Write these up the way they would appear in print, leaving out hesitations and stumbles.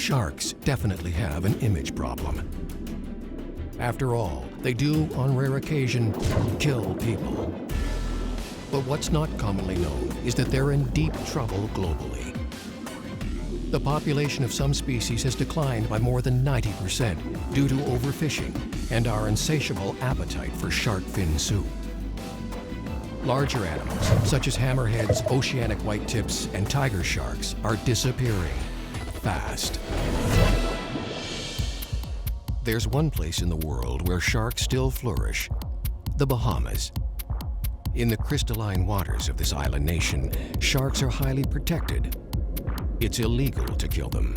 sharks definitely have an image problem. After all, they do, on rare occasion, kill people. But what's not commonly known is that they're in deep trouble globally. The population of some species has declined by more than 90% due to overfishing and our insatiable appetite for shark fin soup. Larger animals, such as hammerheads, oceanic whitetips, and tiger sharks, are disappearing fast. There's one place in the world where sharks still flourish: the Bahamas. In the crystalline waters of this island nation, sharks are highly protected. It's illegal to kill them.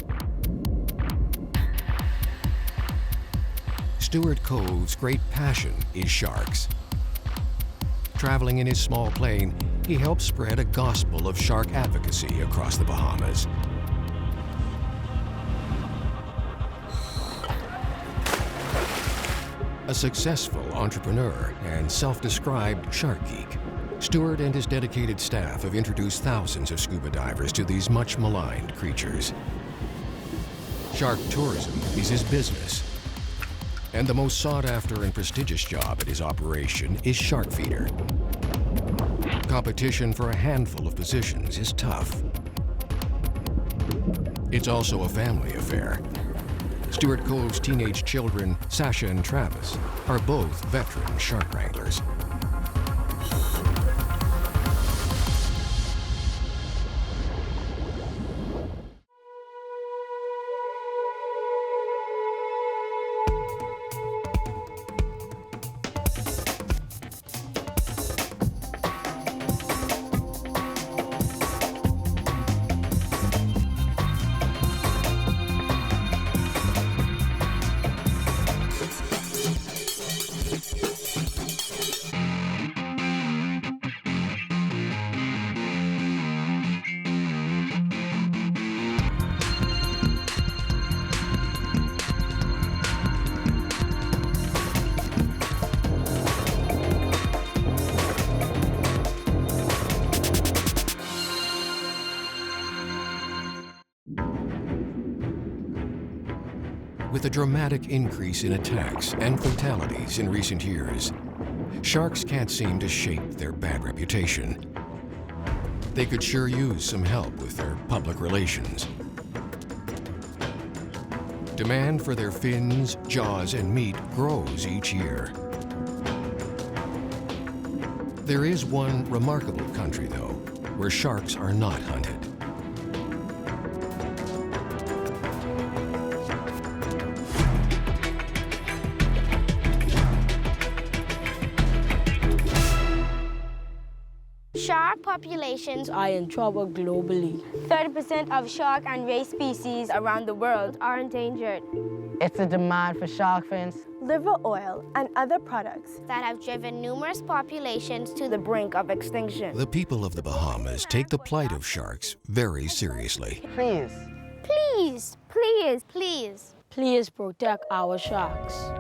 Stuart Cove's great passion is sharks. Traveling in his small plane, he helps spread a gospel of shark advocacy across the Bahamas. A successful entrepreneur and self-described shark geek, Stuart and his dedicated staff have introduced thousands of scuba divers to these much maligned creatures. Shark tourism is his business, and the most sought-after and prestigious job at his operation is shark feeder. Competition for a handful of positions is tough. It's also a family affair. Stuart Cove's teenage children, Sasha and Travis, are both veteran shark wranglers. With a dramatic increase in attacks and fatalities in recent years, sharks can't seem to shake their bad reputation. They could sure use some help with their public relations. Demand for their fins, jaws, and meat grows each year. There is one remarkable country, though, where sharks are not hunted. Shark populations are in trouble globally. 30% of shark and ray species around the world are endangered. It's a demand for shark fins, liver oil, and other products that have driven numerous populations to the brink of extinction. The people of the Bahamas take the plight of sharks very seriously. Please. Please, please, please. Please protect our sharks.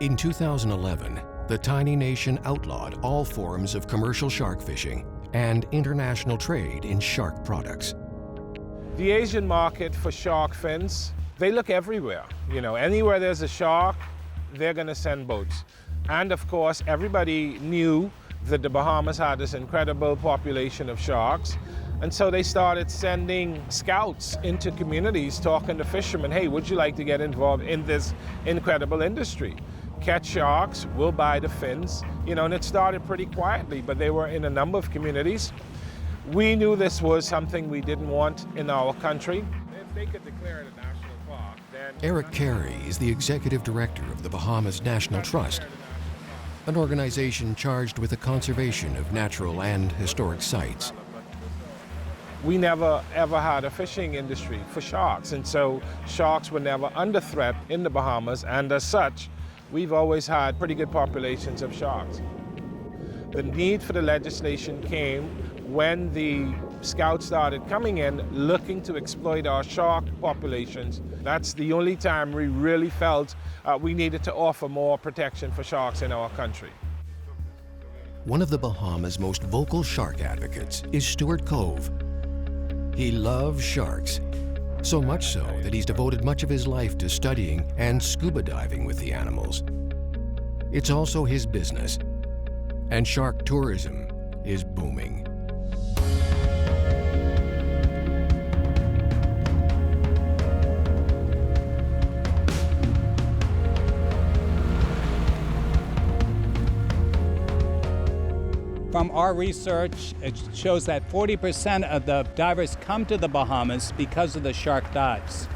In 2011, the tiny nation outlawed all forms of commercial shark fishing and international trade in shark products. The Asian market for shark fins, they look everywhere. You know, anywhere there's a shark, they're gonna send boats. And of course, everybody knew that the Bahamas had this incredible population of sharks. And so they started sending scouts into communities talking to fishermen, hey, would you like to get involved in this incredible industry? Catch sharks, we'll buy the fins, you know, and it started pretty quietly, but they were in a number of communities. We knew this was something we didn't want in our country. If they could declare it a national park, then... Eric Carey is the executive director of the Bahamas National Trust, an organization charged with the conservation of natural and historic sites. We never ever had a fishing industry for sharks, and so sharks were never under threat in the Bahamas, and as such, we've always had pretty good populations of sharks. The need for the legislation came when the scouts started coming in looking to exploit our shark populations. That's the only time we really felt we needed to offer more protection for sharks in our country. One of the Bahamas' most vocal shark advocates is Stuart Cove. He loves sharks, So much so that he's devoted much of his life to studying and scuba diving with the animals. It's also his business, and shark tourism is booming. From our research, it shows that 40% of the divers come to the Bahamas because of the shark dives.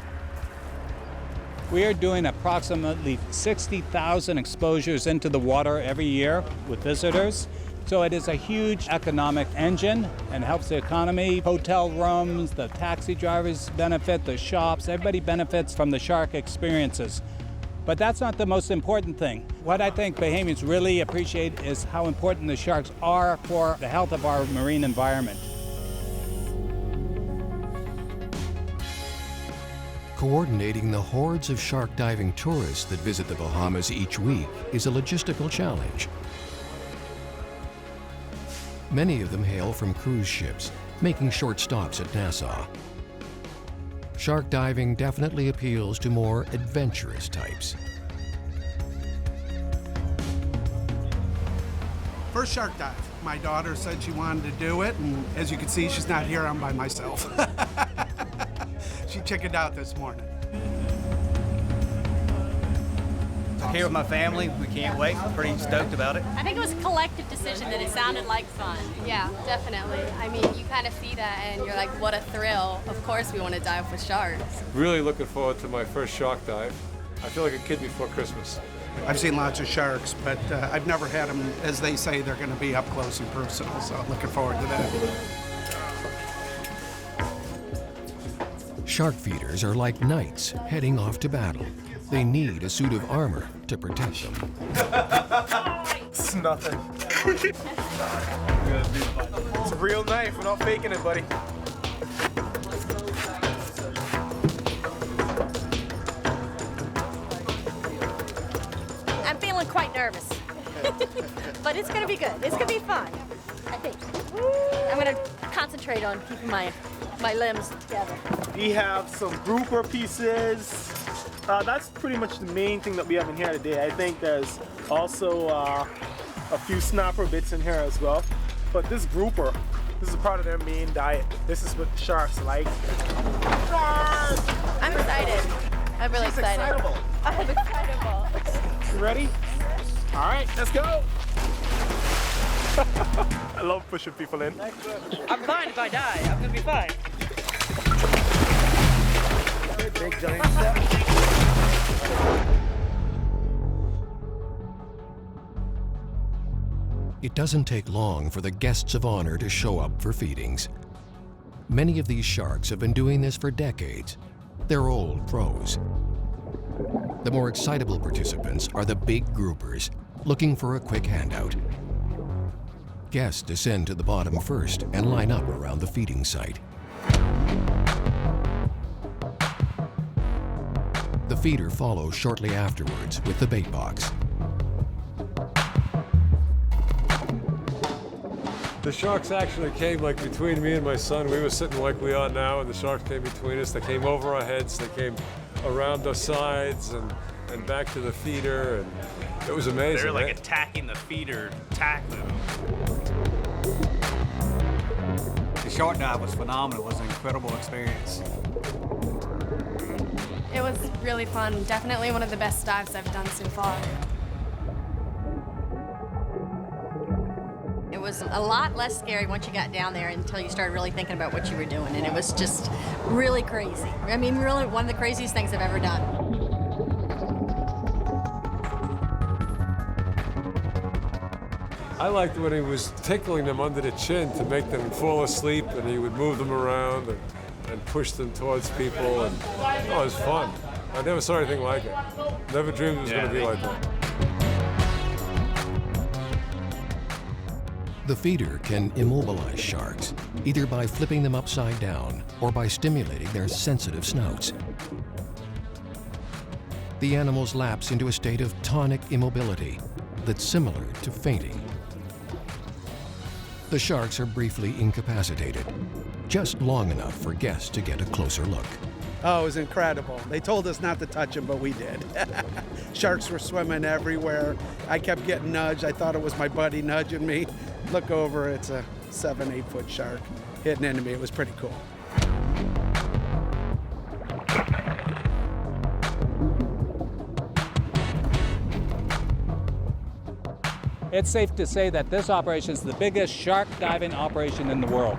We are doing approximately 60,000 exposures into the water every year with visitors. So it is a huge economic engine and helps the economy. Hotel rooms, the taxi drivers benefit, the shops, everybody benefits from the shark experiences. But that's not the most important thing. What I think Bahamians really appreciate is how important the sharks are for the health of our marine environment. Coordinating the hordes of shark diving tourists that visit the Bahamas each week is a logistical challenge. Many of them hail from cruise ships, making short stops at Nassau. Shark diving definitely appeals to more adventurous types. First shark dive. My daughter said she wanted to do it, and as you can see, she's not here, I'm by myself. She chickened out this morning. Here with my family, we can't wait. Pretty stoked about it. I think it was a collective decision that it sounded like fun. Yeah, definitely. I mean, you kind of see that and you're like, what a thrill. Of course we want to dive with sharks. Really looking forward to my first shark dive. I feel like a kid before Christmas. I've seen lots of sharks, but I've never had them, as they say, they're going to be up close and personal, so I'm looking forward to that. Shark feeders are like knights heading off to battle. They need a suit of armor to protect them. It's nothing. It's a real knife. We're not faking it, buddy. I'm feeling quite nervous. But it's going to be good. It's going to be fun, I think. I'm going to concentrate on keeping my limbs together. We have some grouper pieces. That's pretty much the main thing that we have in here today. I think there's also a few snapper bits in here as well. But this grouper, this is part of their main diet. This is what the sharks like. Sharks! I'm excited. I'm really excited. Excitable. I'm excitable. You ready? All right, let's go. I love pushing people in. I'm fine if I die. I'm gonna be fine. Big giant step. It doesn't take long for the guests of honor to show up for feedings. Many of these sharks have been doing this for decades. They're old pros. The more excitable participants are the big groupers, looking for a quick handout. Guests descend to the bottom first and line up around the feeding site. The feeder follows shortly afterwards with the bait box. The sharks actually came like between me and my son. We were sitting like we are now, and the sharks came between us. They came over our heads. They came around the sides and back to the feeder, and it was amazing. They were like attacking the feeder tackling them. The shark dive was phenomenal. It was an incredible experience. It was really fun. Definitely one of the best dives I've done so far. It was a lot less scary once you got down there until you started really thinking about what you were doing, and it was just really crazy. I mean, really one of the craziest things I've ever done. I liked when he was tickling them under the chin to make them fall asleep, and he would move them around and push them towards people, and it was fun. I never saw anything like it. Never dreamed it was going to be like that. The feeder can immobilize sharks, either by flipping them upside down or by stimulating their sensitive snouts. The animals lapse into a state of tonic immobility that's similar to fainting. The sharks are briefly incapacitated, just long enough for guests to get a closer look. Oh, it was incredible. They told us not to touch them, but we did. Sharks were swimming everywhere. I kept getting nudged. I thought it was my buddy nudging me. Look over, it's a 7-8 foot shark hitting into me. It was pretty cool. It's safe to say that this operation is the biggest shark diving operation in the world.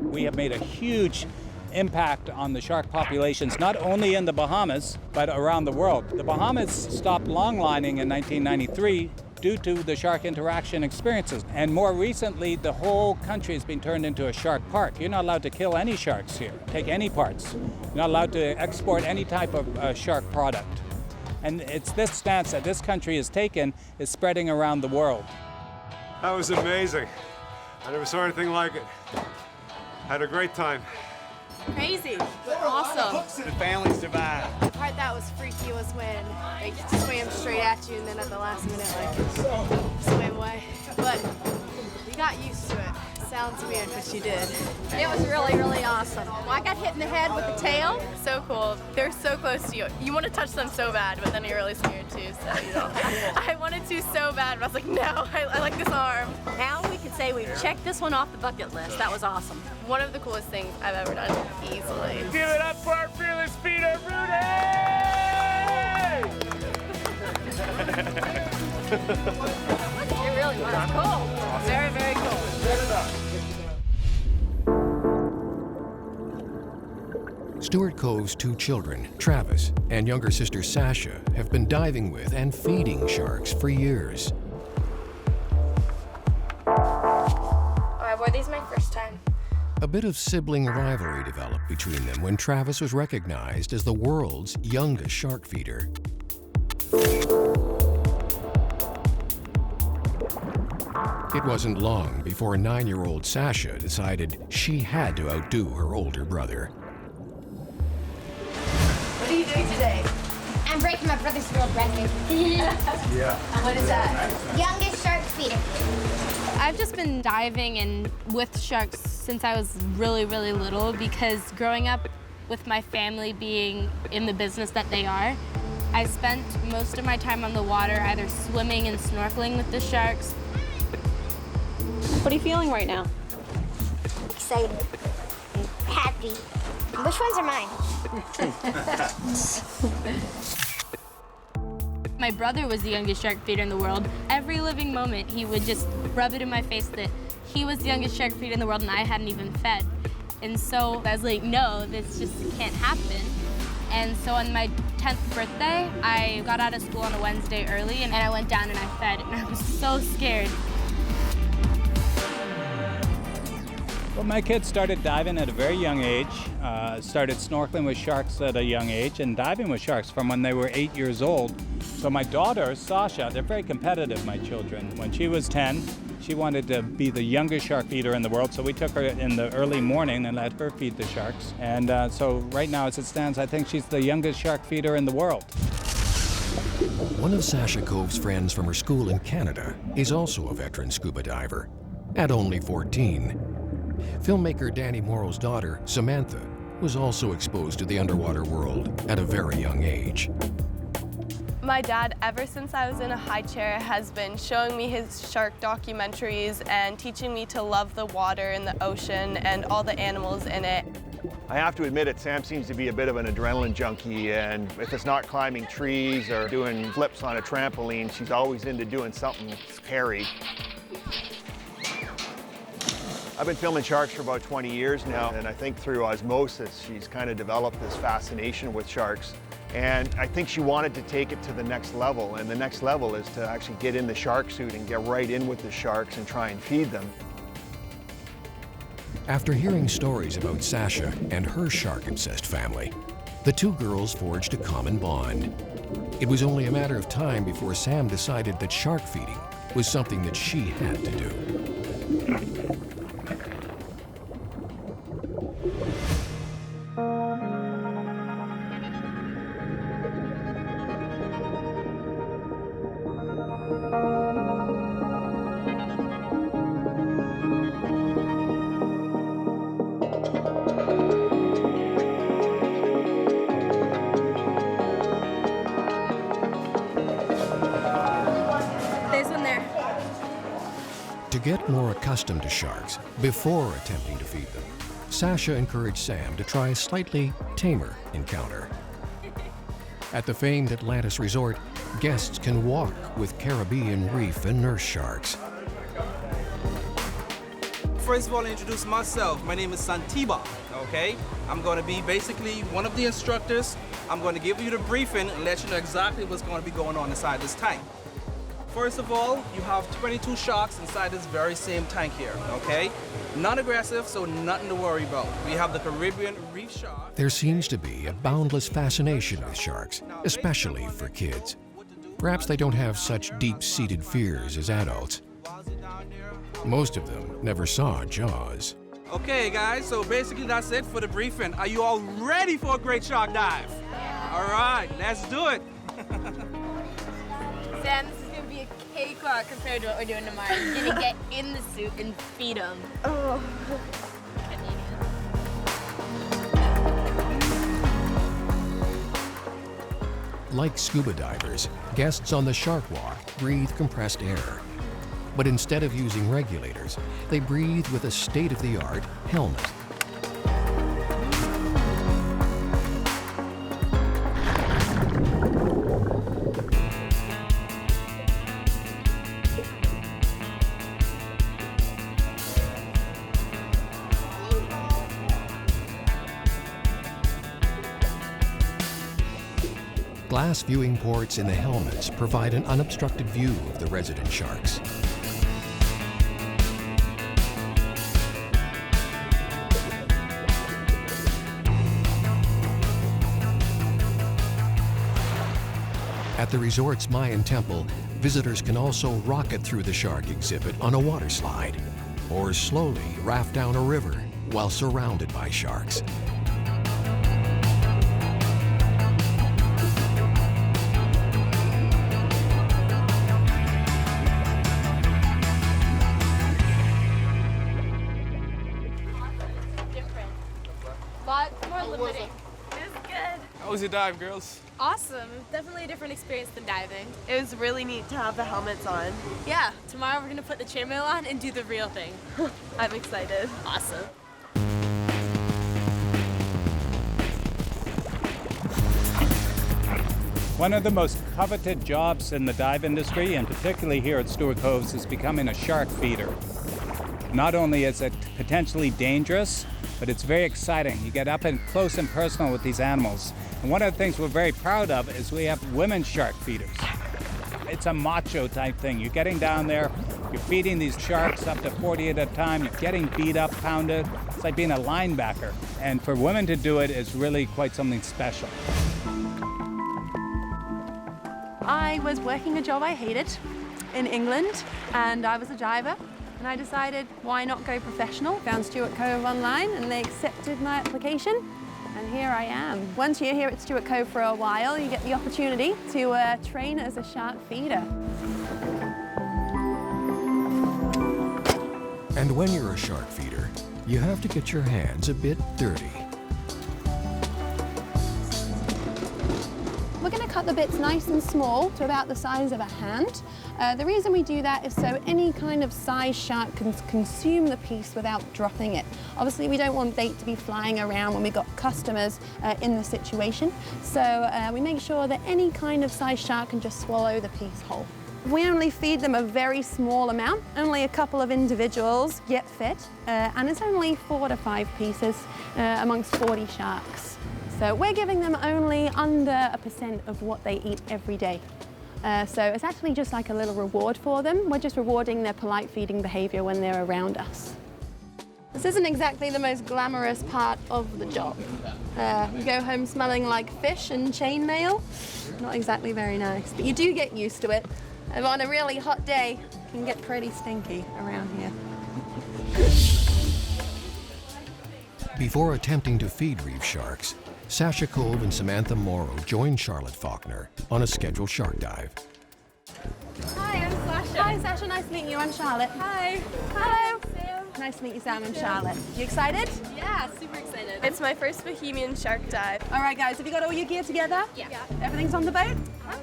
We have made a huge impact on the shark populations, not only in the Bahamas, but around the world. The Bahamas stopped longlining in 1993 due to the shark interaction experiences. And more recently, the whole country has been turned into a shark park. You're not allowed to kill any sharks here, take any parts. You're not allowed to export any type of shark product. And it's this stance that this country has taken is spreading around the world. That was amazing. I never saw anything like it. Had a great time. Crazy. Awesome. The family survived. The part that was freaky was when they swam straight at you and then at the last minute, like, swam away. But we got used to it. Sounds weird, but you did. It was really, really awesome. I got hit in the head with the tail. So cool. They're so close to you. You want to touch them so bad, but then you're really scared too, so you know. I wanted to so bad, but I was like, no, I like this arm. Now we can say we've checked this one off the bucket list. That was awesome. One of the coolest things I've ever done, easily. Give it up for our fearless feeder, Rudy! It really was cool. Very, very cool. Stewart Cove's two children, Travis and younger sister Sasha, have been diving with and feeding sharks for years. I wore these my first time. A bit of sibling rivalry developed between them when Travis was recognized as the world's youngest shark feeder. It wasn't long before 9-year-old Sasha decided she had to outdo her older brother. What are you doing today? I'm breaking my brother's world record. Yeah. What is that? Youngest shark feeder. I've just been diving and with sharks since I was really, really little because growing up with my family being in the business that they are, I spent most of my time on the water either swimming and snorkeling with the sharks. What are you feeling right now? Excited. Happy. Which ones are mine? My brother was the youngest shark feeder in the world. Every living moment, he would just rub it in my face that he was the youngest shark feeder in the world and I hadn't even fed. And so I was like, no, this just can't happen. And so on my 10th birthday, I got out of school on a Wednesday early and I went down and I fed and I was so scared. Well, my kids started diving at a very young age, started snorkeling with sharks at a young age and diving with sharks from when they were 8 years old. So my daughter, Sasha, they're very competitive, my children. When she was 10, she wanted to be the youngest shark feeder in the world, so we took her in the early morning and let her feed the sharks. And so right now, as it stands, I think she's the youngest shark feeder in the world. One of Sasha Cove's friends from her school in Canada is also a veteran scuba diver, at only 14. Filmmaker Danny Morrow's daughter, Samantha, was also exposed to the underwater world at a very young age. My dad, ever since I was in a high chair, has been showing me his shark documentaries and teaching me to love the water and the ocean and all the animals in it. I have to admit it, Sam seems to be a bit of an adrenaline junkie, and if it's not climbing trees or doing flips on a trampoline, she's always into doing something scary. I've been filming sharks for about 20 years now, and I think through osmosis, she's kind of developed this fascination with sharks. And I think she wanted to take it to the next level, and the next level is to actually get in the shark suit and get right in with the sharks and try and feed them. After hearing stories about Sasha and her shark-obsessed family, the two girls forged a common bond. It was only a matter of time before Sam decided that shark feeding was something that she had to do. to get more accustomed to sharks before attempting to feed them, Sasha encouraged Sam to try a slightly tamer encounter. At the famed Atlantis Resort, guests can walk with Caribbean reef and nurse sharks. First of all, I'll introduce myself. My name is Santiba, okay? I'm going to be basically one of the instructors. I'm going to give you the briefing and let you know exactly what's going to be going on inside this tank. First of all, you have 22 sharks inside this very same tank here, okay? Non-aggressive, so nothing to worry about. We have the Caribbean reef shark. There seems to be a boundless fascination with sharks, especially for kids. Perhaps they don't have such deep-seated fears as adults. Most of them never saw Jaws. Okay, guys, so basically that's it for the briefing. Are you all ready for a great shark dive? All right, let's do it. Sam, this is going to be a cakewalk compared to what we're doing tomorrow. You're going to get in the suit and feed them. Oh. Like scuba divers, guests on the Shark Walk breathe compressed air. But instead of using regulators, they breathe with a state-of-the-art helmet. Glass viewing ports in the helmets provide an unobstructed view of the resident sharks. At the resort's Mayan temple, visitors can also rocket through the shark exhibit on a water slide, or slowly raft down a river while surrounded by sharks. How was your dive, girls? Awesome. Definitely a different experience than diving. It was really neat to have the helmets on. Yeah, tomorrow we're going to put the chainmail on and do the real thing. I'm excited. Awesome. One of the most coveted jobs in the dive industry, and particularly here at Stewart Coves, is becoming a shark feeder. Not only is it potentially dangerous, but it's very exciting. You get up and close and personal with these animals. And one of the things we're very proud of is we have women shark feeders. It's a macho type thing. You're getting down there, you're feeding these sharks up to 40 at a time, you're getting beat up, pounded. It's like being a linebacker. And for women to do it is really quite something special. I was working a job I hated in England, and I was a diver. And I decided, why not go professional? Found Stewart Cove online, and they accepted my application. And here I am. Once you're here at Stewart Cove for a while, you get the opportunity to train as a shark feeder. And when you're a shark feeder, you have to get your hands a bit dirty. We're going to cut the bits nice and small to about the size of a hand. The reason we do that is so any kind of size shark can consume the piece without dropping it. Obviously, we don't want bait to be flying around when we've got customers in the situation. So we make sure that any kind of size shark can just swallow the piece whole. We only feed them a very small amount. Only a couple of individuals get fed, and it's only 4 to 5 pieces amongst 40 sharks. So we're giving them only under 1% of what they eat every day. So it's actually just like a little reward for them. We're just rewarding their polite feeding behavior when they're around us. This isn't exactly the most glamorous part of the job. You go home smelling like fish and chainmail. Not exactly very nice, but you do get used to it. And on a really hot day, it can get pretty stinky around here. Before attempting to feed reef sharks, Sasha Kolb and Samantha Morrow joined Charlotte Faulkner on a scheduled shark dive. Hi, I'm Sasha. Hi, Sasha. Nice to meet you. I'm Charlotte. Hi. Hello. Sam. Nice to meet you, Sam. I'm Charlotte. You excited? Yeah, super excited. It's my first Bohemian shark dive. All right, guys. Have you got all your gear together? Yeah. Everything's on the boat?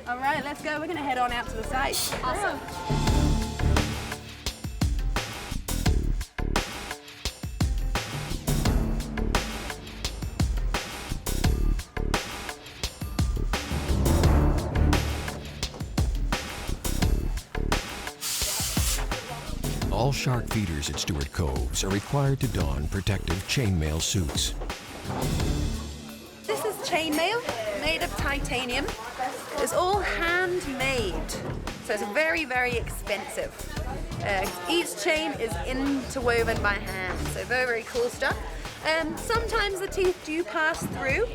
All right, let's go. We're going to head on out to the site. Awesome. shark feeders at Stewart Coves are required to don protective chainmail suits. This is chainmail made of titanium. It's all handmade, so it's very, very expensive. Each chain is interwoven by hand, so very, very cool stuff. Sometimes the teeth do pass through,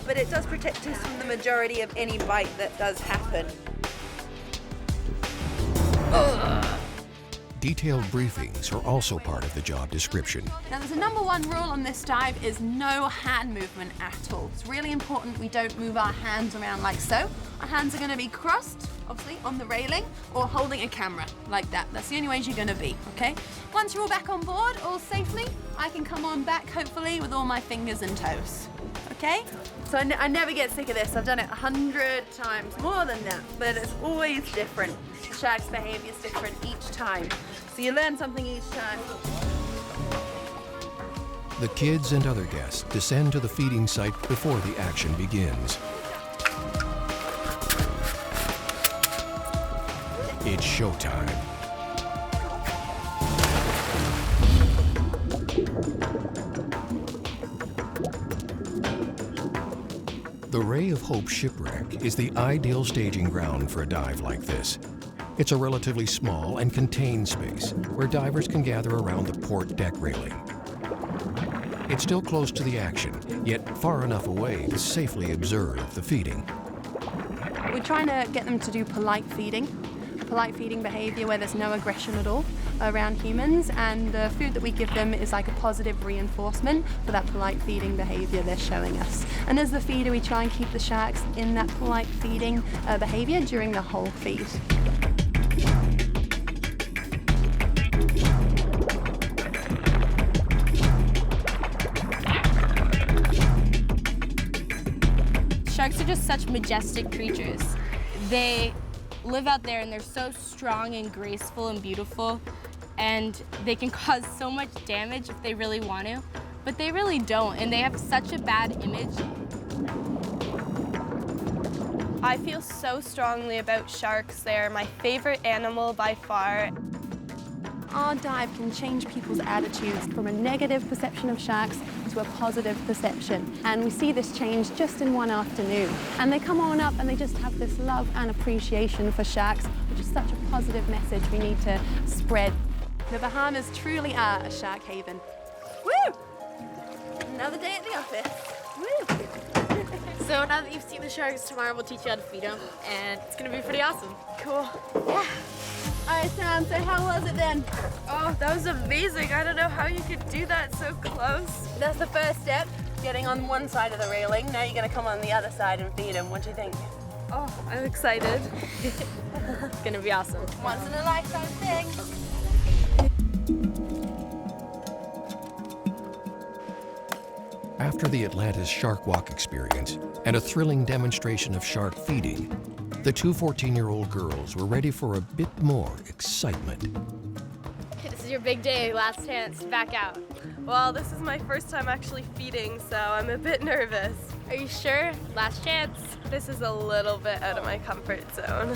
but it does protect us from the majority of any bite that does happen. Detailed briefings are also part of the job description. Now there's a #1 rule on this dive is no hand movement at all. It's really important we don't move our hands around like so. Our hands are going to be crossed, obviously, on the railing or holding a camera like that. That's the only ways you're going to be, okay? Once you're all back on board, all safely, I can come on back, hopefully, with all my fingers and toes, okay? So I never get sick of this. I've done it 100 times, more than that, but it's always different. The shark's behavior is different each time. So you learn something each time. The kids and other guests descend to the feeding site before the action begins. It's showtime. The Ray of Hope shipwreck is the ideal staging ground for a dive like this. It's a relatively small and contained space where divers can gather around the port deck railing. It's still close to the action, yet far enough away to safely observe the feeding. We're trying to get them to do polite feeding behavior where there's no aggression at all around humans, and the food that we give them is like a positive reinforcement for that polite feeding behavior they're showing us. And as the feeder, we try and keep the sharks in that polite feeding behavior during the whole feed. Sharks are just such majestic creatures. They live out there and they're so strong and graceful and beautiful, and they can cause so much damage if they really want to, but they really don't, and they have such a bad image. I feel so strongly about sharks. They're my favorite animal by far. Our dive can change people's attitudes from a negative perception of sharks to a positive perception. And we see this change just in one afternoon. And they come on up and they just have this love and appreciation for sharks, which is such a positive message we need to spread. The Bahamas truly are a shark haven. Woo! Another day at the office. Woo! So now that you've seen the sharks, tomorrow we'll teach you how to feed them, and it's gonna be pretty awesome. Cool. Yeah. All right, Sam, so how was it then? Oh, that was amazing. I don't know how you could do that so close. That's the first step, getting on one side of the railing. Now you're gonna come on the other side and feed them. What do you think? Oh, I'm excited. It's gonna be awesome. Once in a lifetime thing. After the Atlantis Shark Walk experience and a thrilling demonstration of shark feeding, the two 14-year-old girls were ready for a bit more excitement. This is your big day, last chance, back out. Well, this is my first time actually feeding, so I'm a bit nervous. Are you sure? Last chance. This is a little bit out of my comfort zone.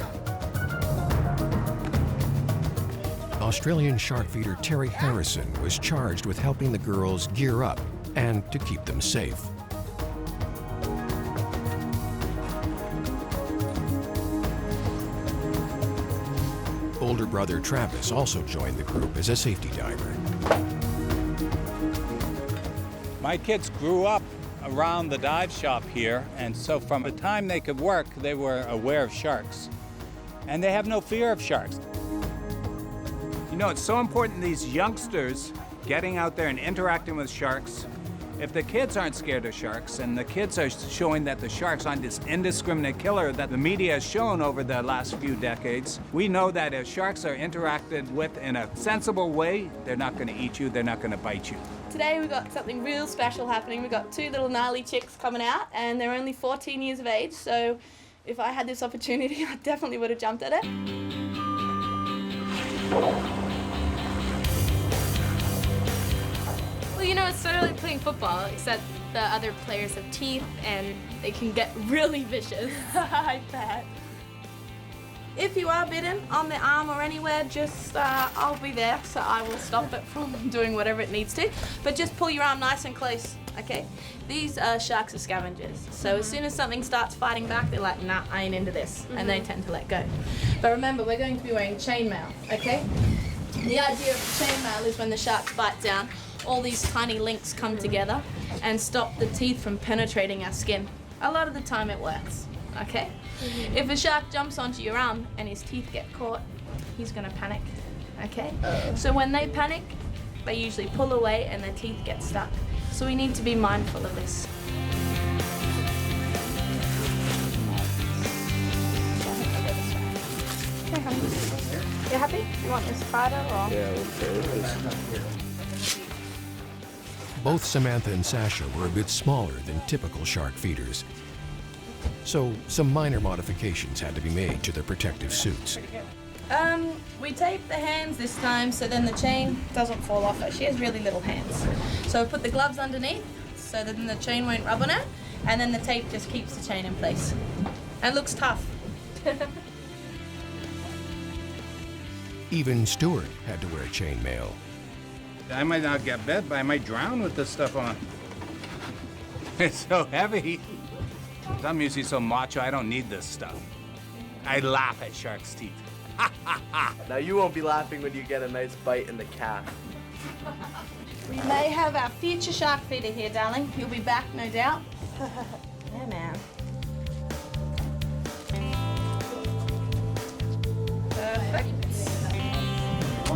Australian shark feeder Terry Harrison was charged with helping the girls gear up and to keep them safe. Older brother Travis also joined the group as a safety diver. My kids grew up around the dive shop here, and so from the time they could work, they were aware of sharks. And they have no fear of sharks. You know, it's so important these youngsters getting out there and interacting with sharks. If the kids aren't scared of sharks, and the kids are showing that the sharks aren't this indiscriminate killer that the media has shown over the last few decades, we know that if sharks are interacted with in a sensible way, they're not going to eat you, they're not going to bite you. Today we've got something real special happening. We've got two little gnarly chicks coming out, and they're only 14 years of age, so if I had this opportunity, I definitely would have jumped at it. Well, you know, it's sort of like playing football, except the other players have teeth and they can get really vicious. I bet. If you are bitten on the arm or anywhere, just, I'll be there, so I will stop it from doing whatever it needs to. But just pull your arm nice and close, okay? These sharks are scavengers, so as soon as something starts fighting back, they're like, nah, I ain't into this, and they tend to let go. But remember, we're going to be wearing chainmail, okay? The idea of chainmail is when the sharks bite down, all these tiny links come together and stop the teeth from penetrating our skin. A lot of the time it works, okay? If a shark jumps onto your arm and his teeth get caught, he's gonna panic, okay? So when they panic, they usually pull away and their teeth get stuck. So we need to be mindful of this. You happy? You want this spider or? Yeah, okay. Both Samantha and Sasha were a bit smaller than typical shark feeders, so some minor modifications had to be made to their protective suits. We tape the hands this time so then the chain doesn't fall off her. She has really little hands. So we put the gloves underneath so that then the chain won't rub on her, and then the tape just keeps the chain in place. And it looks tough. Even Stuart had to wear chainmail. I might not get bit, but I might drown with this stuff on. It's so heavy. I'm usually so macho, I don't need this stuff. I laugh at sharks' teeth. Now you won't be laughing when you get a nice bite in the calf. We may have our future shark feeder here, darling. You'll be back, no doubt. Yeah, man. Perfect.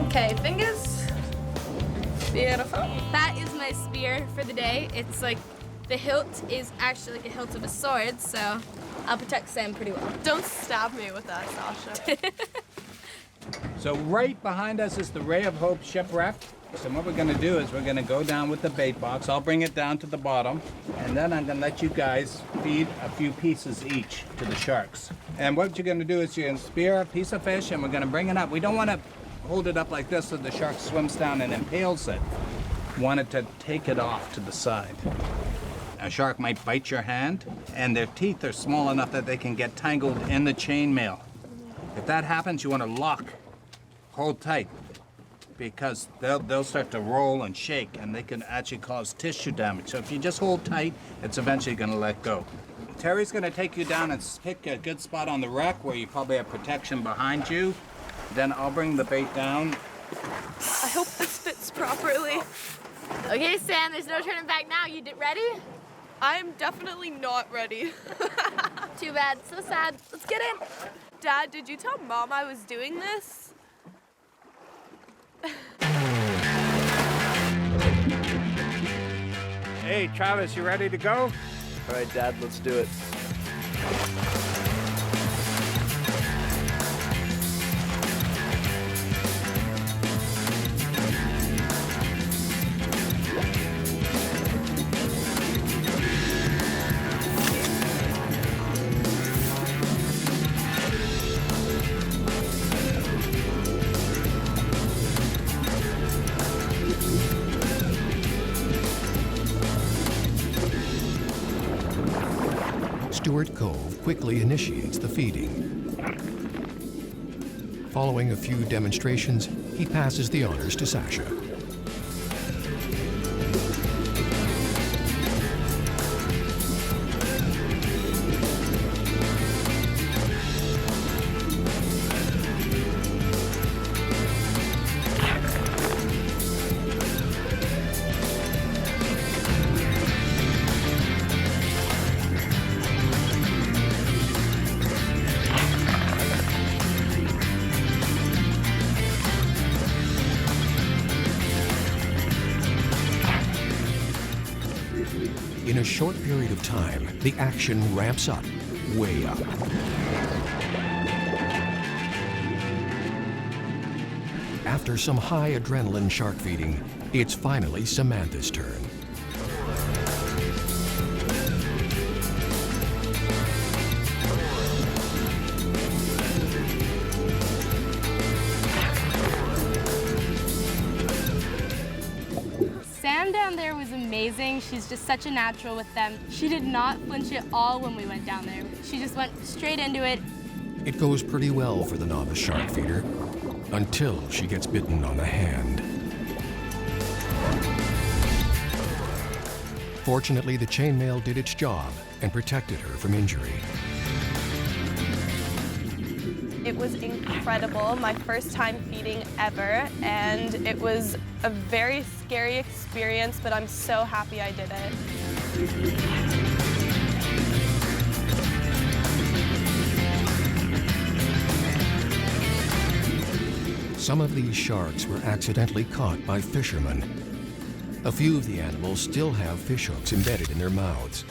Okay, fingers. Beautiful. That is my spear for the day. It's like the hilt is actually like a hilt of a sword, so I'll protect Sam pretty well. Don't stab me with that, Sasha. So right behind us is the Ray of Hope shipwreck. So what we're gonna do is we're gonna go down with the bait box. I'll bring it down to the bottom, and then I'm gonna let you guys feed a few pieces each to the sharks. And what you're gonna do is you're gonna spear a piece of fish and we're gonna bring it up. We don't wanna hold it up like this so the shark swims down and impales it. We want it to take it off to the side. A shark might bite your hand, and their teeth are small enough that they can get tangled in the chainmail. If that happens, you want to lock, hold tight, because they'll start to roll and shake, and they can actually cause tissue damage. So if you just hold tight, it's eventually going to let go. Terry's going to take you down and pick a good spot on the wreck where you probably have protection behind you. Then I'll bring the bait down. I hope this fits properly. Okay, Sam, there's no turning back now. You ready? I am definitely not ready. Too bad. So sad. Let's get in. Dad, did you tell Mom I was doing this? Hey, Travis, you ready to go? All right, Dad, let's do it. Stewart Cove quickly initiates the feeding. Following a few demonstrations, he passes the honors to Sasha. In a short period of time, the action ramps up, way up. After some high adrenaline shark feeding, it's finally Samantha's turn. Sam down there was amazing. She's just such a natural with them. She did not flinch at all when we went down there. She just went straight into it, It goes pretty well for the novice shark feeder, until she gets bitten on the hand. Fortunately, the chainmail did its job and protected her from injury. It was incredible, my first time feeding ever, and it was a very scary experience, but I'm so happy I did it. Some of these sharks were accidentally caught by fishermen. A few of the animals still have fish hooks embedded in their mouths.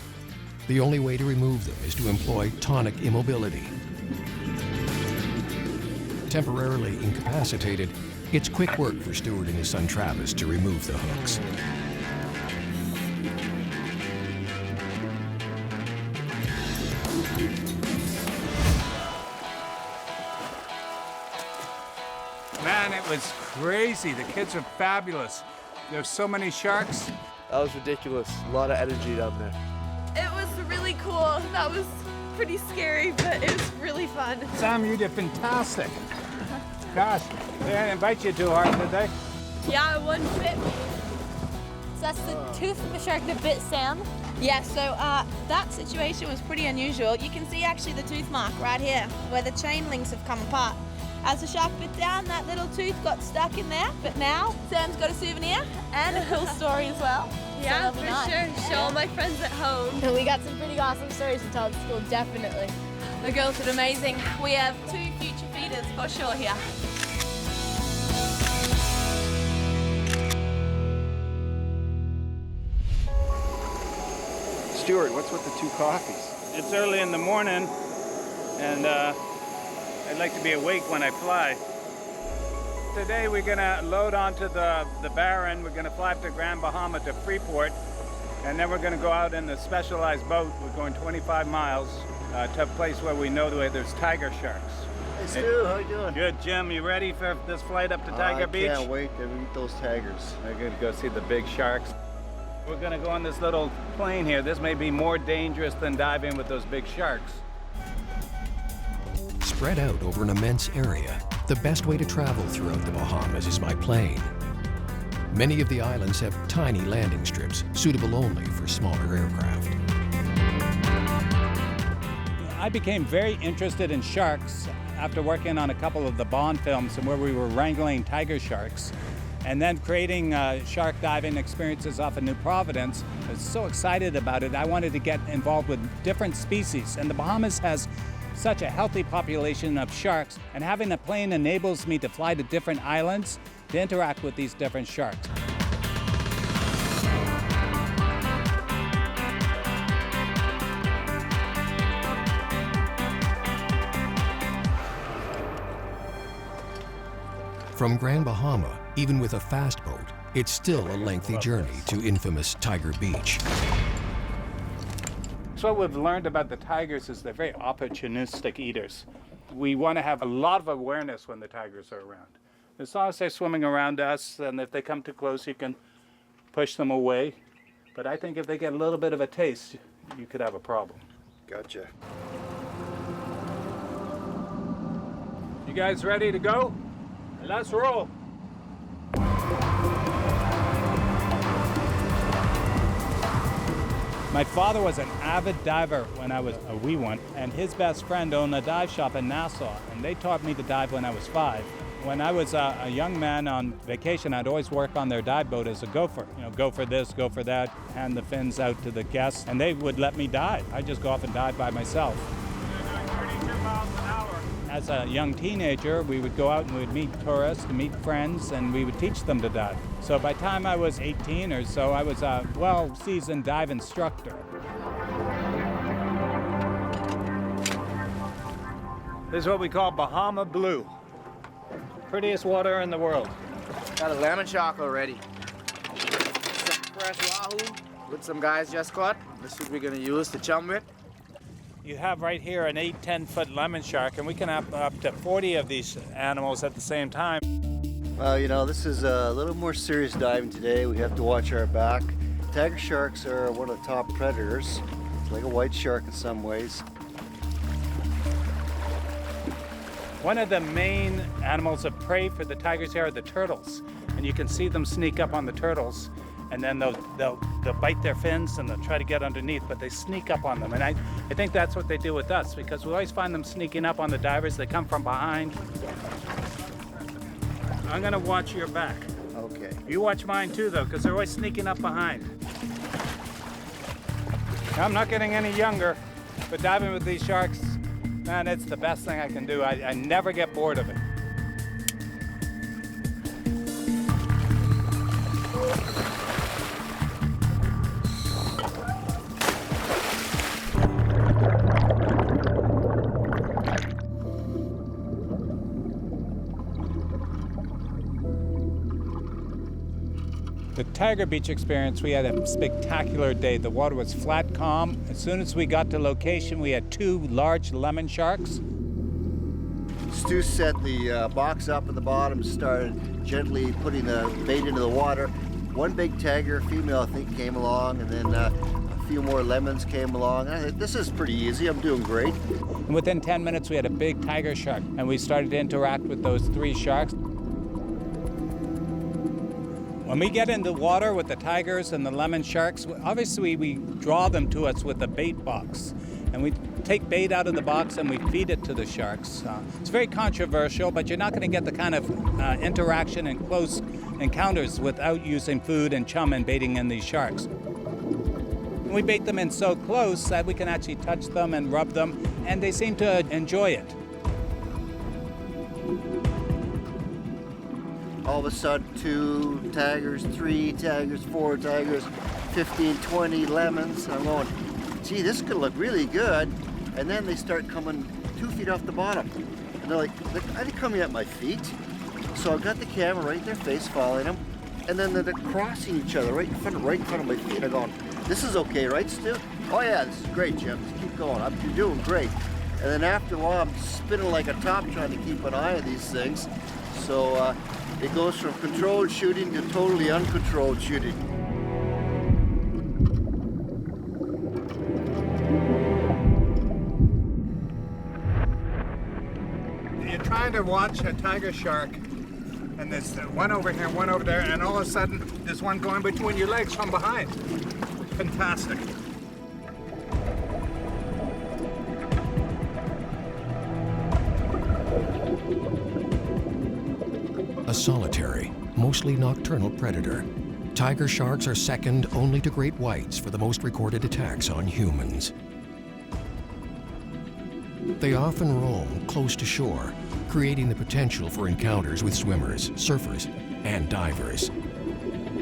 The only way to remove them is to employ tonic immobility. Temporarily incapacitated, it's quick work for Stuart and his son Travis to remove the hooks. Man, it was crazy. The kids are fabulous. There's so many sharks. That was ridiculous. A lot of energy down there. It was really cool. That was pretty scary, but it was really fun. Sam, you did fantastic. Gosh, they didn't invite you too hard, did they? Yeah, one bit me. So that's the tooth of the shark that bit Sam? Yeah, so that situation was pretty unusual. You can see actually the tooth mark right here, where the chain links have come apart. As the shark bit down, that little tooth got stuck in there, but now Sam's got a souvenir and a cool story as well. Yeah, So for that'll be nice. sure. Show all my friends at home. We got some pretty awesome stories to tell at school, definitely. The girls did amazing. We have 2 future feeders for sure here. Stuart, what's with the 2 coffees? It's early in the morning, and I'd like to be awake when I fly. Today we're gonna load onto the Baron. We're gonna fly up to Grand Bahama to Freeport, and then we're gonna go out in a specialized boat. We're going 25 miles to a place where we know there's tiger sharks. Hey Stu, how you doing? Good, Jim. You ready for this flight up to Tiger Beach? I can't wait to meet those tigers. We're gonna go see the big sharks. We're gonna go on this little plane here. This may be more dangerous than diving with those big sharks. Spread out over an immense area, the best way to travel throughout the Bahamas is by plane. Many of the islands have tiny landing strips, suitable only for smaller aircraft. I became very interested in sharks after working on a couple of the Bond films and where we were wrangling tiger sharks. And then creating shark diving experiences off of New Providence. I was so excited about it. I wanted to get involved with different species. And the Bahamas has such a healthy population of sharks. And having a plane enables me to fly to different islands to interact with these different sharks. From Grand Bahama, even with a fast boat, it's still a lengthy journey to infamous Tiger Beach. So what we've learned about the tigers is they're very opportunistic eaters. We want to have a lot of awareness when the tigers are around. As long as they're swimming around us, and if they come too close, you can push them away. But I think if they get a little bit of a taste, you could have a problem. Gotcha. You guys ready to go? Let's roll. My father was an avid diver when I was a wee one, and his best friend owned a dive shop in Nassau, and they taught me to dive when I was 5. When I was a young man on vacation, I'd always work on their dive boat as a gopher. You know, go for this, go for that, hand the fins out to the guests, and they would let me dive. I'd just go off and dive by myself. As a young teenager, we would go out and we'd meet tourists, meet friends, and we would teach them to dive. So by the time I was 18 or so, I was a well-seasoned dive instructor. This is what we call Bahama Blue. Prettiest water in the world. Got a lemon shark already. Some fresh wahoo with some guys just caught. This is what we're gonna use to chum with. You have right here an 8-10 foot lemon shark, and we can have up to 40 of these animals at the same time. Well, you know, this is a little more serious diving today. We have to watch our back. Tiger sharks are one of the top predators. It's like a white shark in some ways. One of the main animals of prey for the tigers here are the turtles. And you can see them sneak up on the turtles, and then they'll bite their fins and they'll try to get underneath, but they sneak up on them. And I think that's what they do with us, because we always find them sneaking up on the divers. They come from behind. I'm gonna watch your back. Okay. You watch mine too, though, because they're always sneaking up behind. I'm not getting any younger, but diving with these sharks, man, it's the best thing I can do. I never get bored of it. The Tiger Beach experience, we had a spectacular day. The water was flat, calm. As soon as we got to location, we had 2 large lemon sharks. Stu set the box up at the bottom, started gently putting the bait into the water. One big tiger, female I think, came along, and then a few more lemons came along. I thought, this is pretty easy, I'm doing great. And within 10 minutes, we had a big tiger shark, and we started to interact with those 3 sharks. When we get in the water with the tigers and the lemon sharks, obviously we draw them to us with a bait box. And we take bait out of the box and we feed it to the sharks. It's very controversial, but you're not going to get the kind of interaction and close encounters without using food and chum and baiting in these sharks. We bait them in so close that we can actually touch them and rub them, and they seem to enjoy it. All of a sudden, 2 tigers, 3 tigers, 4 tigers, 15, 20 lemons. I'm going, gee, this could look really good. And then they start coming 2 feet off the bottom. And they're like, are they coming at my feet? So I got the camera right in their face, following them. And then they're crossing each other right in front of my feet. I'm going, this is okay, right, Stu? Oh yeah, this is great, Jim. Just keep going. You're doing great. And then after a while, I'm spinning like a top trying to keep an eye on these things. So it goes from controlled shooting to totally uncontrolled shooting. You're trying to watch a tiger shark, and there's one over here, one over there, and all of a sudden there's one going between your legs from behind. Fantastic. A solitary, mostly nocturnal predator, tiger sharks are second only to great whites for the most recorded attacks on humans. They often roam close to shore, creating the potential for encounters with swimmers, surfers, and divers.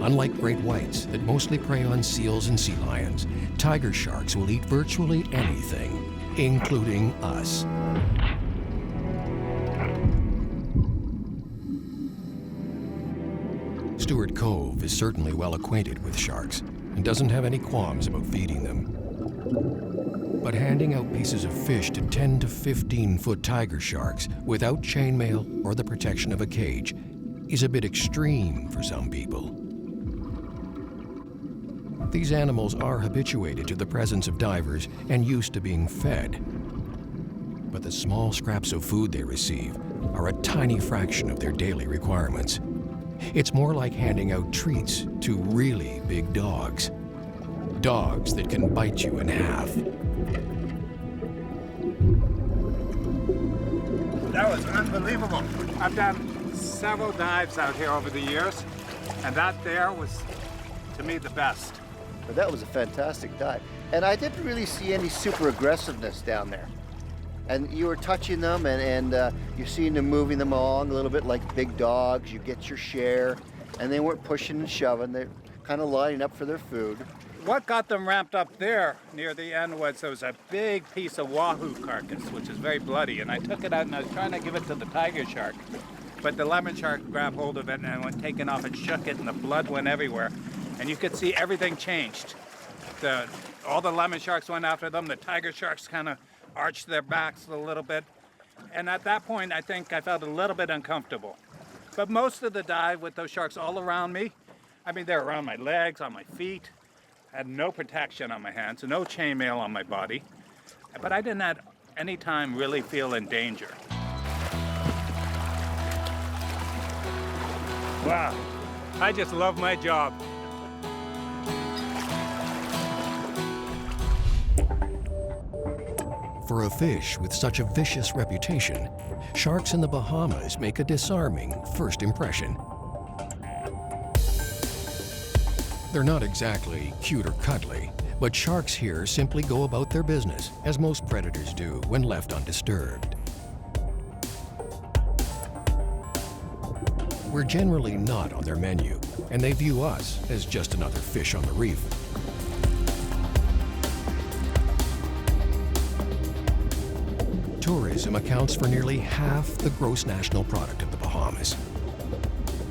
Unlike great whites that mostly prey on seals and sea lions, tiger sharks will eat virtually anything, including us. Stewart Cove is certainly well acquainted with sharks and doesn't have any qualms about feeding them. But handing out pieces of fish to 10 to 15-foot tiger sharks without chainmail or the protection of a cage is a bit extreme for some people. These animals are habituated to the presence of divers and used to being fed. But the small scraps of food they receive are a tiny fraction of their daily requirements. It's more like handing out treats to really big dogs. Dogs that can bite you in half. That was unbelievable. I've done several dives out here over the years, and that there was, to me, the best. But that was a fantastic dive. And I didn't really see any super aggressiveness down there. And you were touching them, and you're seeing them moving them along a little bit like big dogs. You get your share, and they weren't pushing and shoving. They're kind of lining up for their food. What got them ramped up there near the end was there was a big piece of wahoo carcass, which is very bloody, and I took it out and I was trying to give it to the tiger shark. But the lemon shark grabbed hold of it and went taking off and shook it, and the blood went everywhere. And you could see everything changed. All the lemon sharks went after them. The tiger sharks kind of arched their backs a little bit. And at that point, I think I felt a little bit uncomfortable. But most of the dive with those sharks all around me, I mean, they're around my legs, on my feet. I had no protection on my hands, no chainmail on my body. But I didn't at any time really feel in danger. Wow, I just love my job. For a fish with such a vicious reputation, sharks in the Bahamas make a disarming first impression. They're not exactly cute or cuddly, but sharks here simply go about their business, as most predators do when left undisturbed. We're generally not on their menu, and they view us as just another fish on the reef. Tourism accounts for nearly half the gross national product of the Bahamas.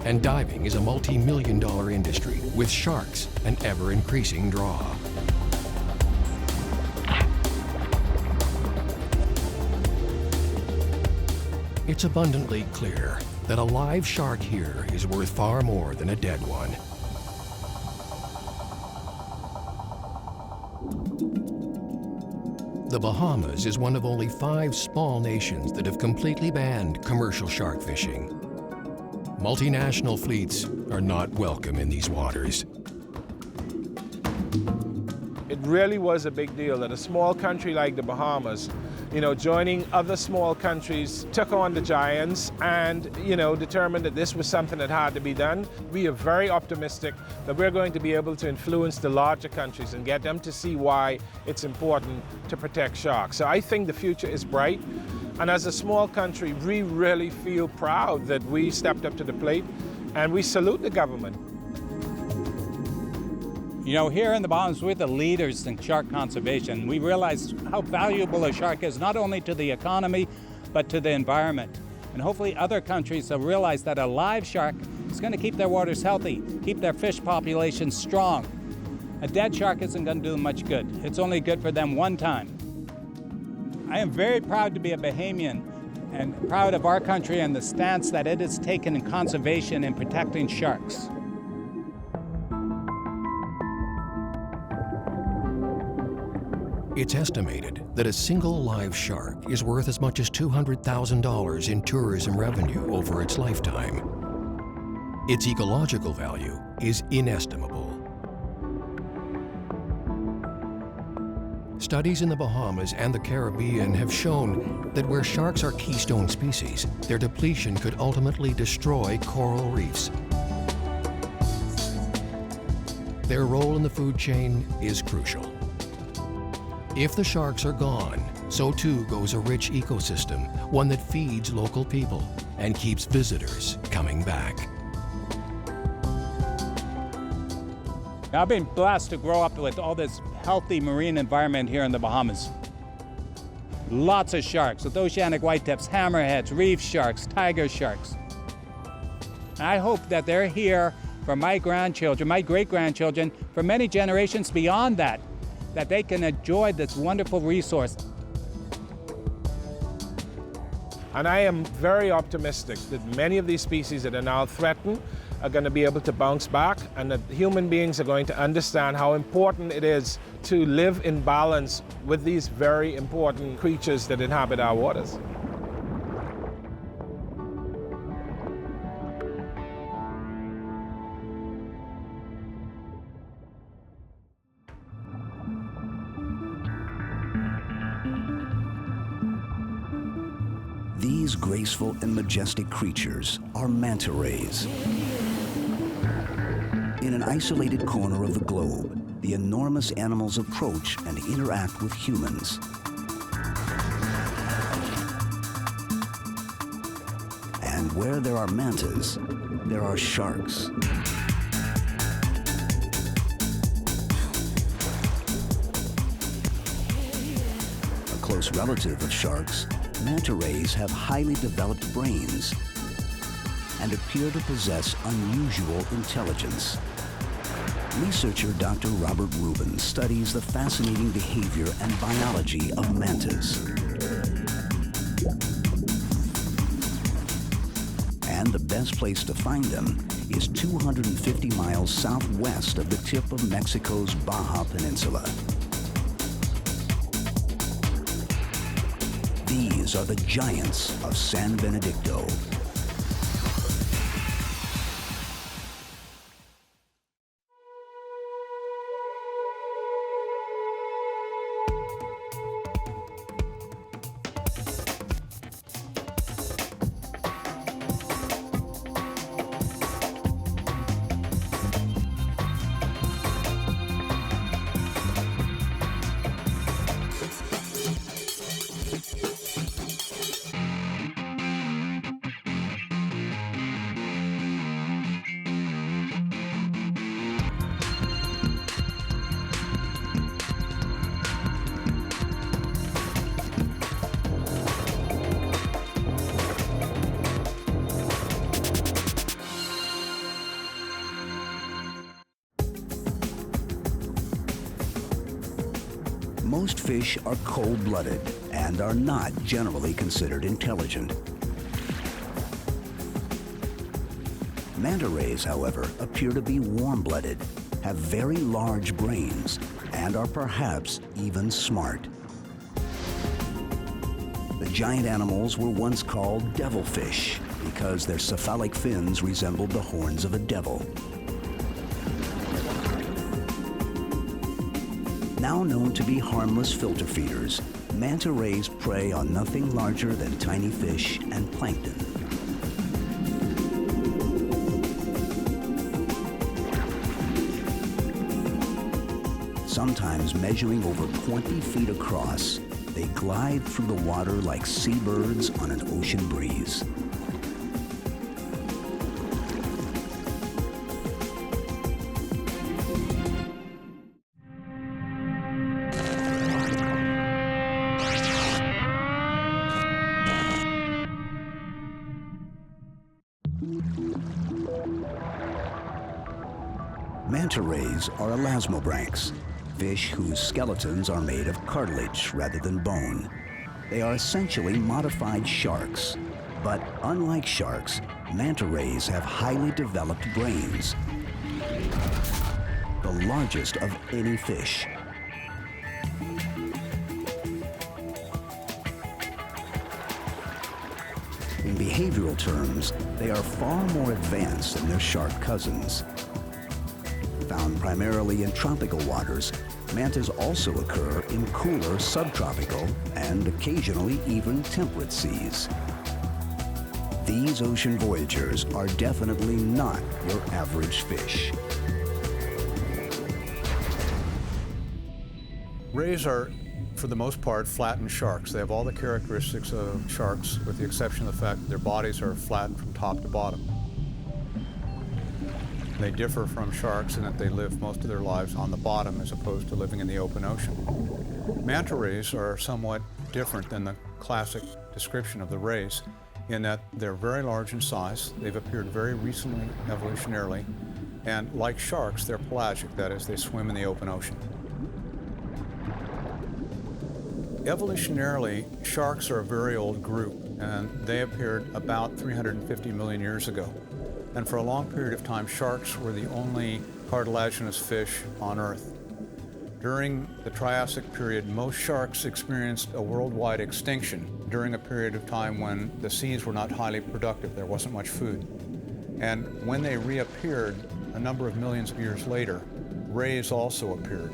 And diving is a multi-million-dollar industry, with sharks an ever-increasing draw. It's abundantly clear that a live shark here is worth far more than a dead one. The Bahamas is one of only 5 small nations that have completely banned commercial shark fishing. Multinational fleets are not welcome in these waters. It really was a big deal that a small country like the Bahamas, joining other small countries, took on the giants and, determined that this was something that had to be done. We are very optimistic that we're going to be able to influence the larger countries and get them to see why it's important to protect sharks. So I think the future is bright. And as a small country, we really feel proud that we stepped up to the plate, and we salute the government. Here in the Bahamas, we're the leaders in shark conservation. We realize how valuable a shark is, not only to the economy, but to the environment. And hopefully other countries will realize that a live shark is going to keep their waters healthy, keep their fish populations strong. A dead shark isn't going to do them much good. It's only good for them one time. I am very proud to be a Bahamian and proud of our country and the stance that it has taken in conservation and protecting sharks. It's estimated that a single live shark is worth as much as $200,000 in tourism revenue over its lifetime. Its ecological value is inestimable. Studies in the Bahamas and the Caribbean have shown that where sharks are keystone species, their depletion could ultimately destroy coral reefs. Their role in the food chain is crucial. If the sharks are gone, so too goes a rich ecosystem, one that feeds local people and keeps visitors coming back. I've been blessed to grow up with all this healthy marine environment here in the Bahamas. Lots of sharks, with oceanic whitetips, hammerheads, reef sharks, tiger sharks. I hope that they're here for my grandchildren, my great-grandchildren, for many generations beyond that they can enjoy this wonderful resource. And I am very optimistic that many of these species that are now threatened are going to be able to bounce back, and that human beings are going to understand how important it is to live in balance with these very important creatures that inhabit our waters. These graceful and majestic creatures are manta rays. In an isolated corner of the globe, the enormous animals approach and interact with humans. And where there are mantas, there are sharks. A close relative of sharks, manta rays have highly developed brains and appear to possess unusual intelligence. Researcher Dr. Robert Rubin studies the fascinating behavior and biology of mantas. And the best place to find them is 250 miles southwest of the tip of Mexico's Baja Peninsula. These are the giants of San Benedicto. Most fish are cold-blooded and are not generally considered intelligent. Manta rays, however, appear to be warm-blooded, have very large brains, and are perhaps even smart. The giant animals were once called devilfish because their cephalic fins resembled the horns of a devil. Now known to be harmless filter feeders, manta rays prey on nothing larger than tiny fish and plankton. Sometimes measuring over 20 feet across, they glide through the water like seabirds on an ocean breeze. Manta rays are elasmobranchs, fish whose skeletons are made of cartilage rather than bone. They are essentially modified sharks, but unlike sharks, manta rays have highly developed brains, the largest of any fish. In behavioral terms, they are far more advanced than their shark cousins. Found primarily in tropical waters, mantas also occur in cooler subtropical and occasionally even temperate seas. These ocean voyagers are definitely not your average fish. Rays are, for the most part, flattened sharks. They have all the characteristics of sharks, with the exception of the fact that their bodies are flattened from top to bottom. They differ from sharks in that they live most of their lives on the bottom as opposed to living in the open ocean. Manta rays are somewhat different than the classic description of the rays in that they're very large in size. They've appeared very recently evolutionarily, and like sharks, they're pelagic, that is, they swim in the open ocean. Evolutionarily, sharks are a very old group, and they appeared about 350 million years ago. And for a long period of time, sharks were the only cartilaginous fish on Earth. During the Triassic period, most sharks experienced a worldwide extinction during a period of time when the seas were not highly productive. There wasn't much food. And when they reappeared a number of millions of years later, rays also appeared.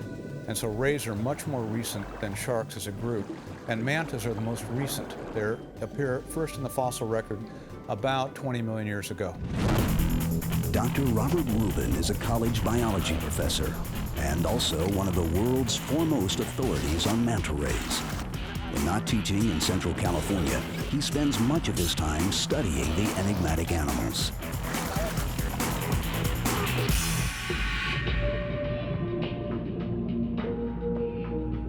And so rays are much more recent than sharks as a group. And mantas are the most recent. They appear first in the fossil record about 20 million years ago. Dr. Robert Rubin is a college biology professor and also one of the world's foremost authorities on manta rays. When not teaching in Central California, he spends much of his time studying the enigmatic animals.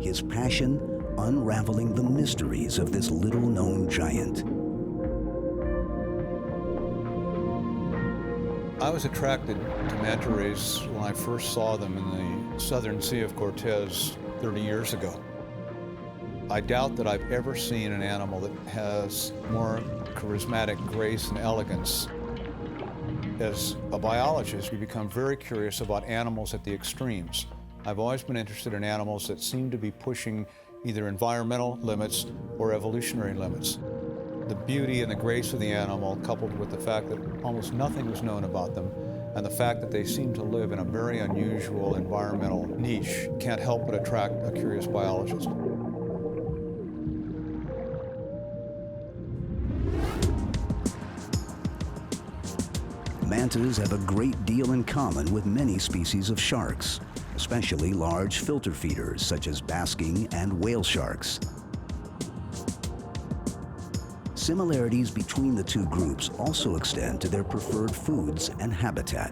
His passion, unraveling the mysteries of this little-known giant. I was attracted to manta rays when I first saw them in the southern Sea of Cortez 30 years ago. I doubt that I've ever seen an animal that has more charismatic grace and elegance. As a biologist, we become very curious about animals at the extremes. I've always been interested in animals that seem to be pushing either environmental limits or evolutionary limits. The beauty and the grace of the animal, coupled with the fact that almost nothing was known about them, and the fact that they seem to live in a very unusual environmental niche, can't help but attract a curious biologist. Mantas have a great deal in common with many species of sharks, especially large filter feeders such as basking and whale sharks. Similarities between the two groups also extend to their preferred foods and habitat.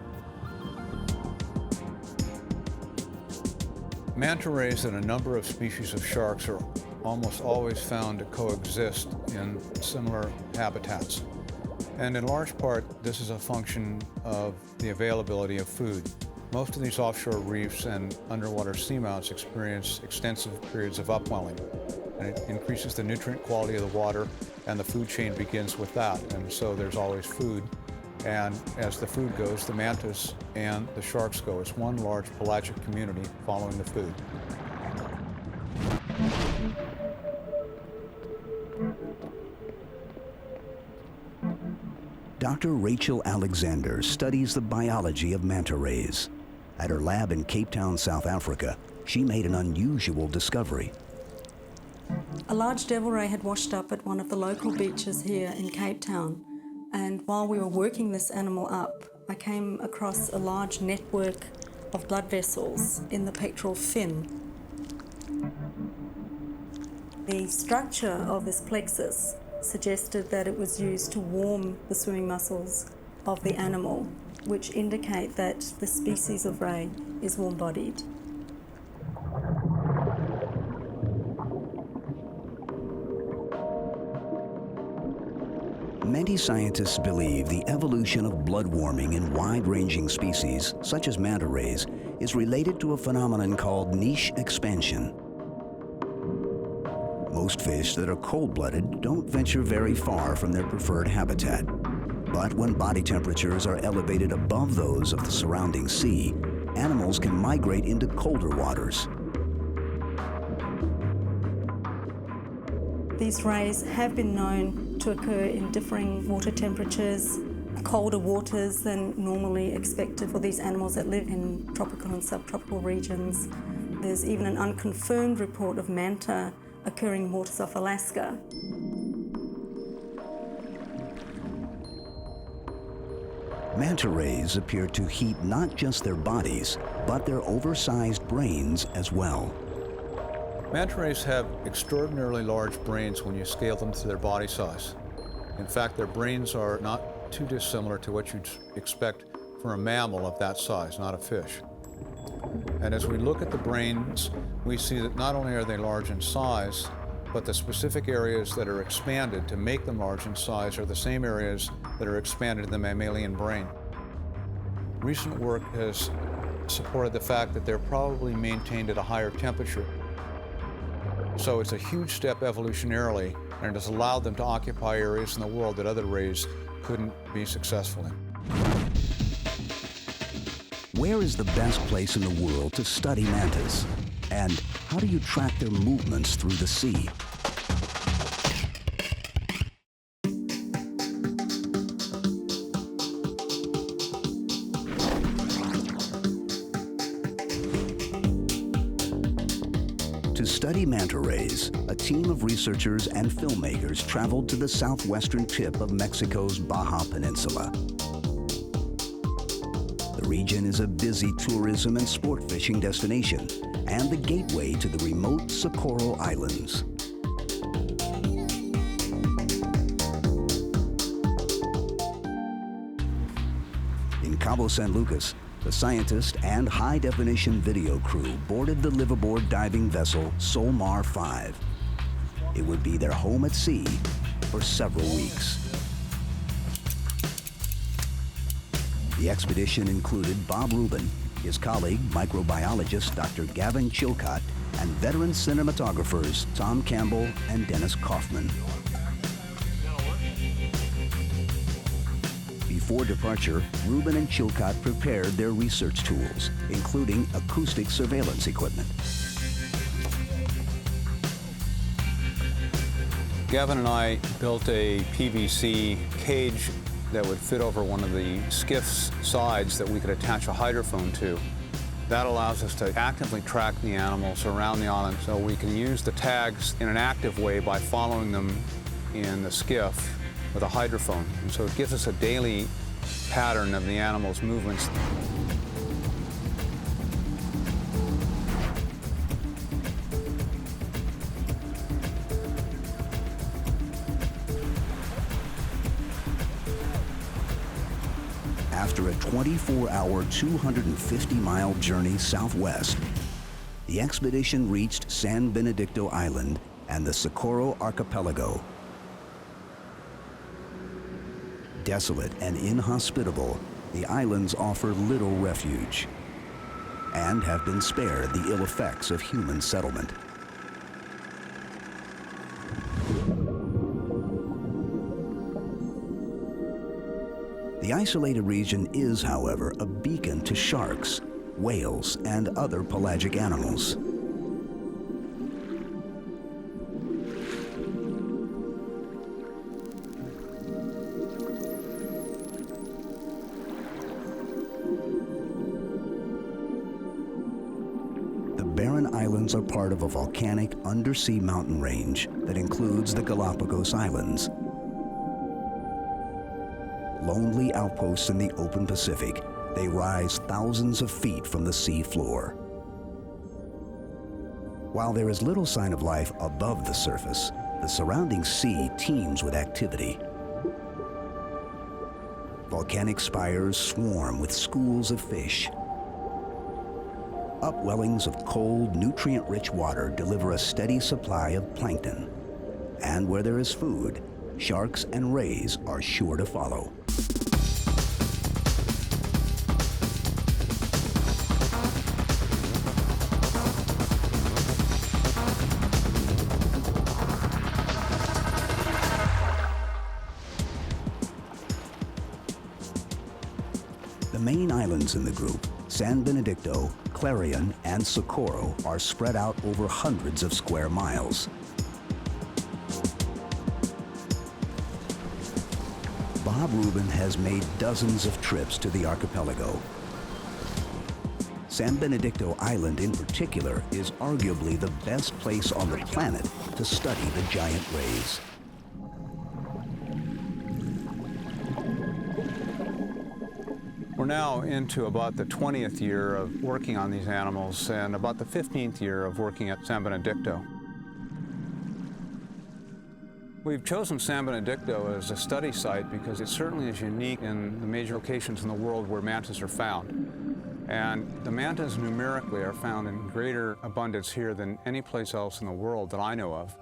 Manta rays and a number of species of sharks are almost always found to coexist in similar habitats. And in large part, this is a function of the availability of food. Most of these offshore reefs and underwater seamounts experience extensive periods of upwelling, and it increases the nutrient quality of the water, and the food chain begins with that, and so there's always food. And as the food goes, the mantas and the sharks go. It's one large pelagic community following the food. Dr. Rachel Alexander studies the biology of manta rays. At her lab in Cape Town, South Africa, she made an unusual discovery. A large devil ray had washed up at one of the local beaches here in Cape Town, and while we were working this animal up, I came across a large network of blood vessels in the pectoral fin. The structure of this plexus suggested that it was used to warm the swimming muscles of the animal, which indicate that the species of ray is warm-bodied. Many scientists believe the evolution of blood warming in wide-ranging species, such as manta rays, is related to a phenomenon called niche expansion. Most fish that are cold-blooded don't venture very far from their preferred habitat. But when body temperatures are elevated above those of the surrounding sea, animals can migrate into colder waters. These rays have been known to occur in differing water temperatures, colder waters than normally expected for these animals that live in tropical and subtropical regions. There's even an unconfirmed report of manta occurring in waters off Alaska. Manta rays appear to heat not just their bodies, but their oversized brains as well. Manta rays have extraordinarily large brains when you scale them to their body size. In fact, their brains are not too dissimilar to what you'd expect for a mammal of that size, not a fish. And as we look at the brains, we see that not only are they large in size, but the specific areas that are expanded to make them large in size are the same areas that are expanded in the mammalian brain. Recent work has supported the fact that they're probably maintained at a higher temperature. So it's a huge step evolutionarily, and it has allowed them to occupy areas in the world that other rays couldn't be successful in. Where is the best place in the world to study mantas? And how do you track their movements through the sea? To study manta rays, a team of researchers and filmmakers traveled to the southwestern tip of Mexico's Baja Peninsula. The region is a busy tourism and sport fishing destination and the gateway to the remote Socorro Islands. In Cabo San Lucas, the scientist and high-definition video crew boarded the liveaboard diving vessel Solmar 5. It would be their home at sea for several weeks. The expedition included Bob Rubin, his colleague, microbiologist Dr. Gavin Chilcott, and veteran cinematographers Tom Campbell and Dennis Kaufman. Before departure, Rubin and Chilcott prepared their research tools, including acoustic surveillance equipment. Gavin and I built a PVC cage that would fit over one of the skiff's sides that we could attach a hydrophone to. That allows us to actively track the animals around the island, so we can use the tags in an active way by following them in the skiff with a hydrophone. And so it gives us a daily pattern of the animal's movements. After a 24-hour, 250-mile journey southwest, the expedition reached San Benedicto Island and the Socorro Archipelago. Desolate and inhospitable, the islands offer little refuge. and have been spared the ill effects of human settlement. The isolated region is, however, a beacon to sharks, whales, and other pelagic animals. The barren islands are part of a volcanic undersea mountain range that includes the Galapagos Islands. Lonely outposts in the open Pacific, they rise thousands of feet from the sea floor. While there is little sign of life above the surface, the surrounding sea teems with activity. Volcanic spires swarm with schools of fish. Upwellings of cold, nutrient-rich water deliver a steady supply of plankton. And where there is food, sharks and rays are sure to follow. The main islands in the group, San Benedicto, Clarion, and Socorro, are spread out over hundreds of square miles. Bob Rubin has made dozens of trips to the archipelago. San Benedicto Island in particular is arguably the best place on the planet to study the giant rays. We're now into about the 20th year of working on these animals and about the 15th year of working at San Benedicto. We've chosen San Benedicto as a study site because it certainly is unique in the major locations in the world where mantas are found. And the mantas numerically are found in greater abundance here than any place else in the world that I know of.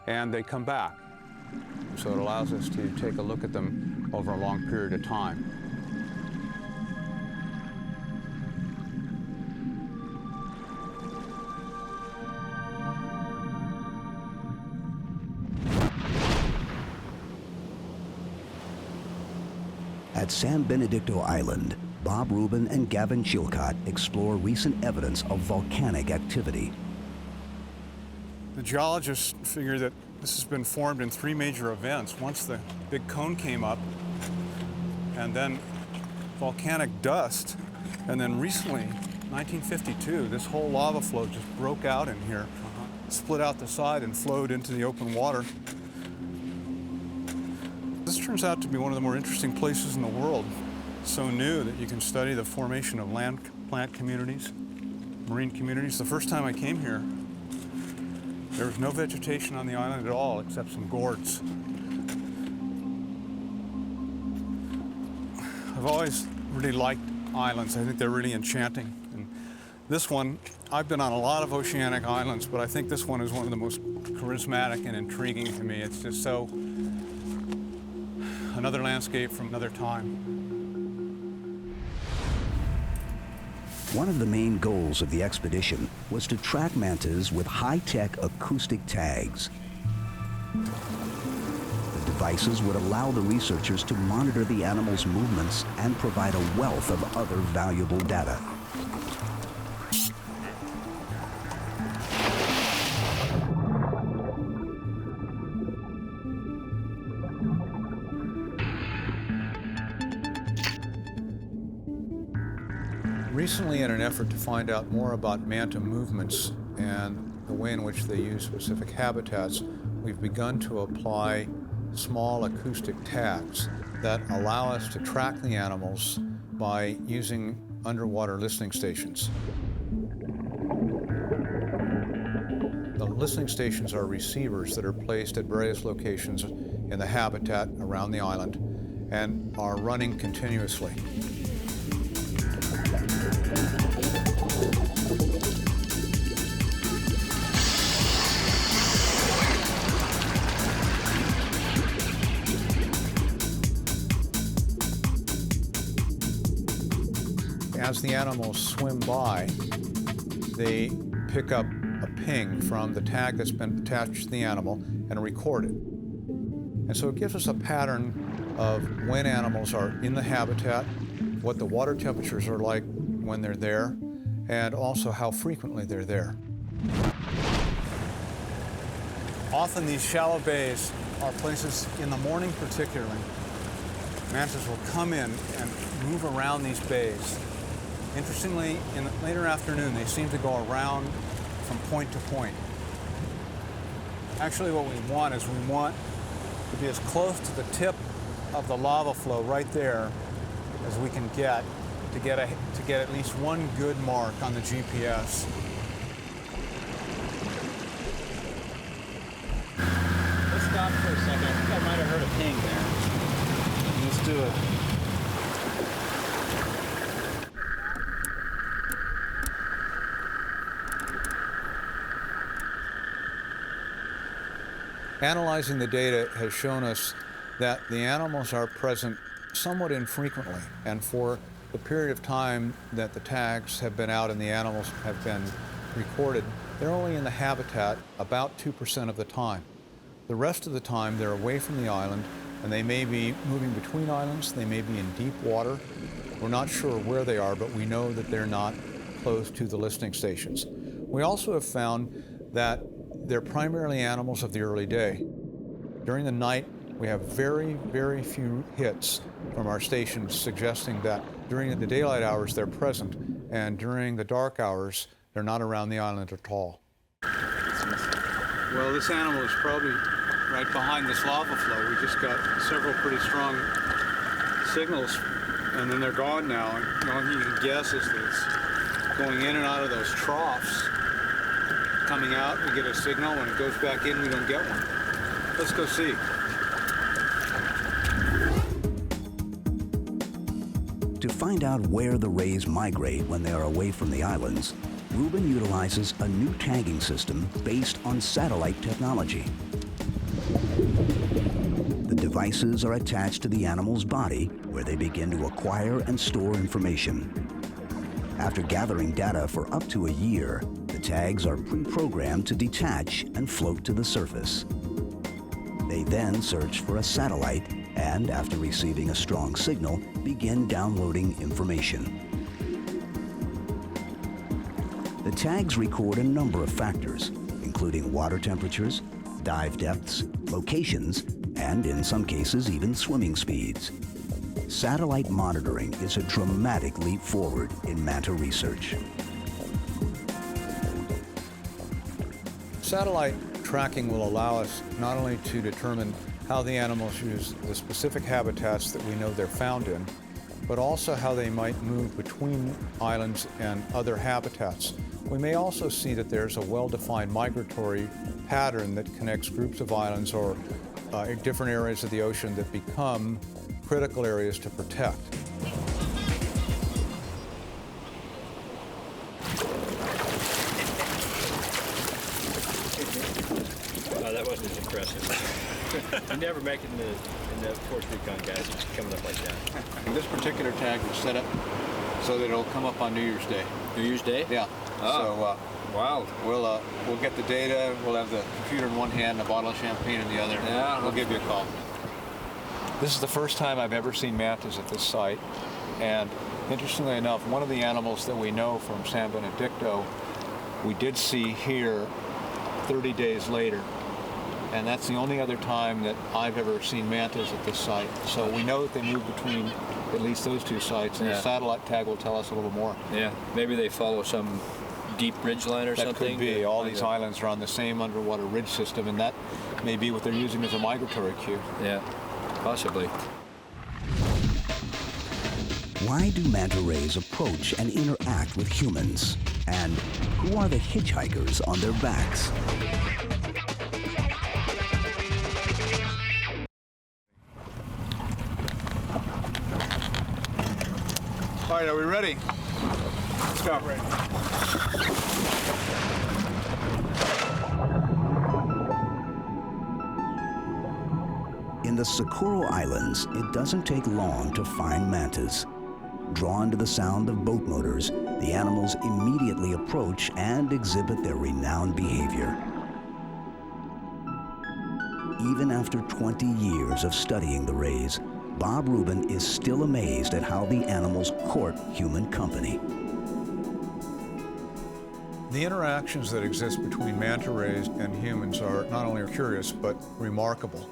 And they come back. So it allows us to take a look at them over a long period of time. At San Benedicto Island, Bob Rubin and Gavin Chilcott explore recent evidence of volcanic activity. The geologists figure that this has been formed in three major events. Once the big cone came up, and then volcanic dust, and then recently, 1952, this whole lava flow just broke out in here, split out the side and flowed into the open water. This turns out to be one of the more interesting places in the world. So new that you can study the formation of land plant communities, marine communities. The first time I came here, there was no vegetation on the island at all except some gourds. I've always really liked islands. I think they're really enchanting. And this one, I've been on a lot of oceanic islands, but I think this one is one of the most charismatic and intriguing to me. It's just so another landscape from another time. One of the main goals of the expedition was to track mantas with high-tech acoustic tags. The devices would allow the researchers to monitor the animal's movements and provide a wealth of other valuable data. Recently, in an effort to find out more about manta movements and the way in which they use specific habitats, we've begun to apply small acoustic tags that allow us to track the animals by using underwater listening stations. The listening stations are receivers that are placed at various locations in the habitat around the island and are running continuously. as the animals swim by, they pick up a ping from the tag that's been attached to the animal and record it. And so it gives us a pattern of when animals are in the habitat, what the water temperatures are like when they're there, and also how frequently they're there. Often these shallow bays are places, in the morning particularly, mantas will come in and move around these bays. Interestingly, in the later afternoon, they seem to go around from point to point. Actually, what we want is we want to be as close to the tip of the lava flow right there as we can get to get at least one good mark on the GPS. Let's stop for a second. I think I might have heard a ping there. Let's do it. Analyzing the data has shown us that the animals are present somewhat infrequently, and for the period of time that the tags have been out and the animals have been recorded, they're only in the habitat about 2% of the time. The rest of the time they're away from the island, and they may be moving between islands, they may be in deep water. We're not sure where they are, but we know that they're not close to the listening stations. We also have found that they're primarily animals of the early day. During the night, we have very, very few hits from our stations suggesting that during the daylight hours they're present, and during the dark hours they're not around the island at all. Well, this animal is probably right behind this lava flow. We just got several pretty strong signals, and then they're gone now. And the only thing you can guess is that it's going in and out of those troughs. Coming out, we get a signal. When it goes back in, we don't get one. Let's go see. To find out where the rays migrate when they are away from the islands, Ruben utilizes a new tagging system based on satellite technology. The devices are attached to the animal's body, where they begin to acquire and store information. After gathering data for up to a year, the tags are pre-programmed to detach and float to the surface. They then search for a satellite and, after receiving a strong signal, begin downloading information. The tags record a number of factors, including water temperatures, dive depths, locations, and in some cases even swimming speeds. Satellite monitoring is a dramatic leap forward in manta research. Satellite tracking will allow us not only to determine how the animals use the specific habitats that we know they're found in, but also how they might move between islands and other habitats. We may also see that there's a well-defined migratory pattern that connects groups of islands or different areas of the ocean that become critical areas to protect. Oh, that wasn't as impressive. You never make it in the Puerto Rican guys coming up like that. This particular tag was set up so that it'll come up on New Year's Day. New Year's Day? Yeah. Oh. So wow. We'll get the data. We'll have the computer in one hand, and a bottle of champagne in the other. Yeah. We'll give you a call. This is the first time I've ever seen mantas at this site, and interestingly enough, one of the animals that we know from San Benedicto, we did see here 30 days later, and that's the only other time that I've ever seen mantas at this site. So we know that they move between at least those two sites, and the satellite tag will tell us a little more. Yeah, maybe they follow some deep ridge line or something. That could be. All these islands are on the same underwater ridge system, and that may be what they're using as a migratory cue. Yeah, possibly. Why do manta rays approach and interact with humans? And who are the hitchhikers on their backs? All right, are we ready? Let's go. Ready. In the Socorro Islands, it doesn't take long to find mantas. drawn to the sound of boat motors, the animals immediately approach and exhibit their renowned behavior. Even after 20 years of studying the rays, Bob Rubin is still amazed at how the animals court human company. The interactions that exist between manta rays and humans are not only curious, but remarkable.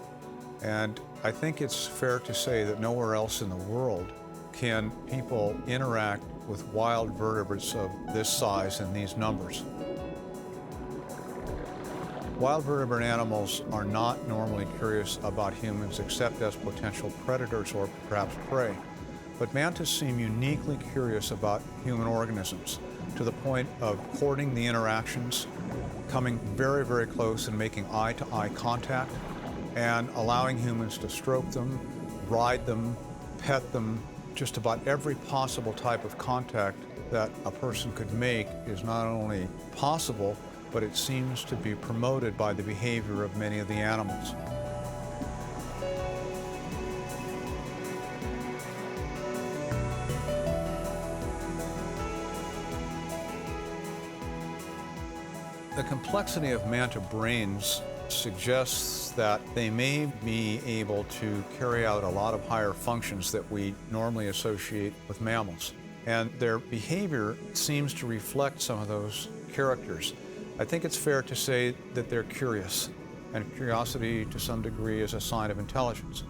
And I think it's fair to say that nowhere else in the world can people interact with wild vertebrates of this size and these numbers. Wild vertebrate animals are not normally curious about humans except as potential predators or perhaps prey. But mantas seem uniquely curious about human organisms, to the point of courting the interactions, coming very, very close and making eye-to-eye contact, and allowing humans to stroke them, ride them, pet them. Just about every possible type of contact that a person could make is not only possible, but it seems to be promoted by the behavior of many of the animals. The complexity of manta brains suggests that they may be able to carry out a lot of higher functions that we normally associate with mammals. And their behavior seems to reflect some of those characters. I think it's fair to say that they're curious, and curiosity to some degree is a sign of intelligence.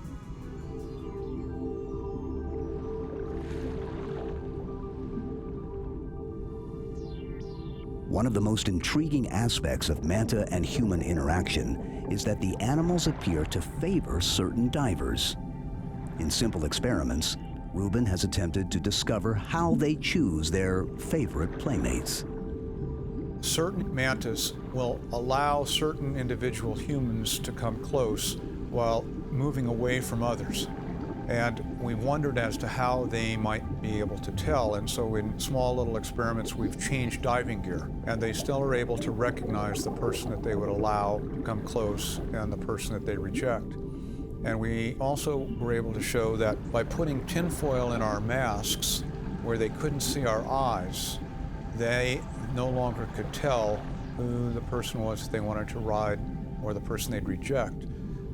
One of the most intriguing aspects of manta and human interaction is that the animals appear to favor certain divers. In simple experiments, Rubin has attempted to discover how they choose their favorite playmates. Certain mantas will allow certain individual humans to come close while moving away from others. And we wondered as to how they might be able to tell, and so in small little experiments we've changed diving gear, and they still are able to recognize the person that they would allow to come close and the person that they reject. And we also were able to show that by putting tinfoil in our masks where they couldn't see our eyes, they no longer could tell who the person was that they wanted to ride or the person they'd reject.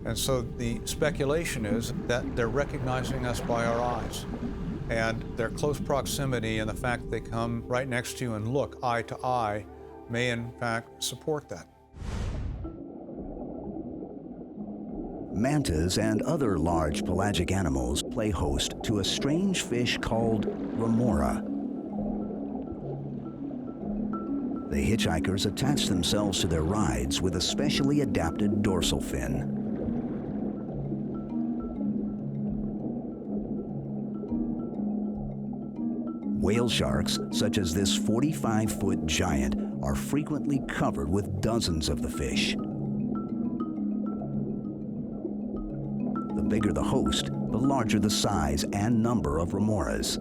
And so the speculation is that they're recognizing us by our eyes. And their close proximity and the fact that they come right next to you and look eye to eye may in fact support that. Mantas and other large pelagic animals play host to a strange fish called remora. The hitchhikers attach themselves to their rides with a specially adapted dorsal fin. Whale sharks, such as this 45-foot giant, are frequently covered with dozens of the fish. The bigger the host, the larger the size and number of remoras.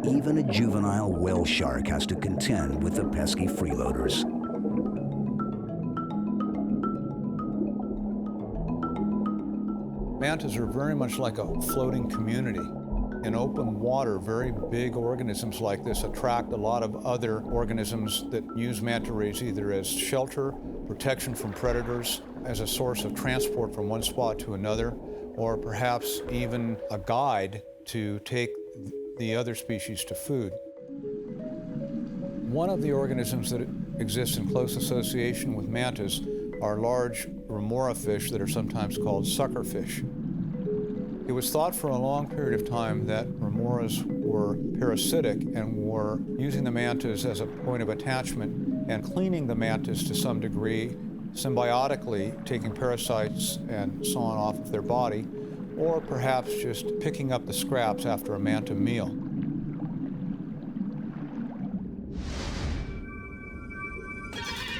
Even a juvenile whale shark has to contend with the pesky freeloaders. Mantas are very much like a floating community. In open water, very big organisms like this attract a lot of other organisms that use manta rays either as shelter, protection from predators, as a source of transport from one spot to another, or perhaps even a guide to take the other species to food. One of the organisms that exists in close association with mantas are large remora fish that are sometimes called suckerfish. It was thought for a long period of time that remoras were parasitic and were using the mantas as a point of attachment and cleaning the mantas to some degree, symbiotically taking parasites and so on off of their body, or perhaps just picking up the scraps after a manta meal.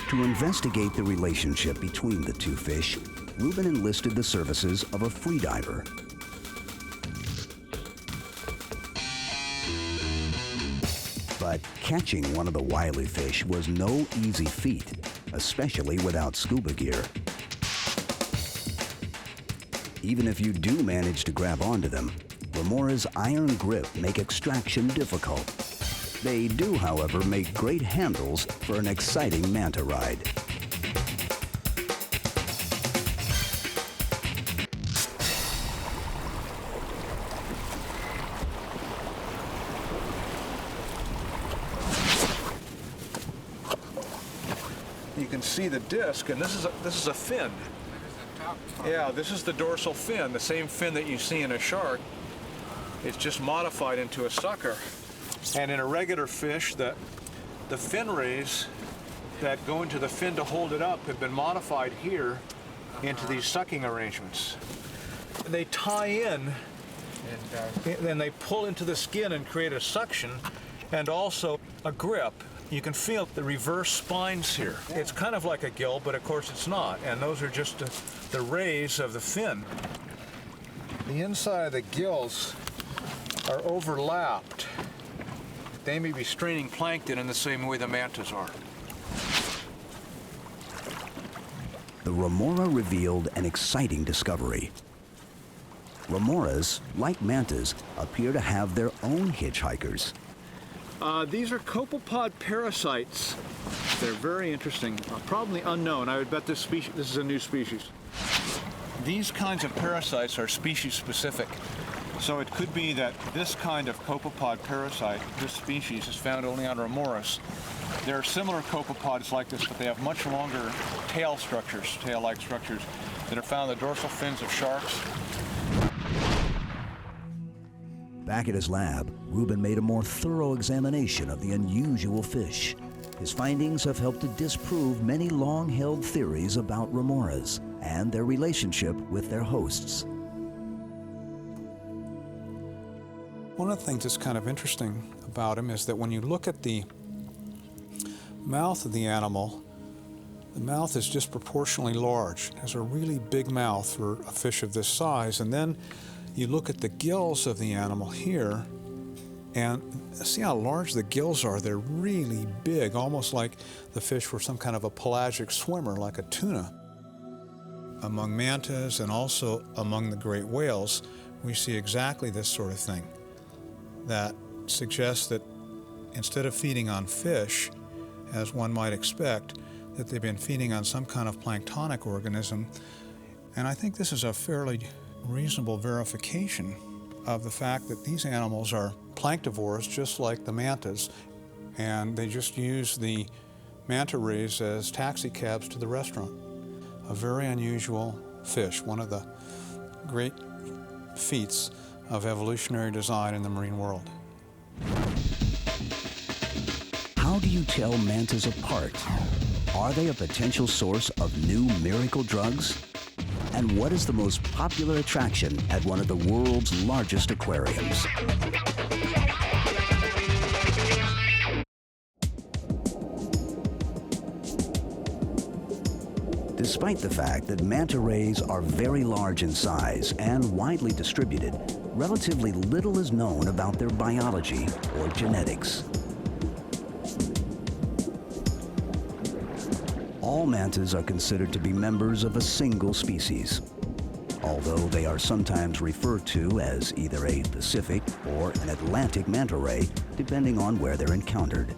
To investigate the relationship between the two fish, Rubin enlisted the services of a freediver. But catching one of the wily fish was no easy feat, especially without scuba gear. Even if you do manage to grab onto them, remoras' iron grip make extraction difficult. They do, however, make great handles for an exciting manta ride. You can see the disc, and this is a fin. Yeah, this is the dorsal fin, the same fin that you see in a shark. It's just modified into a sucker. And in a regular fish, the fin rays that go into the fin to hold it up have been modified here into these sucking arrangements. They tie in, and then they pull into the skin and create a suction and also a grip. You can feel the reverse spines here. It's kind of like a gill, but of course it's not. And those are just the rays of the fin. The inside of the gills are overlapped. They may be straining plankton in the same way the mantas are. The remora revealed an exciting discovery. Remoras, like mantas, appear to have their own hitchhikers. These are copepod parasites. They're very interesting, probably unknown. I would bet this is a new species. These kinds of parasites are species specific. So it could be that this kind of copepod parasite, this species, is found only on remoras. There are similar copepods like this, but they have much longer tail structures, tail-like structures, that are found in the dorsal fins of sharks. Back at his lab, Ruben made a more thorough examination of the unusual fish. His findings have helped to disprove many long-held theories about remoras and their relationship with their hosts. One of the things that's kind of interesting about him is that when you look at the mouth of the animal, the mouth is disproportionately large. It has a really big mouth for a fish of this size. And then you look at the gills of the animal here, and see how large the gills are. They're really big, almost like the fish were some kind of a pelagic swimmer, like a tuna. Among mantas and also among the great whales, we see exactly this sort of thing that suggests that instead of feeding on fish, as one might expect, that they've been feeding on some kind of planktonic organism. And I think this is a fairly reasonable verification of the fact that these animals are planktivores just like the mantas, and they just use the manta rays as taxi cabs to the restaurant. A very unusual fish, one of the great feats of evolutionary design in the marine world. How do you tell mantas apart? Are they a potential source of new miracle drugs? And what is the most popular attraction at one of the world's largest aquariums? Despite the fact that manta rays are very large in size and widely distributed, relatively little is known about their biology or genetics. All mantas are considered to be members of a single species, although they are sometimes referred to as either a Pacific or an Atlantic manta ray, depending on where they're encountered.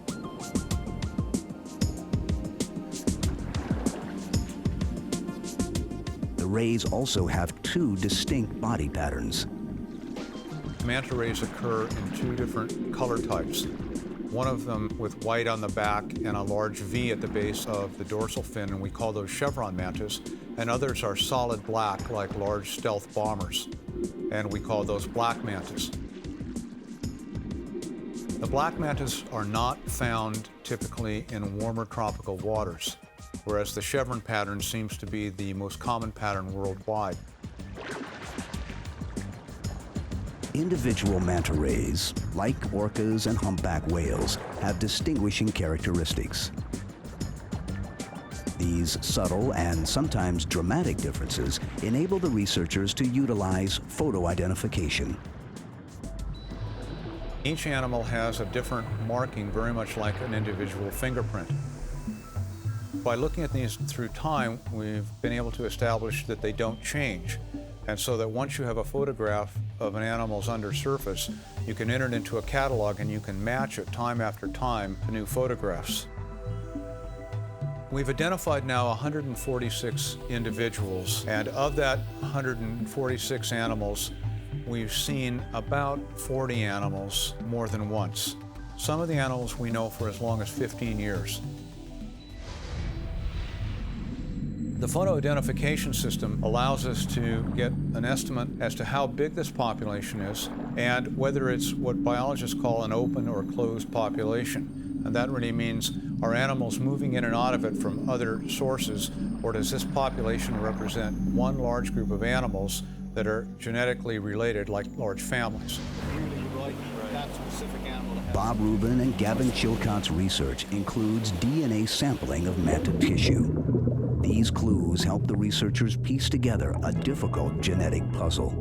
The rays also have two distinct body patterns. Manta rays occur in two different color types. One of them with white on the back and a large V at the base of the dorsal fin, and we call those chevron mantas. And others are solid black, like large stealth bombers, and we call those black mantas. The black mantas are not found typically in warmer tropical waters, whereas the chevron pattern seems to be the most common pattern worldwide. Individual manta rays, like orcas and humpback whales, have distinguishing characteristics. These subtle and sometimes dramatic differences enable the researchers to utilize photo identification. Each animal has a different marking, very much like an individual fingerprint. By looking at these through time, we've been able to establish that they don't change. And so that once you have a photograph of an animal's undersurface, you can enter it into a catalog and you can match it time after time to new photographs. We've identified now 146 individuals, and of that 146 animals, we've seen about 40 animals more than once. Some of the animals we know for as long as 15 years. The photo identification system allows us to get an estimate as to how big this population is and whether it's what biologists call an open or closed population. And that really means, are animals moving in and out of it from other sources, or does this population represent one large group of animals that are genetically related, like large families? Bob Rubin and Gavin Chilcott's research includes DNA sampling of manta tissue. These clues help the researchers piece together a difficult genetic puzzle.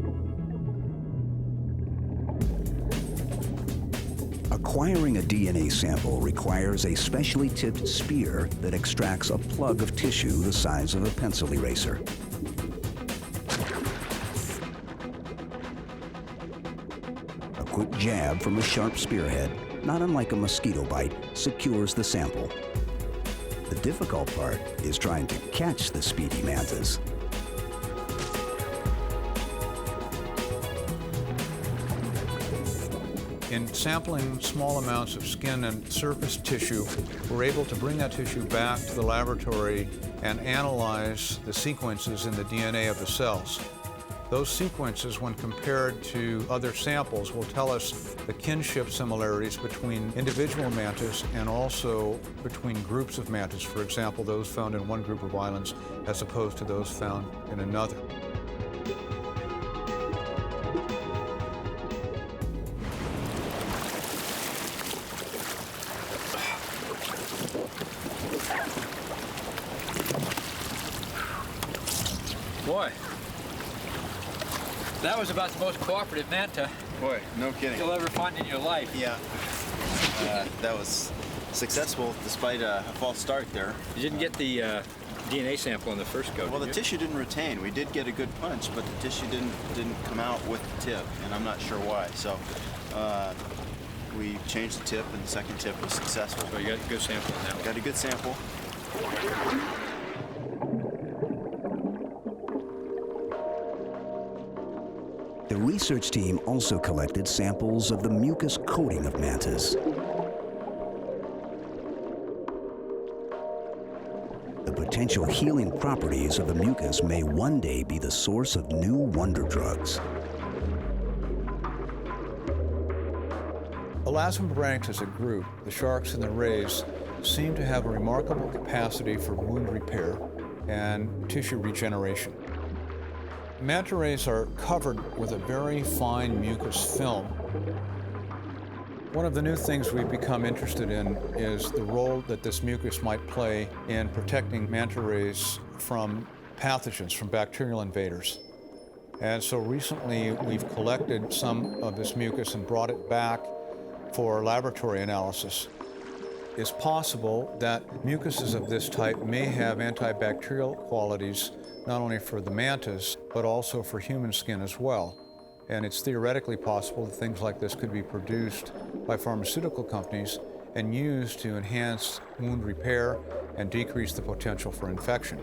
Acquiring a DNA sample requires a specially tipped spear that extracts a plug of tissue the size of a pencil eraser. A quick jab from a sharp spearhead, not unlike a mosquito bite, secures the sample. The difficult part is trying to catch the speedy mantas. In sampling small amounts of skin and surface tissue, we're able to bring that tissue back to the laboratory and analyze the sequences in the DNA of the cells. Those sequences, when compared to other samples, will tell us the kinship similarities between individual mantas and also between groups of mantas, for example, those found in one group of islands as opposed to those found in another. Boy, that was about the most cooperative manta. Boy, no kidding. You'll ever find in your life. Yeah. That was successful despite a false start there. You didn't get the DNA sample in the first go, Well, did the you? tissue didn't retain. We did get a good punch, but the tissue didn't come out with the tip, and I'm not sure why. So we changed the tip, and the second tip was successful. So you got a good sample on that one. Got a good sample. The research team also collected samples of the mucus coating of mantas. The potential healing properties of the mucus may one day be the source of new wonder drugs. Elasmobranchs as a group, the sharks and the rays, seem to have a remarkable capacity for wound repair and tissue regeneration. Manta rays are covered with a very fine mucus film. One of the new things we've become interested in is the role that this mucus might play in protecting manta rays from pathogens, from bacterial invaders. And so recently we've collected some of this mucus and brought it back for laboratory analysis. It's possible that mucuses of this type may have antibacterial qualities not only for the mantas, but also for human skin as well. And it's theoretically possible that things like this could be produced by pharmaceutical companies and used to enhance wound repair and decrease the potential for infection.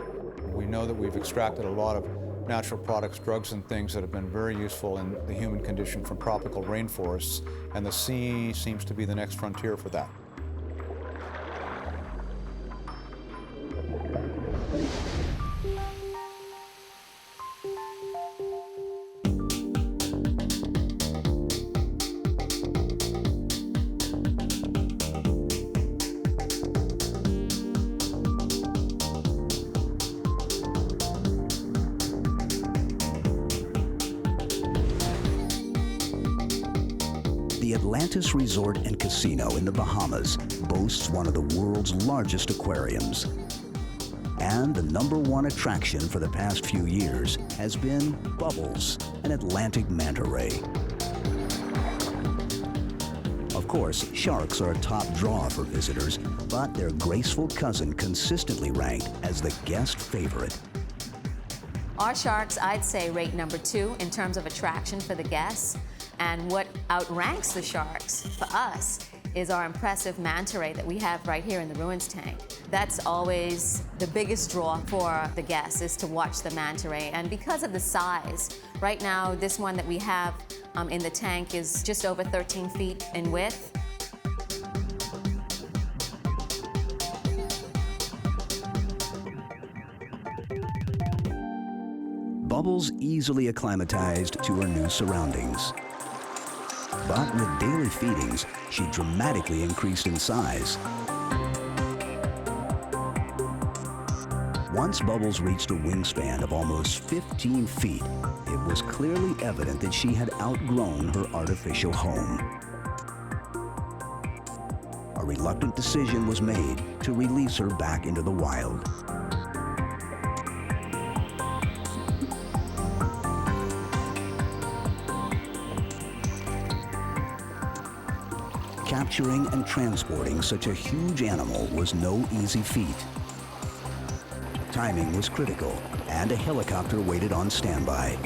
We know that we've extracted a lot of natural products, drugs and things that have been very useful in the human condition from tropical rainforests, and the sea seems to be the next frontier for that. The Atlantis Resort and Casino in the Bahamas boasts one of the world's largest aquariums. And the #1 attraction for the past few years has been Bubbles, an Atlantic manta ray. course, sharks are a top draw for visitors, but their graceful cousin consistently ranked as the guest favorite. Our sharks, I'd say, rate number 2 in terms of attraction for the guests. And what outranks the sharks for us is our impressive manta ray that we have right here in the ruins tank. That's always the biggest draw for the guests, is to watch the manta ray. And because of the size, right now this one that we have in the tank is just over 13 feet in width. Bubbles easily acclimatized to her new surroundings. But with daily feedings, she dramatically increased in size. Once Bubbles reached a wingspan of almost 15 feet, it was clearly evident that she had outgrown her artificial home. A reluctant decision was made to release her back into the wild. Capturing and transporting such a huge animal was no easy feat. Timing was critical, and a helicopter waited on standby.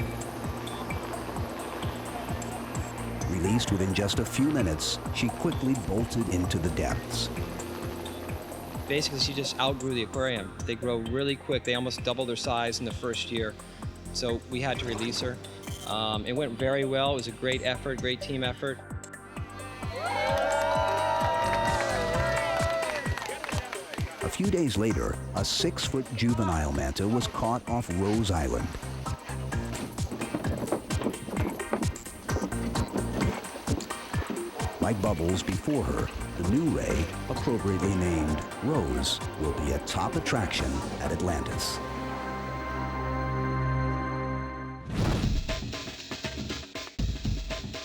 Released within just a few minutes, she quickly bolted into the depths. Basically, she just outgrew the aquarium. They grow really quick. They almost double their size in the first year. So we had to release her. It went very well. It was a great effort, great team effort. A few days later, a 6-foot juvenile manta was caught off Rose Island. Like Bubbles before her, the new ray, appropriately named Rose, will be a top attraction at Atlantis.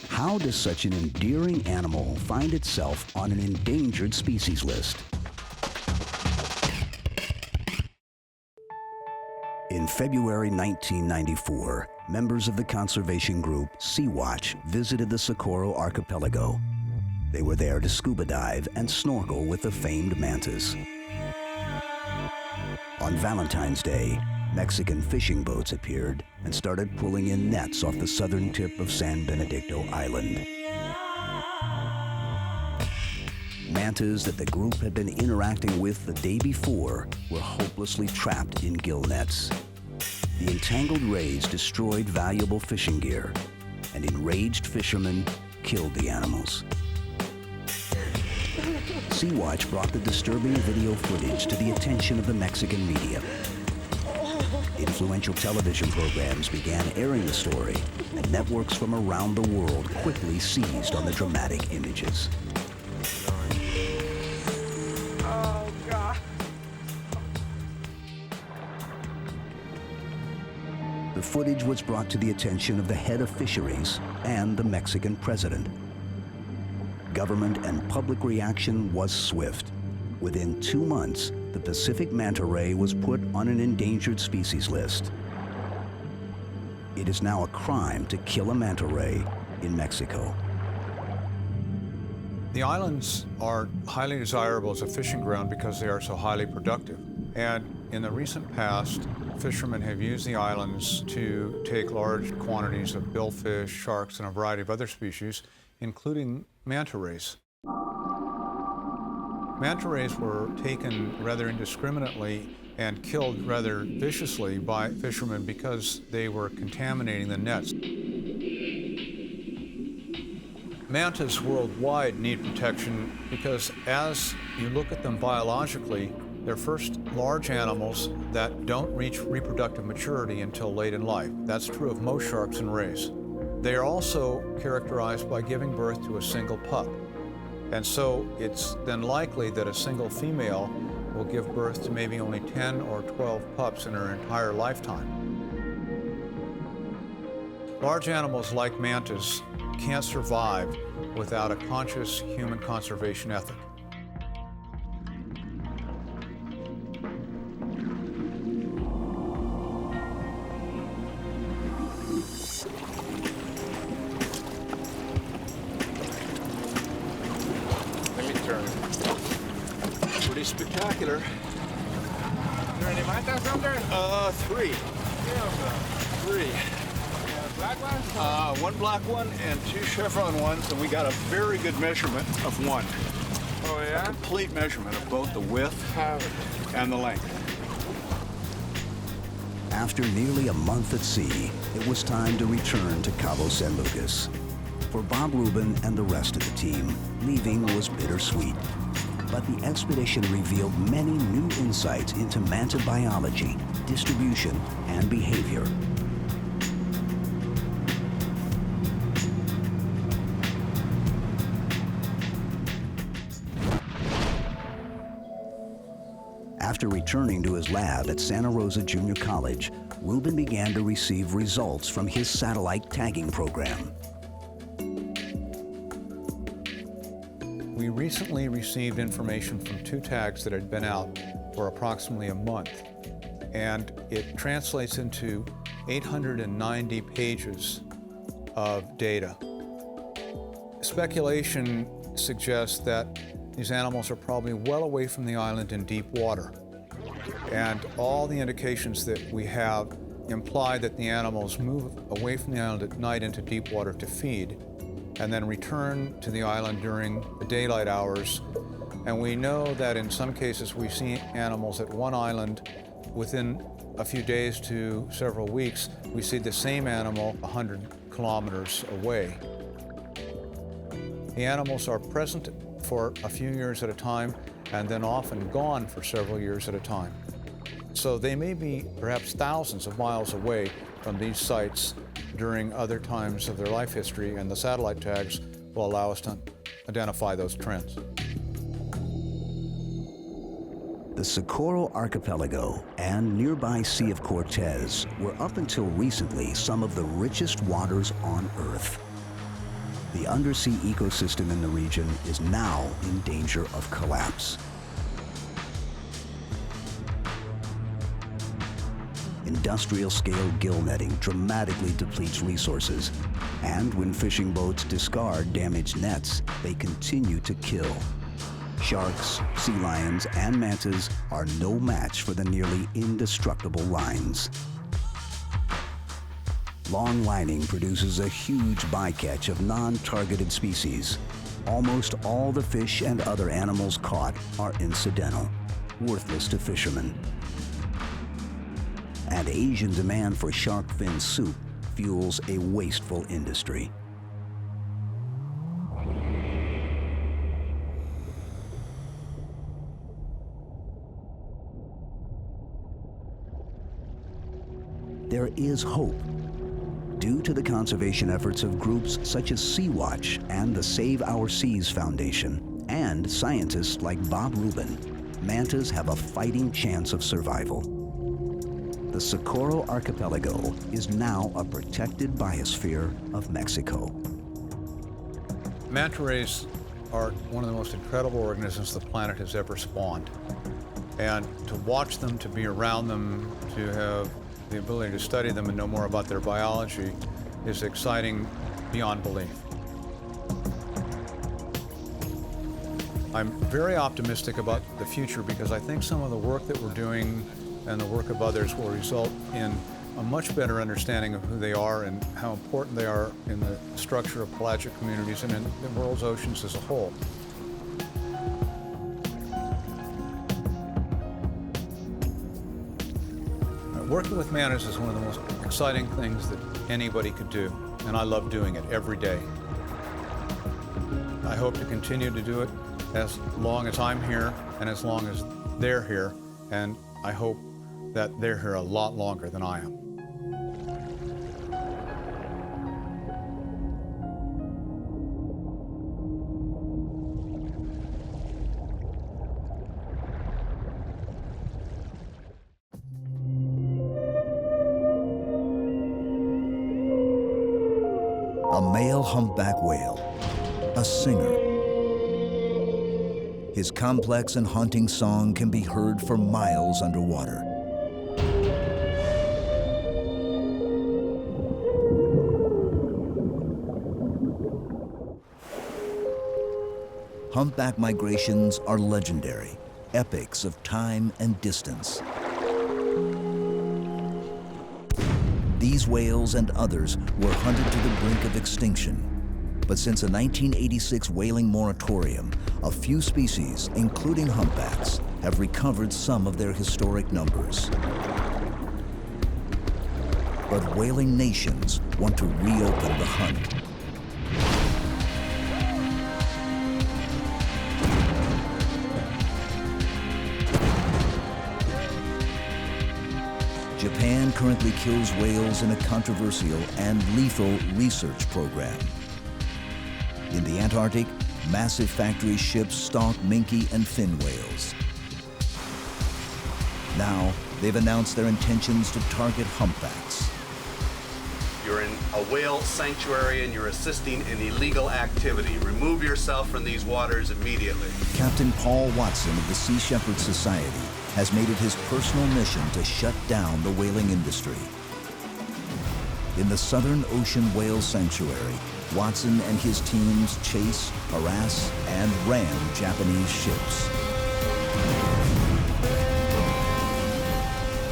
How does such an endearing animal find itself on an endangered species list? In February 1994, members of the conservation group Sea-Watch visited the Socorro archipelago. They were there to scuba dive and snorkel with the famed mantas. On Valentine's Day, Mexican fishing boats appeared and started pulling in nets off the southern tip of San Benedicto Island. Mantas that the group had been interacting with the day before were hopelessly trapped in gill nets. The entangled rays destroyed valuable fishing gear, and enraged fishermen killed the animals. Sea-Watch brought the disturbing video footage to the attention of the Mexican media. Influential television programs began airing the story, and networks from around the world quickly seized on the dramatic images. Oh, God. The footage was brought to the attention of the head of fisheries and the Mexican president. Government and public reaction was swift. Within 2 months, the Pacific manta ray was put on an endangered species list. It is now a crime to kill a manta ray in Mexico. The islands are highly desirable as a fishing ground because they are so highly productive. And in the recent past, fishermen have used the islands to take large quantities of billfish, sharks, and a variety of other species, including manta rays. Manta rays were taken rather indiscriminately and killed rather viciously by fishermen because they were contaminating the nets. Mantas worldwide need protection because as you look at them biologically, they're first large animals that don't reach reproductive maturity until late in life. That's true of most sharks and rays. They are also characterized by giving birth to a single pup. And so it's then likely that a single female will give birth to maybe only 10 or 12 pups in her entire lifetime. Large animals like mantas can't survive without a conscious human conservation ethic. spectacular. Is there any mantas up there? 3. Three. Black ones? One black one and 2 chevron ones, and we got a very good measurement of one. Oh, yeah? Complete measurement of both the width and the length. After nearly a month at sea, it was time to return to Cabo San Lucas. For Bob Rubin and the rest of the team, leaving was bittersweet. But the expedition revealed many new insights into manta biology, distribution, and behavior. After returning to his lab at Santa Rosa Junior College, Rubin began to receive results from his satellite tagging program. We recently received information from 2 tags that had been out for approximately a month, and it translates into 890 pages of data. Speculation suggests that these animals are probably well away from the island in deep water, and all the indications that we have imply that the animals move away from the island at night into deep water to feed, and then return to the island during the daylight hours. And we know that in some cases we see animals at one island within a few days to several weeks, we see the same animal 100 kilometers away. The animals are present for a few years at a time and then often gone for several years at a time. So they may be perhaps thousands of miles away from these sites during other times of their life history, and the satellite tags will allow us to identify those trends. The Socorro Archipelago and nearby Sea of Cortez were up until recently some of the richest waters on Earth. The undersea ecosystem in the region is now in danger of collapse. Industrial-scale gill netting dramatically depletes resources, and when fishing boats discard damaged nets, they continue to kill. Sharks, sea lions, and mantas are no match for the nearly indestructible lines. Long lining produces a huge bycatch of non-targeted species. Almost all the fish and other animals caught are incidental, worthless to fishermen. And Asian demand for shark fin soup fuels a wasteful industry. There is hope. Due to the conservation efforts of groups such as Sea-Watch and the Save Our Seas Foundation, and scientists like Bob Rubin, mantas have a fighting chance of survival. The Socorro Archipelago is now a protected biosphere of Mexico. Manta rays are one of the most incredible organisms the planet has ever spawned. And to watch them, to be around them, to have the ability to study them and know more about their biology is exciting beyond belief. I'm very optimistic about the future because I think some of the work that we're doing and the work of others will result in a much better understanding of who they are and how important they are in the structure of pelagic communities and in the world's oceans as a whole. Working with mantas is one of the most exciting things that anybody could do, and I love doing it every day. I hope to continue to do it as long as I'm here and as long as they're here, and I hope that they're here a lot longer than I am. A male humpback whale, a singer. His complex and haunting song can be heard for miles underwater. Humpback migrations are legendary, epics of time and distance. These whales and others were hunted to the brink of extinction. But since a 1986 whaling moratorium, a few species, including humpbacks, have recovered some of their historic numbers. But whaling nations want to reopen the hunt. Japan currently kills whales in a controversial and lethal research program. In the Antarctic, massive factory ships stalk minke and fin whales. Now, they've announced their intentions to target humpbacks. You're in a whale sanctuary and you're assisting in illegal activity. Remove yourself from these waters immediately. Captain Paul Watson of the Sea Shepherd Society has made it his personal mission to shut down the whaling industry. In the Southern Ocean Whale Sanctuary, Watson and his teams chase, harass, and ram Japanese ships.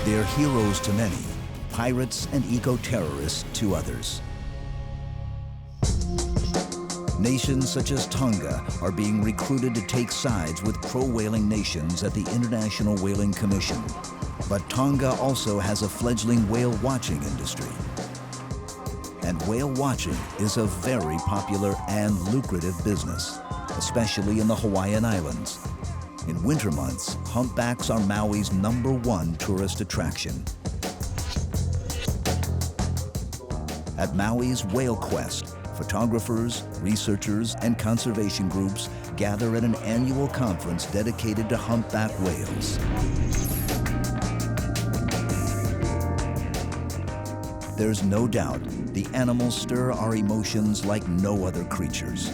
They're heroes to many, pirates and eco-terrorists to others. Nations such as Tonga are being recruited to take sides with pro-whaling nations at the International Whaling Commission. But Tonga also has a fledgling whale watching industry. And whale watching is a very popular and lucrative business, especially in the Hawaiian Islands. In winter months, humpbacks are Maui's #1 tourist attraction. At Maui's Whale Quest, photographers, researchers, and conservation groups gather at an annual conference dedicated to humpback whales. There's no doubt the animals stir our emotions like no other creatures.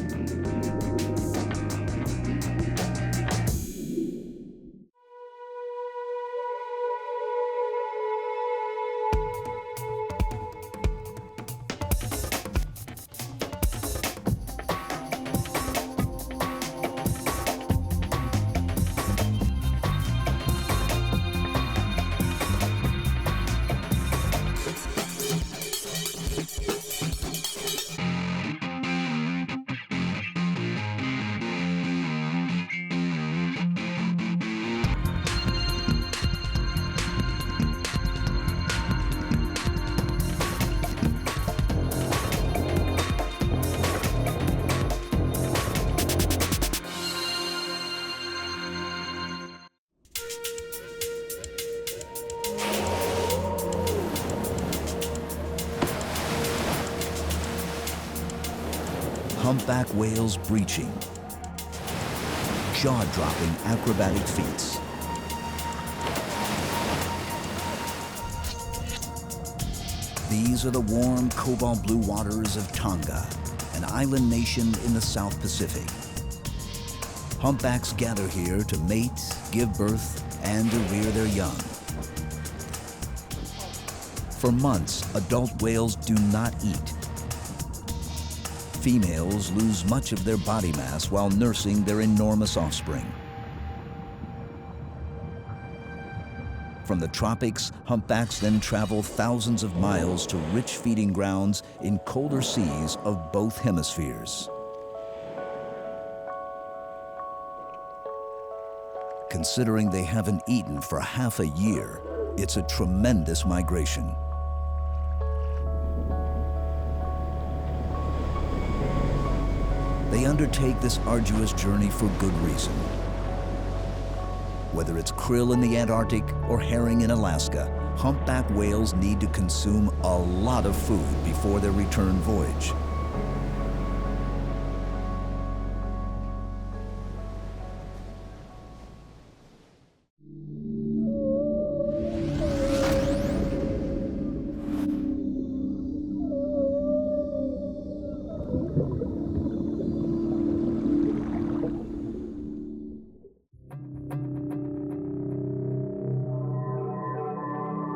Humpback whales breaching, jaw-dropping acrobatic feats. These are the warm cobalt blue waters of Tonga, an island nation in the South Pacific. Humpbacks gather here to mate, give birth, and to rear their young. For months, adult whales do not eat. Females lose much of their body mass while nursing their enormous offspring. From the tropics, humpbacks then travel thousands of miles to rich feeding grounds in colder seas of both hemispheres. Considering they haven't eaten for half a year, it's a tremendous migration. They undertake this arduous journey for good reason. Whether it's krill in the Antarctic or herring in Alaska, humpback whales need to consume a lot of food before their return voyage.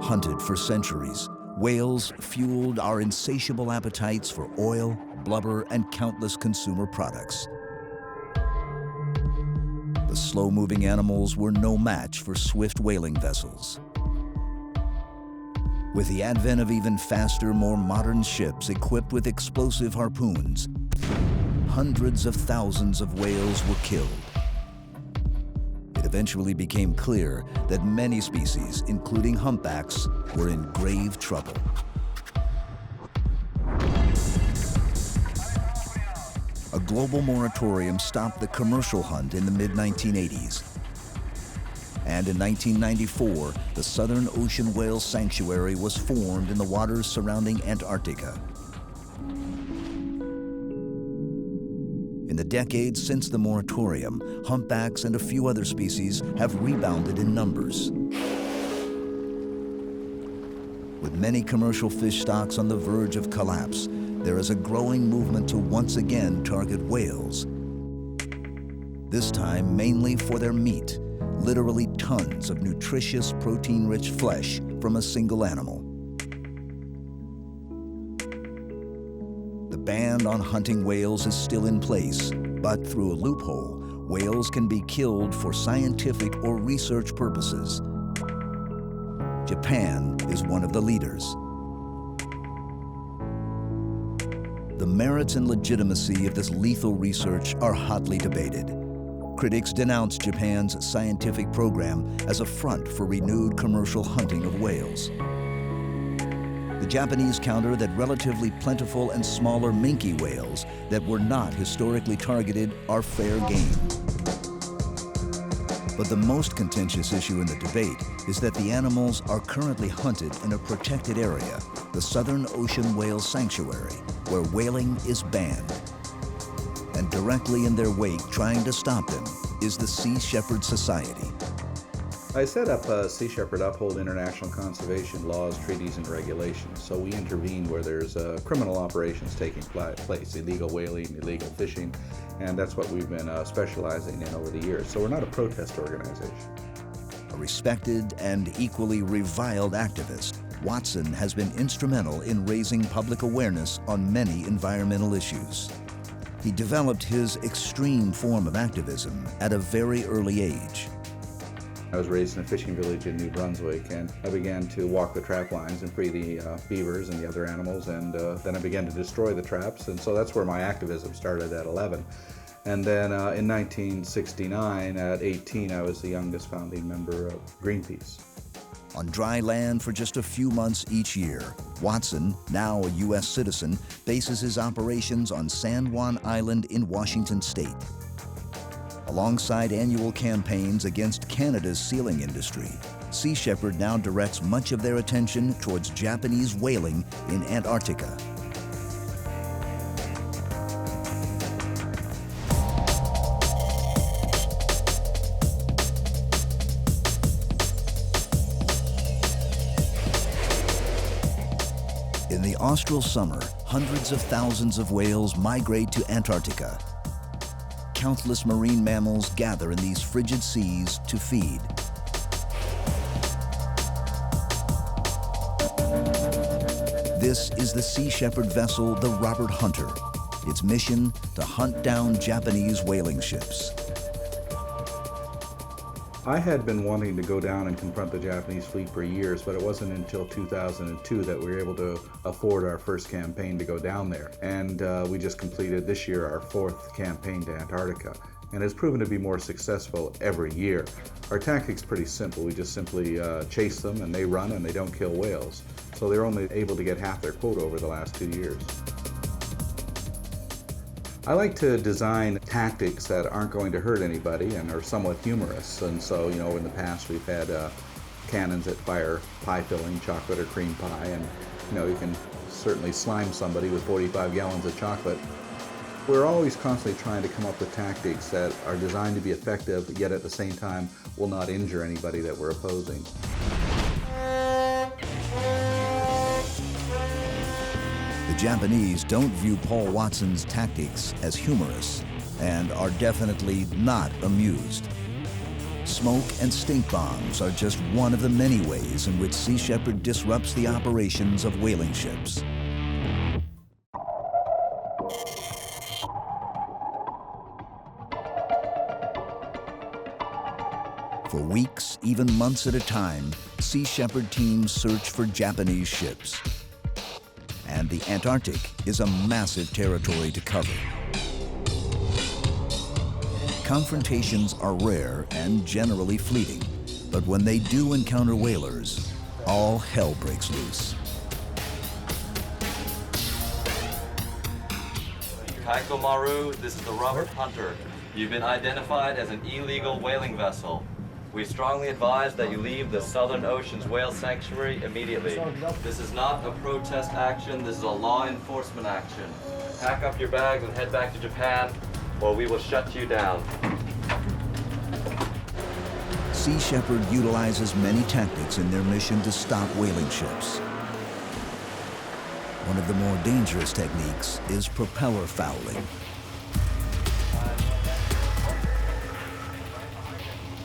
Hunted for centuries, whales fueled our insatiable appetites for oil, blubber, and countless consumer products. The The slow-moving animals were no match for swift whaling vessels. With the advent of even faster, more modern ships equipped with explosive harpoons, hundreds of thousands of whales were killed. It eventually became clear that many species, including humpbacks, were in grave trouble. A global moratorium stopped the commercial hunt in the mid-1980s. And in 1994, the Southern Ocean Whale Sanctuary was formed in the waters surrounding Antarctica. In the decades since the moratorium, humpbacks and a few other species have rebounded in numbers. With many commercial fish stocks on the verge of collapse, there is a growing movement to once again target whales. This time mainly for their meat, literally tons of nutritious, protein-rich flesh from a single animal. The ban on hunting whales is still in place, but through a loophole, whales can be killed for scientific or research purposes. Japan is one of the leaders. The merits and legitimacy of this lethal research are hotly debated. Critics denounce Japan's scientific program as a front for renewed commercial hunting of whales. The Japanese counter that relatively plentiful and smaller minke whales that were not historically targeted are fair game. But the most contentious issue in the debate is that the animals are currently hunted in a protected area, the Southern Ocean Whale Sanctuary, where whaling is banned. And directly in their wake, trying to stop them, is the Sea Shepherd Society. I set up Sea Shepherd to uphold international conservation laws, treaties, and regulations. So we intervene where there's criminal operations taking place, illegal whaling, illegal fishing, and that's what we've been specializing in over the years. So we're not a protest organization. A respected and equally reviled activist, Watson has been instrumental in raising public awareness on many environmental issues. He developed his extreme form of activism at a very early age. I was raised in a fishing village in New Brunswick, and I began to walk the trap lines and free the beavers and the other animals, and then I began to destroy the traps, and so that's where my activism started at 11. And then in 1969, at 18, I was the youngest founding member of Greenpeace. On dry land for just a few months each year, Watson, now a U.S. citizen, bases his operations on San Juan Island in Washington state. Alongside annual campaigns against Canada's sealing industry, Sea Shepherd now directs much of their attention towards Japanese whaling in Antarctica. In the austral summer, hundreds of thousands of whales migrate to Antarctica. Countless marine mammals gather in these frigid seas to feed. This is the Sea Shepherd vessel, the Robert Hunter. Its mission, to hunt down Japanese whaling ships. I had been wanting to go down and confront the Japanese fleet for years, but it wasn't until 2002 that we were able to afford our first campaign to go down there. And we just completed this year our 4th campaign to Antarctica. And it's proven to be more successful every year. Our tactic's pretty simple. We just simply chase them, and they run, and they don't kill whales. So they're only able to get half their quota over the last 2 years. I like to design tactics that aren't going to hurt anybody and are somewhat humorous. And so, you know, in the past we've had cannons that fire pie filling, chocolate or cream pie, and you know, you can certainly slime somebody with 45 gallons of chocolate. We're always constantly trying to come up with tactics that are designed to be effective, yet at the same time will not injure anybody that we're opposing. The Japanese don't view Paul Watson's tactics as humorous and are definitely not amused. Smoke and stink bombs are just one of the many ways in which Sea Shepherd disrupts the operations of whaling ships. weeks, even months at a time, Sea Shepherd teams search for Japanese ships. And the Antarctic is a massive territory to cover. Confrontations are rare and generally fleeting, but when they do encounter whalers, all hell breaks loose. Kaiko Maru, this is the Robert Hunter. You've been identified as an illegal whaling vessel. We strongly advise that you leave the Southern Ocean's Whale Sanctuary immediately. This is not a protest action, this is a law enforcement action. Pack up your bags and head back to Japan, or we will shut you down. Sea Shepherd utilizes many tactics in their mission to stop whaling ships. One of the more dangerous techniques is propeller fouling.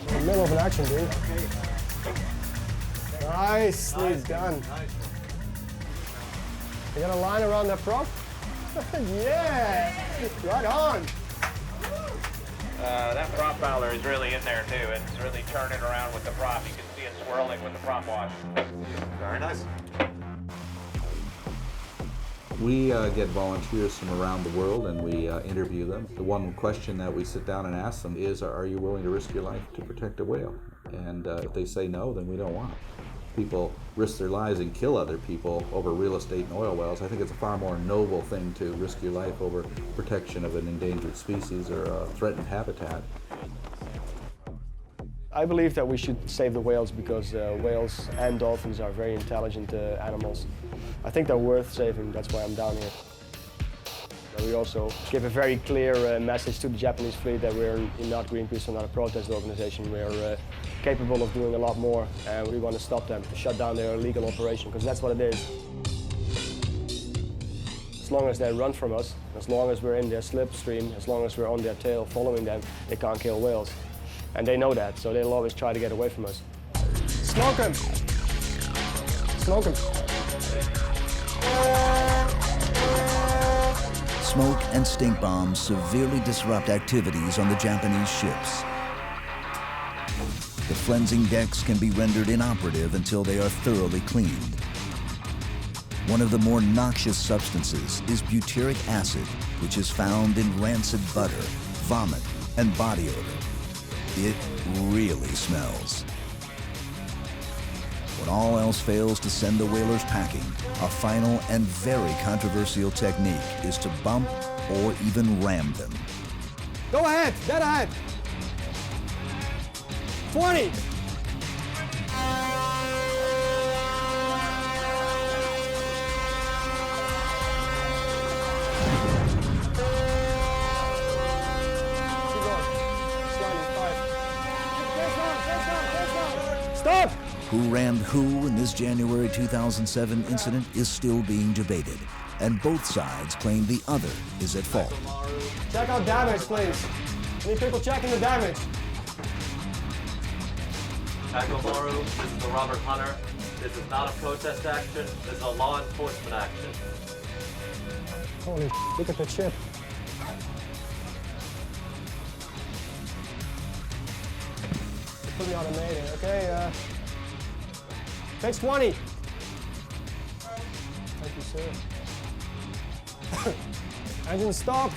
In the middle of an action, dude. Nicely done. You got a line around that prop? Yeah! Right on! That prop fowler is really in there too. It's really turning around with the prop. You can see it swirling with the prop wash. Very nice. We get volunteers from around the world and we interview them. The one question that we sit down and ask them is, are you willing to risk your life to protect a whale? And if they say no, then we don't want it. People risk their lives and kill other people over real estate and oil wells. I think it's a far more noble thing to risk your life over protection of an endangered species or a threatened habitat. I believe that we should save the whales because whales and dolphins are very intelligent animals. I think they're worth saving, that's why I'm down here. And we also give a very clear message to the Japanese fleet that we're not Greenpeace or not a protest organization. We're capable of doing a lot more, and we want to stop them, to shut down their illegal operation, because that's what it is. As long as they run from us, as long as we're in their slipstream, as long as we're on their tail following them, they can't kill whales. And they know that, so they'll always try to get away from us. Smoke him! Smoke him! Smoke and stink bombs severely disrupt activities on the Japanese ships. The flensing decks can be rendered inoperative until they are thoroughly cleaned. One of the more noxious substances is butyric acid, which is found in rancid butter, vomit, and body odor. It really smells. When all else fails to send the whalers packing, a final and very controversial technique is to bump or even ram them. Go ahead, dead ahead. 20. Stop! Who rammed who in this January 2007 incident is still being debated, and both sides claim the other is at fault. Check out damage, please. Any people checking the damage? Takomaru, this is the Robert Hunter. This is not a protest action, this is a law enforcement action. Holy look at the chip. Put me on a mating, okay? Takes 20. Thank you, sir. Engine stop.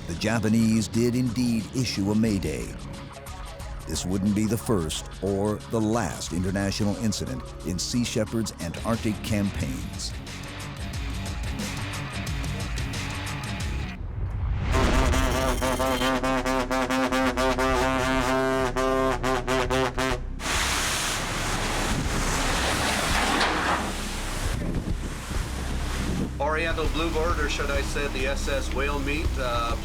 The Japanese did indeed issue a mayday. This wouldn't be the first or the last international incident in Sea Shepherd's Antarctic campaigns. Oriental Bluebird, or should I say the SS Whale Meat,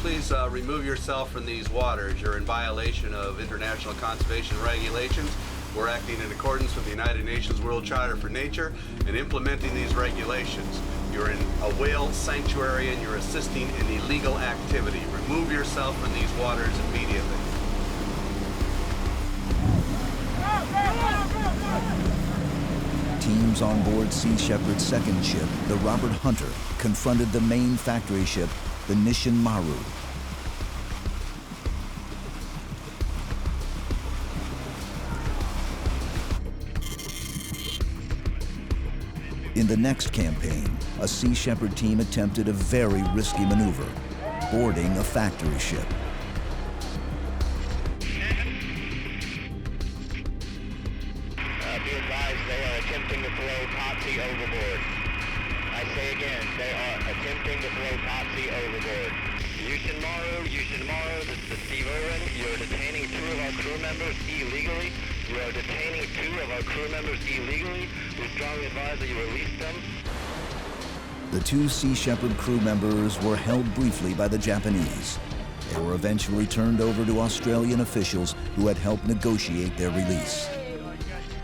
please remove yourself from these waters. You're in violation of international conservation regulations. We're acting in accordance with the United Nations World Charter for Nature and implementing these regulations. You're in a whale sanctuary and you're assisting in illegal activity. Remove yourself from these waters immediately. Teams on board Sea Shepherd's second ship, the Robert Hunter, confronted the main factory ship, the Nishin Maru. In the next campaign, a Sea Shepherd team attempted a very risky maneuver, boarding a factory ship. Be advised, they are attempting to throw Topsy overboard. I say again, they are attempting to throw Topsy overboard. Houston Morrow, this is Steve Irwin. You are detaining 2 of our crew members illegally. We strongly advise that you release them. The 2 Sea Shepherd crew members were held briefly by the Japanese. They were eventually turned over to Australian officials who had helped negotiate their release.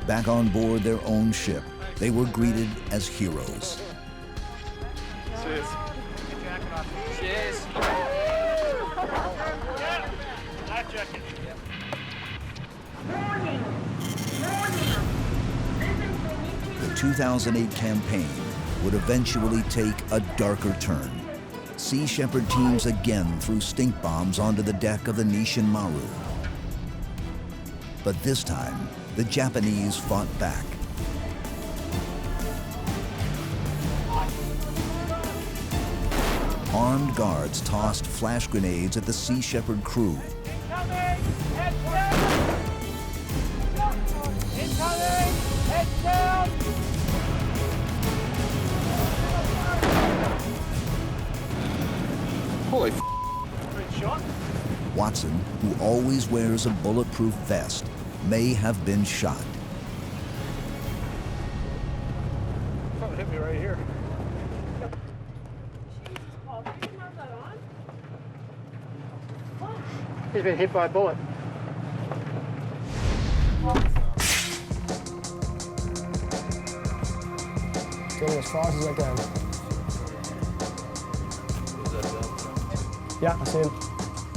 Back on board their own ship, they were greeted as heroes. Cheers. Cheers. The 2008 campaign would eventually take a darker turn. Sea Shepherd teams again threw stink bombs onto the deck of the Nishin Maru. But this time, the Japanese fought back. Armed guards tossed flash grenades at the Sea Shepherd crew. Holy Watson, who always wears a bulletproof vest, may have been shot. Something hit me right here. He's been hit by a bullet. Going as fast as I can. Yeah, I see him.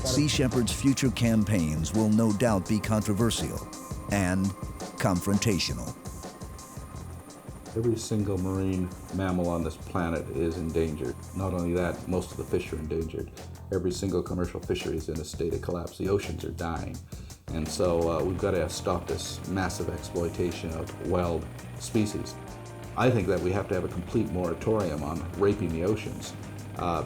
Sea Shepherd's future campaigns will no doubt be controversial and confrontational. Every single marine mammal on this planet is endangered. Not only that, most of the fish are endangered. Every single commercial fishery is in a state of collapse. The oceans are dying. And so we've got to stop this massive exploitation of wild species. I think that we have to have a complete moratorium on raping the oceans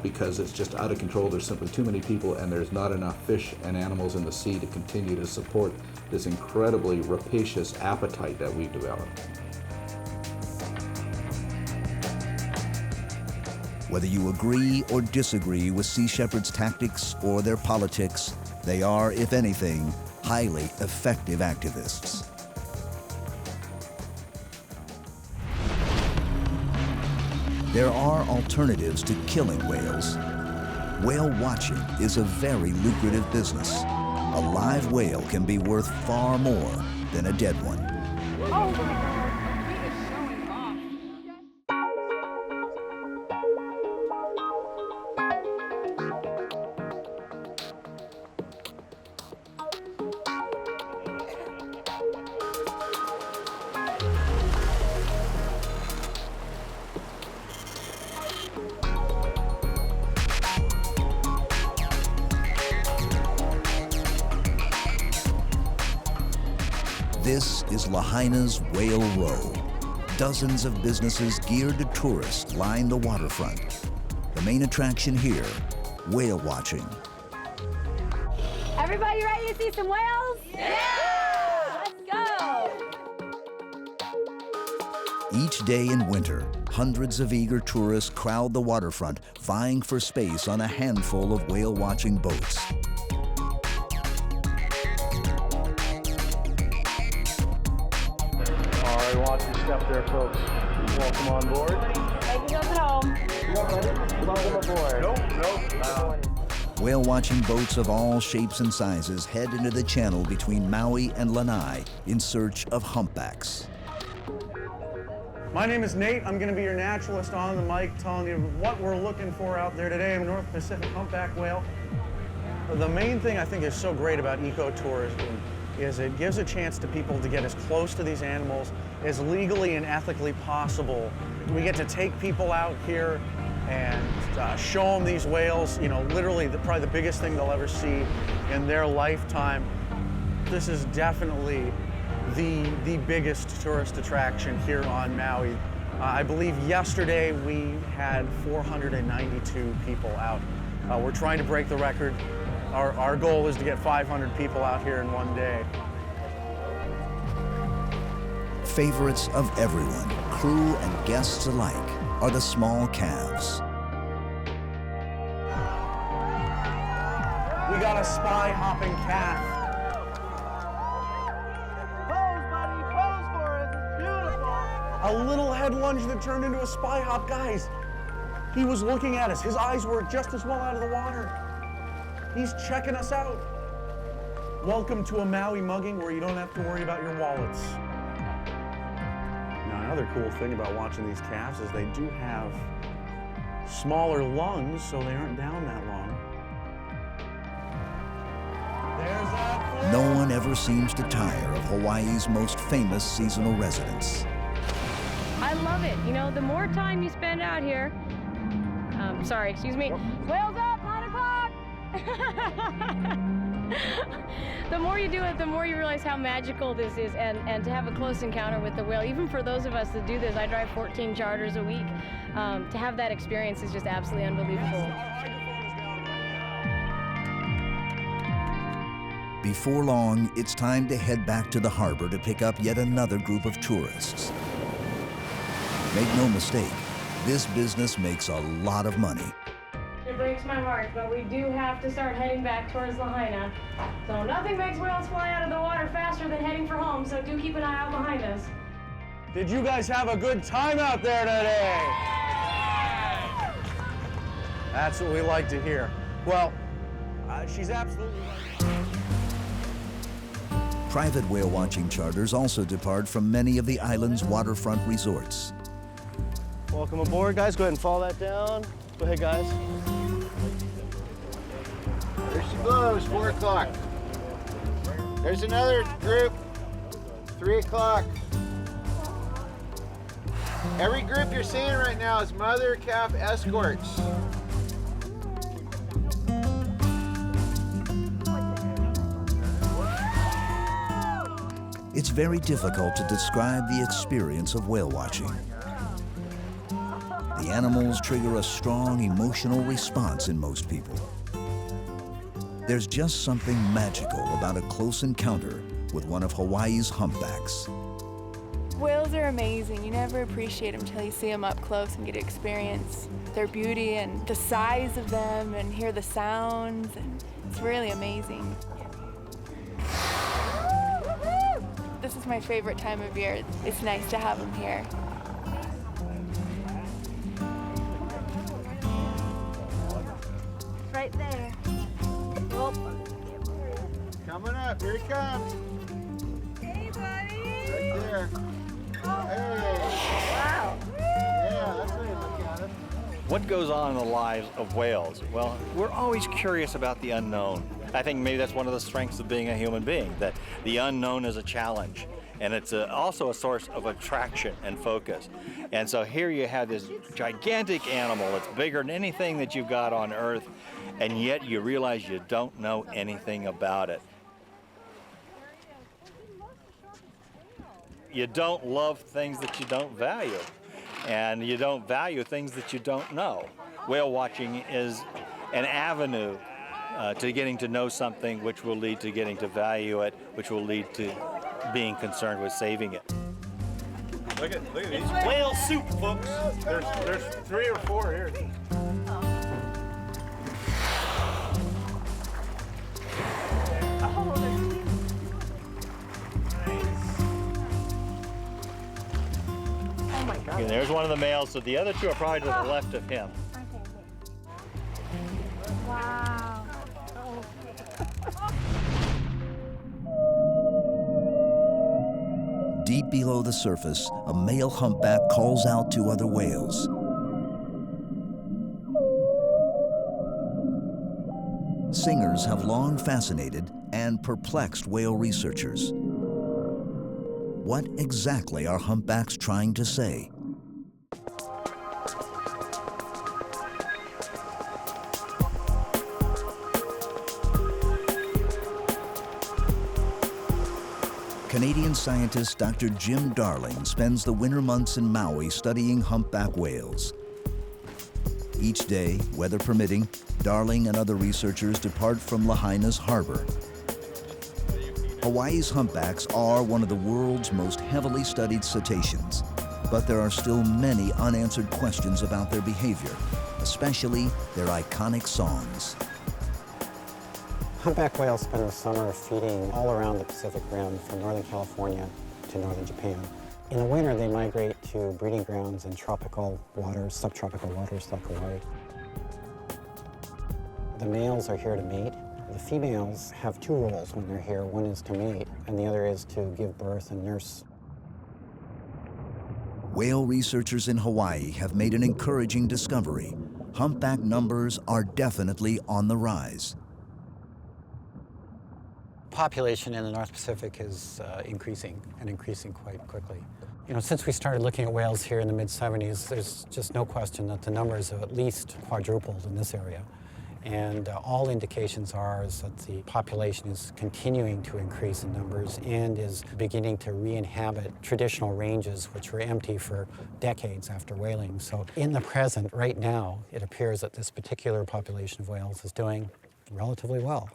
because it's just out of control. There's simply too many people and there's not enough fish and animals in the sea to continue to support this incredibly rapacious appetite that we've developed. Whether you agree or disagree with Sea Shepherd's tactics or their politics, they are, if anything, highly effective activists. There are alternatives to killing whales. Whale watching is a very lucrative business. A live whale can be worth far more than a dead one. Oh my God. This is Lahaina's Whale Row. Dozens of businesses geared to tourists line the waterfront. The main attraction here, whale watching. Everybody ready to see some whales? Yeah! Let's go! Each day in winter, hundreds of eager tourists crowd the waterfront, vying for space on a handful of whale-watching boats. All right, watch your step there, folks. Welcome on board. Thank you, at home. Welcome aboard. Nope. Whale-watching boats of all shapes and sizes head into the channel between Maui and Lanai in search of humpbacks. My name is Nate. I'm going to be your naturalist on the mic, telling you what we're looking for out there today in the North Pacific humpback whale. The main thing I think is so great about ecotourism is it gives a chance to people to get as close to these animals as legally and ethically possible. We get to take people out here and show them these whales, you know, literally probably the biggest thing they'll ever see in their lifetime. This is definitely the biggest tourist attraction here on Maui. I believe yesterday we had 492 people out. We're trying to break the record. Our goal is to get 500 people out here in one day. Favorites of everyone, crew and guests alike, are the small calves. We got a spy hopping calf. Pose, buddy, pose for us. It's beautiful. A little head lunge that turned into a spy hop. Guys, he was looking at us. His eyes were just as well out of the water. He's checking us out. Welcome to a Maui mugging where you don't have to worry about your wallets. Now, another cool thing about watching these calves is they do have smaller lungs, so they aren't down that long. There's that. No one ever seems to tire of Hawaii's most famous seasonal residents. I love it. You know, the more time you spend out here, sorry, excuse me, whales up, 9 o'clock. The more you do it, the more you realize how magical this is, and to have a close encounter with the whale, even for those of us that do this, I drive 14 charters a week, to have that experience is just absolutely unbelievable. Before long, it's time to head back to the harbor to pick up yet another group of tourists. Make no mistake, this business makes a lot of money. It breaks my heart, but we do have to start heading back towards Lahaina. So nothing makes whales fly out of the water faster than heading for home, so do keep an eye out behind us. Did you guys have a good time out there today? That's what we like to hear. Well, she's absolutely right. Private whale watching charters also depart from many of the island's waterfront resorts. Welcome aboard, guys. Go ahead and follow that down. Go ahead, guys. There she blows, 4 o'clock. There's another group, 3 o'clock. Every group you're seeing right now is mother calf escorts. It's very difficult to describe the experience of whale watching. The animals trigger a strong emotional response in most people. There's just something magical about a close encounter with one of Hawaii's humpbacks. Whales are amazing. You never appreciate them until you see them up close and get to experience their beauty and the size of them and hear the sounds, and it's really amazing. This is my favorite time of year. It's nice to have them here. Right there. Coming up, here he comes. Hey, buddy. Right there. Hey. Wow. Yeah, that's what you're looking at. What goes on in the lives of whales? Well, we're always curious about the unknown. I think maybe that's one of the strengths of being a human being, that the unknown is a challenge. And it's also a source of attraction and focus. And so here you have this gigantic animal that's bigger than anything that you've got on Earth, and yet you realize you don't know anything about it. You don't love things that you don't value, and you don't value things that you don't know. Whale watching is an avenue to getting to know something, which will lead to getting to value it, which will lead to being concerned with saving it. Look at these. Whale soup, folks. There's 3 or 4 here. Oh my God. And there's one of the males, so the other 2 are probably to the left of him. Wow. Deep below the surface, a male humpback calls out to other whales. Singers have long fascinated and perplexed whale researchers. What exactly are humpbacks trying to say? Canadian scientist Dr. Jim Darling spends the winter months in Maui studying humpback whales. Each day, weather permitting, Darling and other researchers depart from Lahaina's harbor. Hawaii's humpbacks are one of the world's most heavily studied cetaceans, but there are still many unanswered questions about their behavior, especially their iconic songs. Humpback whales spend the summer feeding all around the Pacific Rim, from northern California to northern Japan. In the winter, they migrate to breeding grounds in tropical waters, subtropical waters like Hawaii. The males are here to mate. The females have two roles when they're here. One is to mate, and the other is to give birth and nurse. Whale researchers in Hawaii have made an encouraging discovery. Humpback numbers are definitely on the rise. Population in the North Pacific is increasing, and increasing quite quickly. You know, since we started looking at whales here in the mid-70s, there's just no question that the numbers have at least quadrupled in this area. And all indications are is that the population is continuing to increase in numbers and is beginning to re-inhabit traditional ranges which were empty for decades after whaling. So in the present, right now, it appears that this particular population of whales is doing relatively well.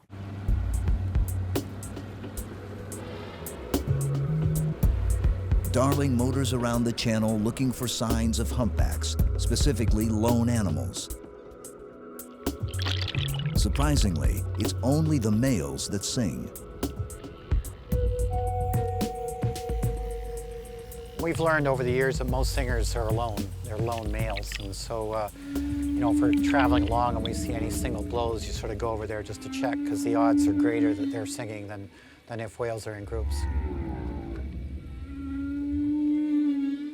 Darling motors around the channel looking for signs of humpbacks, specifically lone animals. Surprisingly, it's only the males that sing. We've learned over the years that most singers are alone. They're lone males. And so, you know, if we're traveling along and we see any single blows, you sort of go over there just to check, because the odds are greater that they're singing than if whales are in groups.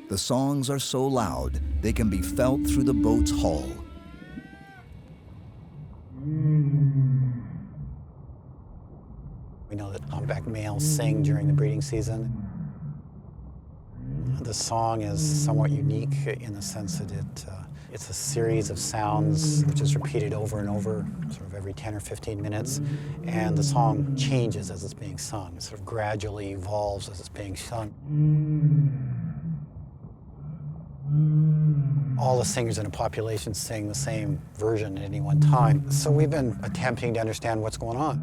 The songs are so loud, they can be felt through the boat's hull. We know that humpback males sing during the breeding season. The song is somewhat unique in the sense that it's a series of sounds which is repeated over and over, sort of every 10 or 15 minutes, and the song changes as it's being sung. It sort of gradually evolves as it's being sung. All the singers in a population sing the same version at any one time. So we've been attempting to understand what's going on.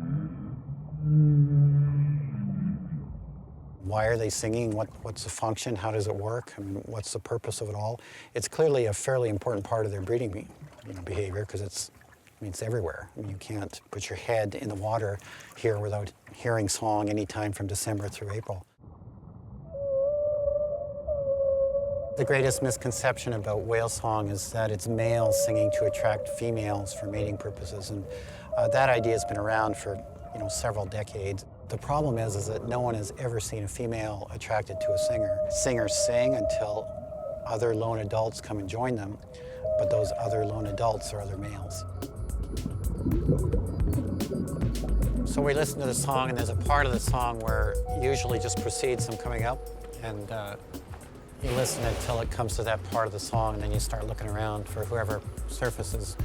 Why are they singing? What's the function? How does it work? I mean, what's the purpose of it all? It's clearly a fairly important part of their breeding behavior, because it's everywhere. I mean, you can't put your head in the water here without hearing song anytime from December through April. The greatest misconception about whale song is that it's males singing to attract females for mating purposes, and that idea has been around for several decades. The problem is that no one has ever seen a female attracted to a singer. Singers sing until other lone adults come and join them, but those other lone adults are other males. So we listen to the song, and there's a part of the song where usually just precedes them coming up, and you listen until it comes to that part of the song, and then you start looking around for whoever surfaces.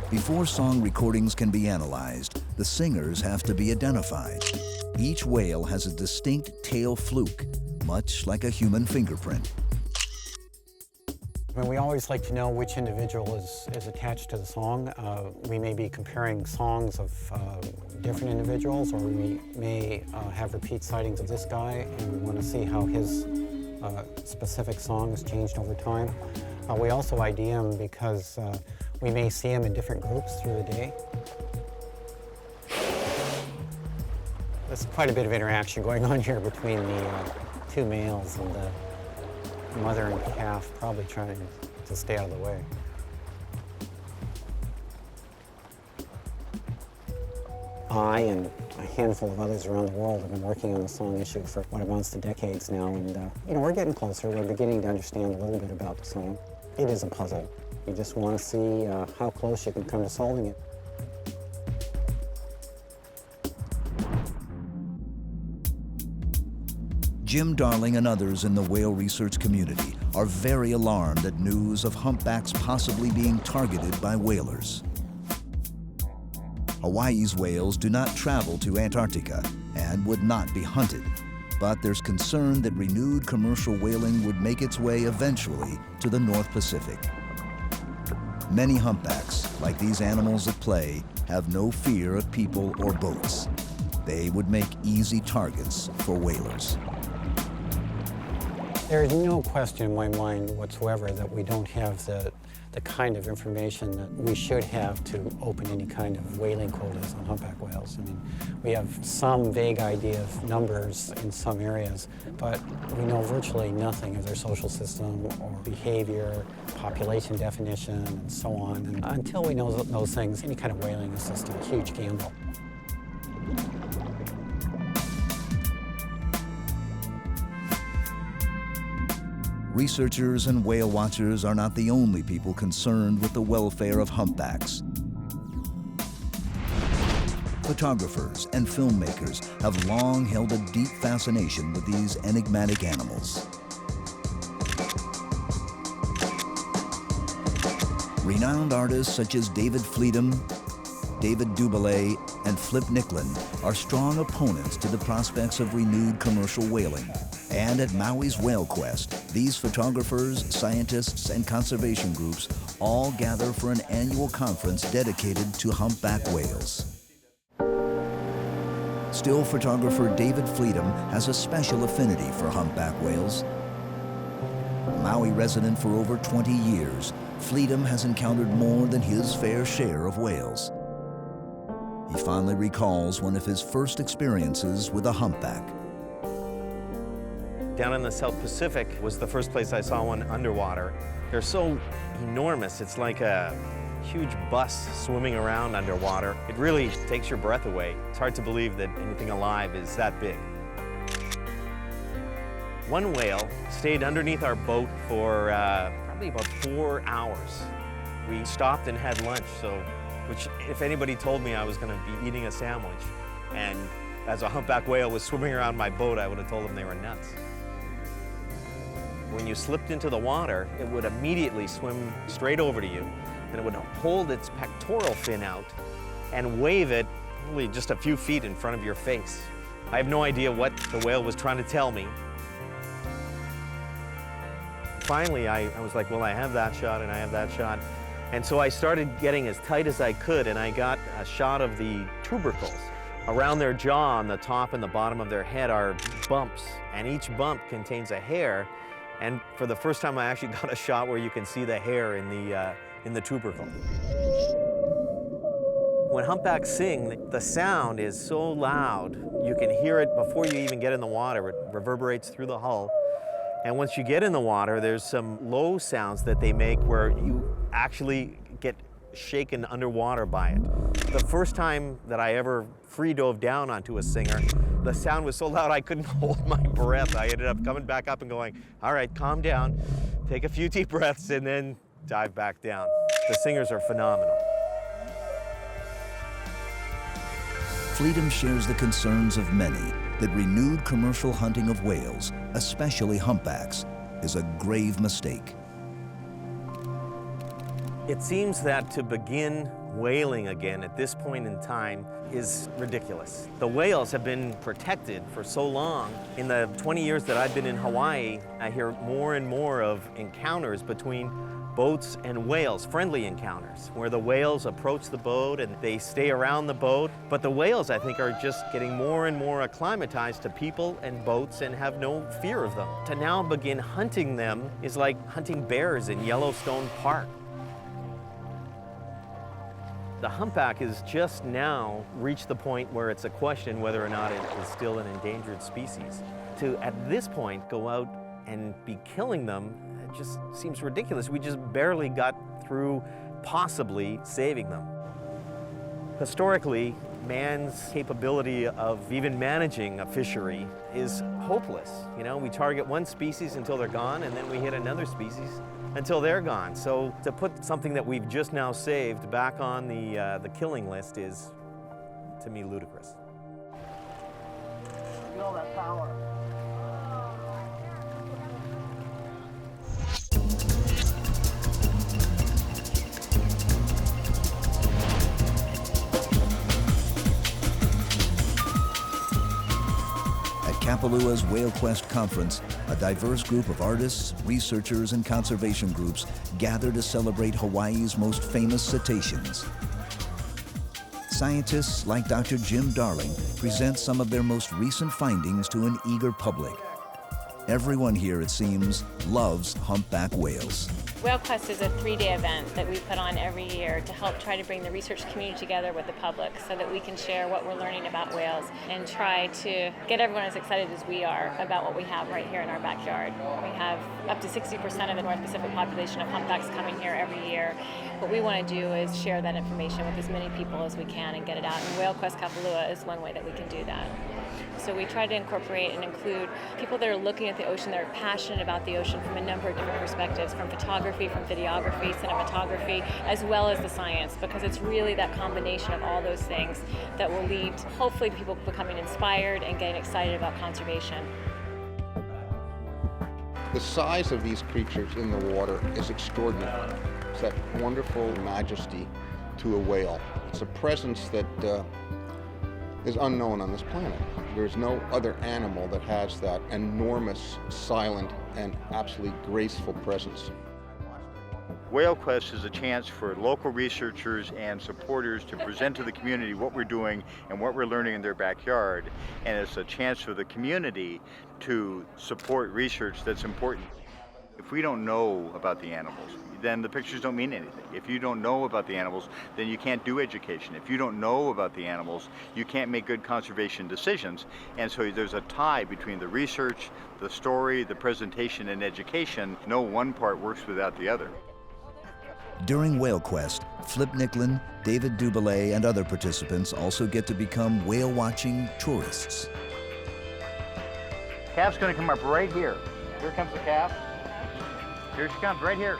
Before song recordings can be analyzed, the singers have to be identified. Each whale has a distinct tail fluke, much like a human fingerprint. We always like to know which individual is attached to the song. We may be comparing songs of different individuals, or we may have repeat sightings of this guy, and we want to see how his specific song has changed over time. We also ID him because we may see him in different groups through the day. There's quite a bit of interaction going on here between the two males, and the mother and calf probably trying to stay out of the way. I and a handful of others around the world have been working on the song issue for what amounts to decades now, and we're getting closer. We're beginning to understand a little bit about the song. It is a puzzle. You just want to see how close you can come to solving it. Jim Darling and others in the whale research community are very alarmed at news of humpbacks possibly being targeted by whalers. Hawaii's whales do not travel to Antarctica and would not be hunted, but there's concern that renewed commercial whaling would make its way eventually to the North Pacific. Many humpbacks, like these animals at play, have no fear of people or boats. They would make easy targets for whalers. There is no question in my mind whatsoever that we don't have the kind of information that we should have to open any kind of whaling quotas on humpback whales. I mean, we have some vague idea of numbers in some areas, but we know virtually nothing of their social system or behavior, population definition, and so on. And until we know those things, any kind of whaling is just a huge gamble. Researchers and whale watchers are not the only people concerned with the welfare of humpbacks. Photographers and filmmakers have long held a deep fascination with these enigmatic animals. Renowned artists such as David Fleedham, David Dubélé, and Flip Nicklin are strong opponents to the prospects of renewed commercial whaling. And at Maui's Whale Quest, these photographers, scientists, and conservation groups all gather for an annual conference dedicated to humpback whales. Still photographer David Fleedham has a special affinity for humpback whales. Maui resident for over 20 years, Fleedham has encountered more than his fair share of whales. He fondly recalls one of his first experiences with a humpback. Down in the South Pacific was the first place I saw one underwater. They're so enormous, it's like a huge bus swimming around underwater. It really takes your breath away. It's hard to believe that anything alive is that big. One whale stayed underneath our boat for probably about 4 hours. We stopped and had lunch, which if anybody told me I was going to be eating a sandwich, and as a humpback whale was swimming around my boat, I would have told them they were nuts. When you slipped into the water, it would immediately swim straight over to you, and it would hold its pectoral fin out and wave it only just a few feet in front of your face. I have no idea what the whale was trying to tell me. Finally, I was like, well, I have that shot and I have that shot. And so I started getting as tight as I could, and I got a shot of the tubercles. Around their jaw, on the top and the bottom of their head, are bumps, and each bump contains a hair. And for the first time, I actually got a shot where you can see the hair in the tubercle. When humpbacks sing, the sound is so loud, you can hear it before you even get in the water. It reverberates through the hull. And once you get in the water, there's some low sounds that they make where you actually get shaken underwater by it. The first time that I ever free dove down onto a singer, the sound was so loud I couldn't hold my breath. I ended up coming back up and going, all right, calm down, take a few deep breaths, and then dive back down. The singers are phenomenal. Fleedham shares the concerns of many that renewed commercial hunting of whales, especially humpbacks, is a grave mistake. It seems that to begin whaling again at this point in time is ridiculous. The whales have been protected for so long. In the 20 years that I've been in Hawaii, I hear more and more of encounters between boats and whales, friendly encounters, where the whales approach the boat and they stay around the boat. But the whales, I think, are just getting more and more acclimatized to people and boats and have no fear of them. To now begin hunting them is like hunting bears in Yellowstone Park. The humpback has just now reached the point where it's a question whether or not it is still an endangered species. To, at this point, go out and be killing them, it just seems ridiculous. We just barely got through possibly saving them. Historically, man's capability of even managing a fishery is hopeless. You know, we target one species until they're gone, and then we hit another species until they're gone. So to put something that we've just now saved back on the killing list is, to me, ludicrous. Feel that power. Kapalua's Whale Quest Conference, a diverse group of artists, researchers, and conservation groups gather to celebrate Hawaii's most famous cetaceans. Scientists like Dr. Jim Darling present some of their most recent findings to an eager public. Everyone here, it seems, loves humpback whales. Whale Quest is a 3-day event that we put on every year to help try to bring the research community together with the public so that we can share what we're learning about whales and try to get everyone as excited as we are about what we have right here in our backyard. We have up to 60% of the North Pacific population of humpbacks coming here every year. What we want to do is share that information with as many people as we can and get it out. And Whale Quest Kapalua is one way that we can do that. So we try to incorporate and include people that are looking at the ocean, that are passionate about the ocean from a number of different perspectives, from photography, from videography, cinematography, as well as the science, because it's really that combination of all those things that will lead to hopefully people becoming inspired and getting excited about conservation. The size of these creatures in the water is extraordinary. It's that wonderful majesty to a whale. It's a presence that is unknown on this planet. There's no other animal that has that enormous, silent, and absolutely graceful presence. Whale Quest is a chance for local researchers and supporters to present to the community what we're doing and what we're learning in their backyard. And it's a chance for the community to support research that's important. If we don't know about the animals, then the pictures don't mean anything. If you don't know about the animals, then you can't do education. If you don't know about the animals, you can't make good conservation decisions. And so there's a tie between the research, the story, the presentation, and education. No one part works without the other. During Whale Quest, Flip Nicklin, David Dubélé, and other participants also get to become whale-watching tourists. Calf's gonna come up right here. Here comes the calf. Here she comes, right here.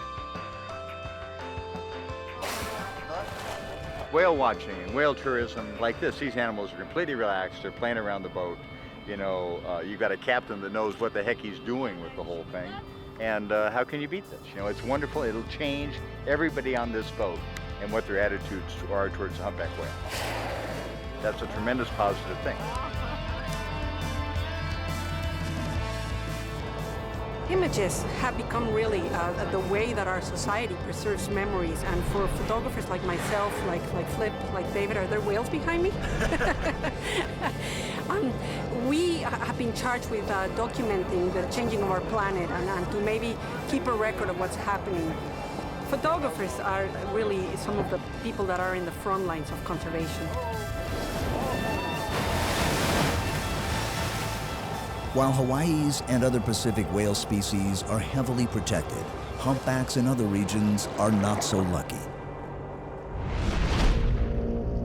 Whale watching and whale tourism like this, these animals are completely relaxed. They're playing around the boat. You know, you've got a captain that knows what the heck he's doing with the whole thing. And how can you beat this? You know, it's wonderful. It'll change everybody on this boat and what their attitudes are towards the humpback whale. That's a tremendous positive thing. Images have become really the way that our society preserves memories, and for photographers like myself, like Flip, like David, are there whales behind me? We have been charged with documenting the changing of our planet and to maybe keep a record of what's happening. Photographers are really some of the people that are in the front lines of conservation. While Hawaii's and other Pacific whale species are heavily protected, humpbacks in other regions are not so lucky.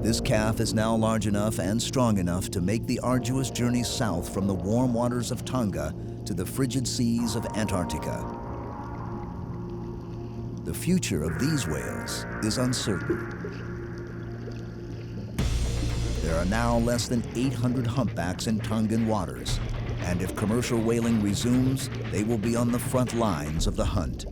This calf is now large enough and strong enough to make the arduous journey south from the warm waters of Tonga to the frigid seas of Antarctica. The future of these whales is uncertain. There are now less than 800 humpbacks in Tongan waters, and if commercial whaling resumes, they will be on the front lines of the hunt.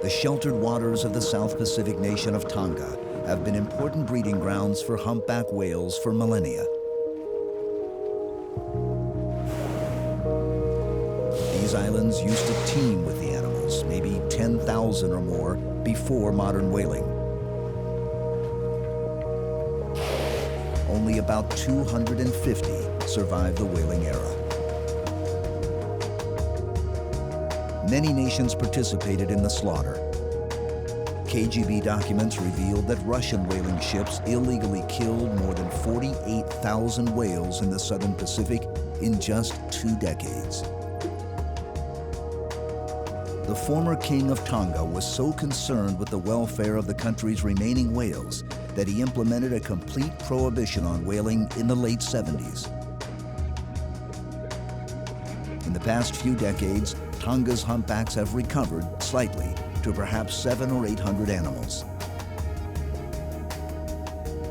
The sheltered waters of the South Pacific nation of Tonga have been important breeding grounds for humpback whales for millennia. These islands used to teem with the animals, maybe 10,000 or more, before modern whaling. Only about 250 survived the whaling era. Many nations participated in the slaughter. KGB documents revealed that Russian whaling ships illegally killed more than 48,000 whales in the Southern Pacific in just 2 decades. The former king of Tonga was so concerned with the welfare of the country's remaining whales that he implemented a complete prohibition on whaling in the late 70s. In the past few decades, Tonga's humpbacks have recovered slightly to perhaps 700 or 800 animals.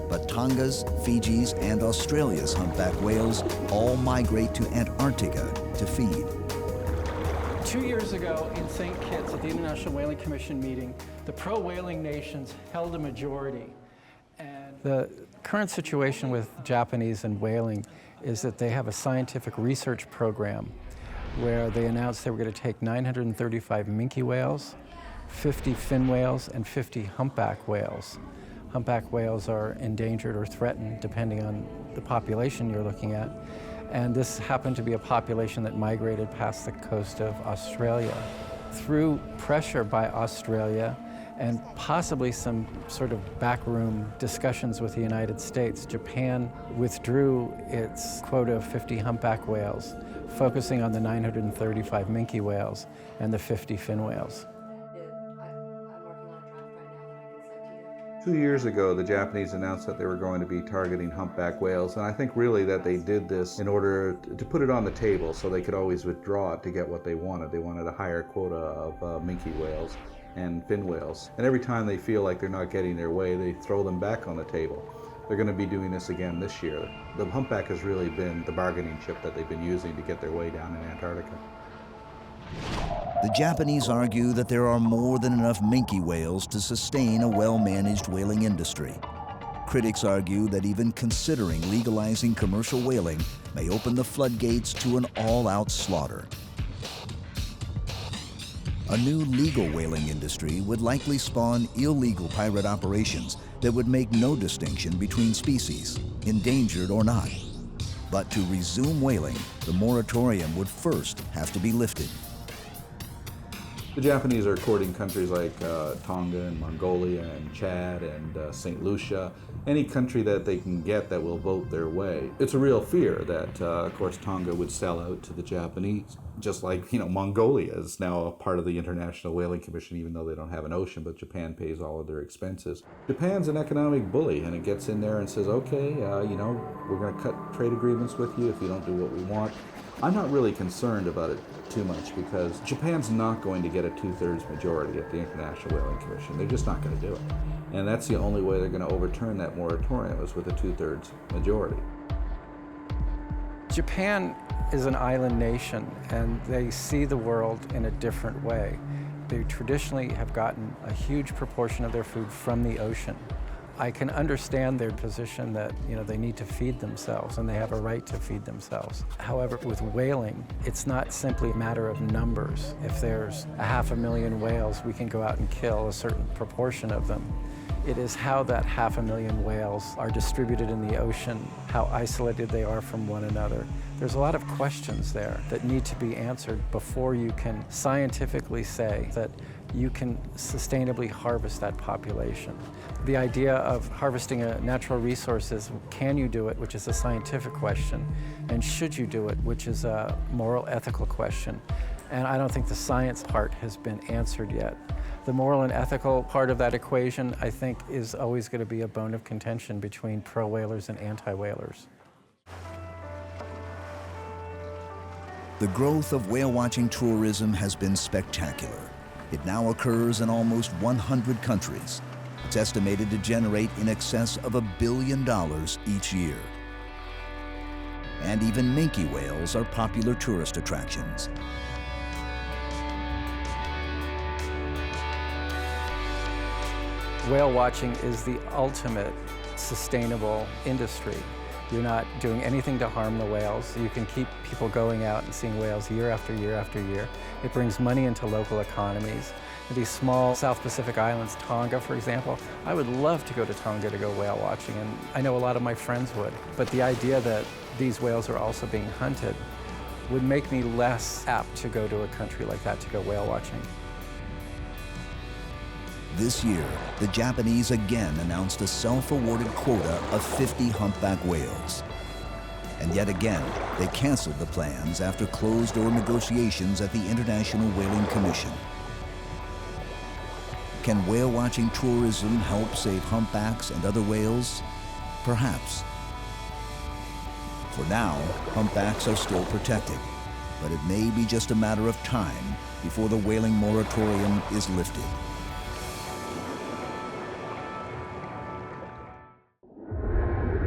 But Tonga's, Fiji's, and Australia's humpback whales all migrate to Antarctica to feed. 2 years ago in St. Kitts at the International Whaling Commission meeting, the pro-whaling nations held a majority. And The current situation with Japanese and whaling is that they have a scientific research program where they announced they were going to take 935 minke whales, 50 fin whales, and 50 humpback whales. Humpback whales are endangered or threatened depending on the population you're looking at. And this happened to be a population that migrated past the coast of Australia. Through pressure by Australia and possibly some sort of backroom discussions with the United States, Japan withdrew its quota of 50 humpback whales, focusing on the 935 minke whales and the 50 fin whales. 2 years ago, the Japanese announced that they were going to be targeting humpback whales, and I think really that they did this in order to put it on the table so they could always withdraw it to get what they wanted. They wanted a higher quota of minke whales and fin whales. And every time they feel like they're not getting their way, they throw them back on the table. They're going to be doing this again this year. The humpback has really been the bargaining chip that they've been using to get their way down in Antarctica. The Japanese argue that there are more than enough minke whales to sustain a well-managed whaling industry. Critics argue that even considering legalizing commercial whaling may open the floodgates to an all-out slaughter. A new legal whaling industry would likely spawn illegal pirate operations that would make no distinction between species, endangered or not. But to resume whaling, the moratorium would first have to be lifted. The Japanese are courting countries like Tonga and Mongolia and Chad and St. Lucia, any country that they can get that will vote their way. It's a real fear that, of course, Tonga would sell out to the Japanese, just like, Mongolia is now a part of the International Whaling Commission, even though they don't have an ocean, but Japan pays all of their expenses. Japan's an economic bully, and it gets in there and says, okay, we're going to cut trade agreements with you if you don't do what we want. I'm not really concerned about it too much because Japan's not going to get a 2/3 majority at the International Whaling Commission. They're just not going to do it. And that's the only way they're going to overturn that moratorium is with a 2/3 majority. Japan is an island nation and they see the world in a different way. They traditionally have gotten a huge proportion of their food from the ocean. I can understand their position that, they need to feed themselves and they have a right to feed themselves. However, with whaling, it's not simply a matter of numbers. If there's 500,000 whales, we can go out and kill a certain proportion of them. It is how that 500,000 whales are distributed in the ocean, how isolated they are from one another. There's a lot of questions there that need to be answered before you can scientifically say that you can sustainably harvest that population. The idea of harvesting a natural resource is, can you do it, which is a scientific question, and should you do it, which is a moral, ethical question. And I don't think the science part has been answered yet. The moral and ethical part of that equation, I think, is always going to be a bone of contention between pro-whalers and anti-whalers. The growth of whale-watching tourism has been spectacular. It now occurs in almost 100 countries. It's estimated to generate in excess of $1 billion each year. And even minke whales are popular tourist attractions. Whale watching is the ultimate sustainable industry. You're not doing anything to harm the whales. You can keep people going out and seeing whales year after year after year. It brings money into local economies. These small South Pacific islands, Tonga, for example, I would love to go to Tonga to go whale watching, and I know a lot of my friends would. But the idea that these whales are also being hunted would make me less apt to go to a country like that to go whale watching. This year, the Japanese again announced a self-awarded quota of 50 humpback whales. And yet again, they canceled the plans after closed-door negotiations at the International Whaling Commission. Can whale-watching tourism help save humpbacks and other whales? Perhaps. For now, humpbacks are still protected, but it may be just a matter of time before the whaling moratorium is lifted.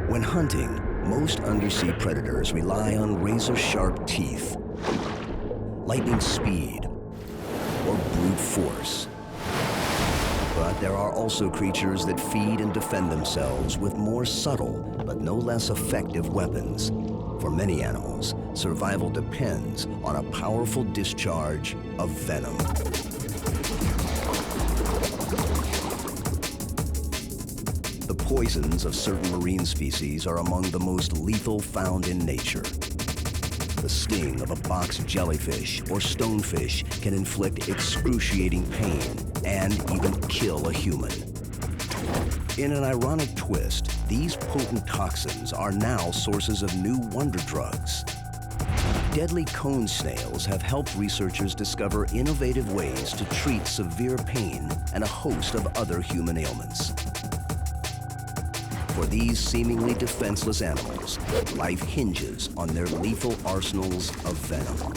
When hunting, most undersea predators rely on razor-sharp teeth, lightning speed, or brute force. But There are also creatures that feed and defend themselves with more subtle but no less effective weapons. For many animals, survival depends on a powerful discharge of venom. The poisons of certain marine species are among the most lethal found in nature. The sting of a box jellyfish or stonefish can inflict excruciating pain and even kill a human. In an ironic twist, these potent toxins are now sources of new wonder drugs. Deadly cone snails have helped researchers discover innovative ways to treat severe pain and a host of other human ailments. For these seemingly defenseless animals, life hinges on their lethal arsenals of venom.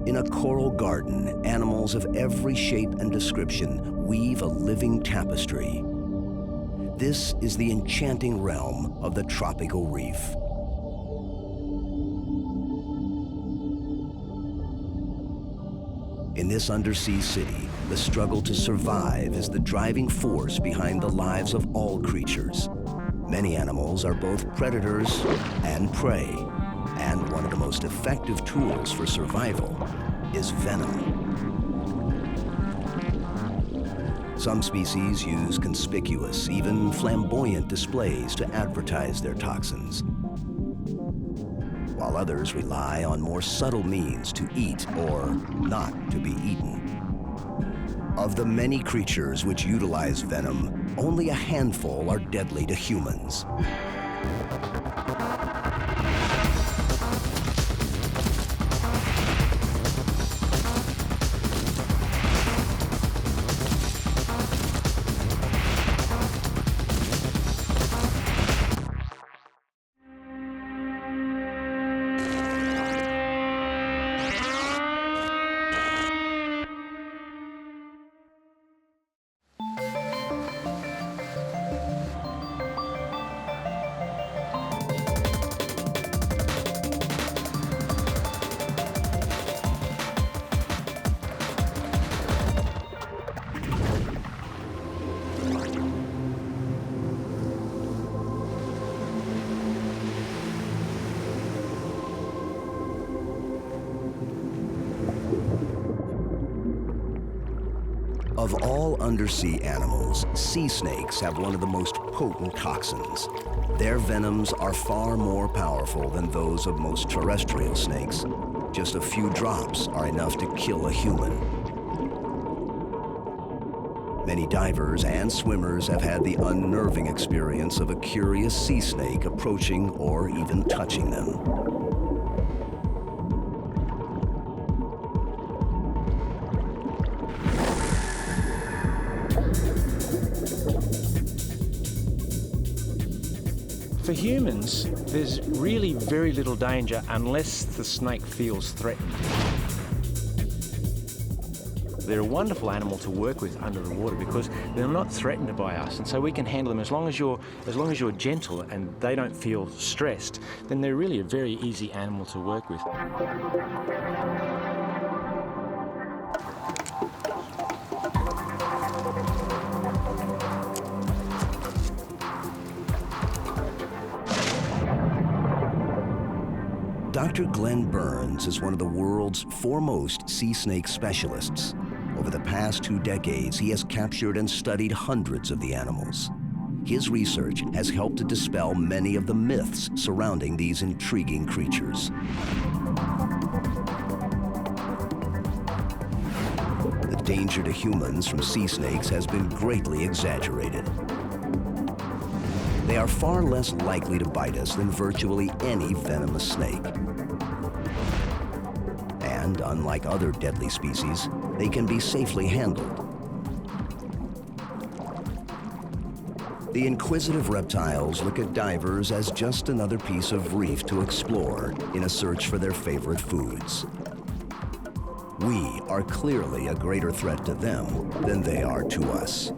In a coral garden, animals of every shape and description weave a living tapestry. This is the enchanting realm of the tropical reef. In this undersea city, the struggle to survive is the driving force behind the lives of all creatures. Many animals are both predators and prey, and one of the most effective tools for survival is venom. Some species use conspicuous, even flamboyant displays to advertise their toxins, while others rely on more subtle means to eat or not to be eaten. Of the many creatures which utilize venom, only a handful are deadly to humans. Of all undersea animals, sea snakes have one of the most potent toxins. Their venoms are far more powerful than those of most terrestrial snakes. Just a few drops are enough to kill a human. Many divers and swimmers have had the unnerving experience of a curious sea snake approaching or even touching them. For humans, there's really very little danger unless the snake feels threatened. They're a wonderful animal to work with under the water because they're not threatened by us, and so we can handle them as long as you're gentle and they don't feel stressed. Then they're really a very easy animal to work with. Dr. Glenn Burns is one of the world's foremost sea snake specialists. Over the past 2 decades, he has captured and studied hundreds of the animals. His research has helped to dispel many of the myths surrounding these intriguing creatures. danger to humans from sea snakes has been greatly exaggerated. They are far less likely to bite us than virtually any venomous snake. And unlike other deadly species, they can be safely handled. The inquisitive reptiles look at divers as just another piece of reef to explore in a search for their favorite foods. We are clearly a greater threat to them than they are to us.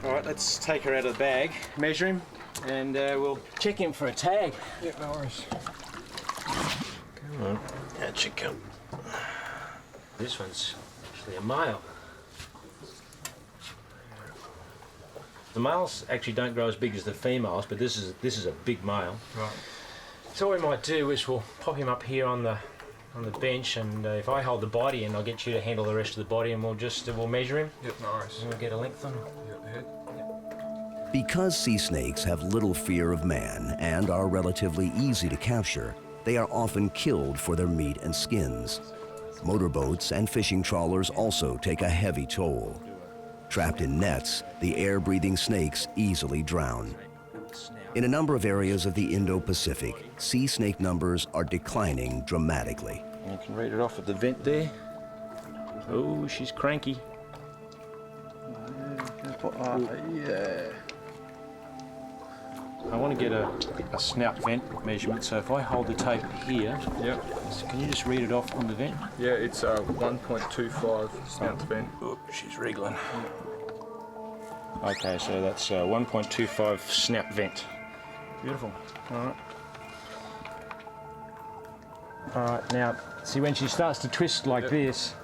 All right, let's take her out of the bag, measure him, and we'll check him for a tag. Yep, no worries. Come on, out you come. This one's actually a male. The males actually don't grow as big as the females, but this is a big male. Right. So what we might do is we'll pop him up here on the bench, and if I hold the body, and I'll get you to handle the rest of the body, and we'll measure him. Yep, no worries. And we'll get a length on him. Yep, the head. Because sea snakes have little fear of man and are relatively easy to capture, they are often killed for their meat and skins. Motorboats and fishing trawlers also take a heavy toll. Trapped in nets, the air-breathing snakes easily drown. In a number of areas of the Indo-Pacific, sea snake numbers are declining dramatically. You can read it off at the vent there. Oh, she's cranky. Yeah. I want to get a snout vent measurement, so if I hold the tape here, yep. So can you just read it off on the vent? Yeah, it's 1.25 snout vent. Oh, she's wriggling. Okay, so that's 1.25 snout vent. Beautiful. All right. All right, now, see when she starts to twist like this,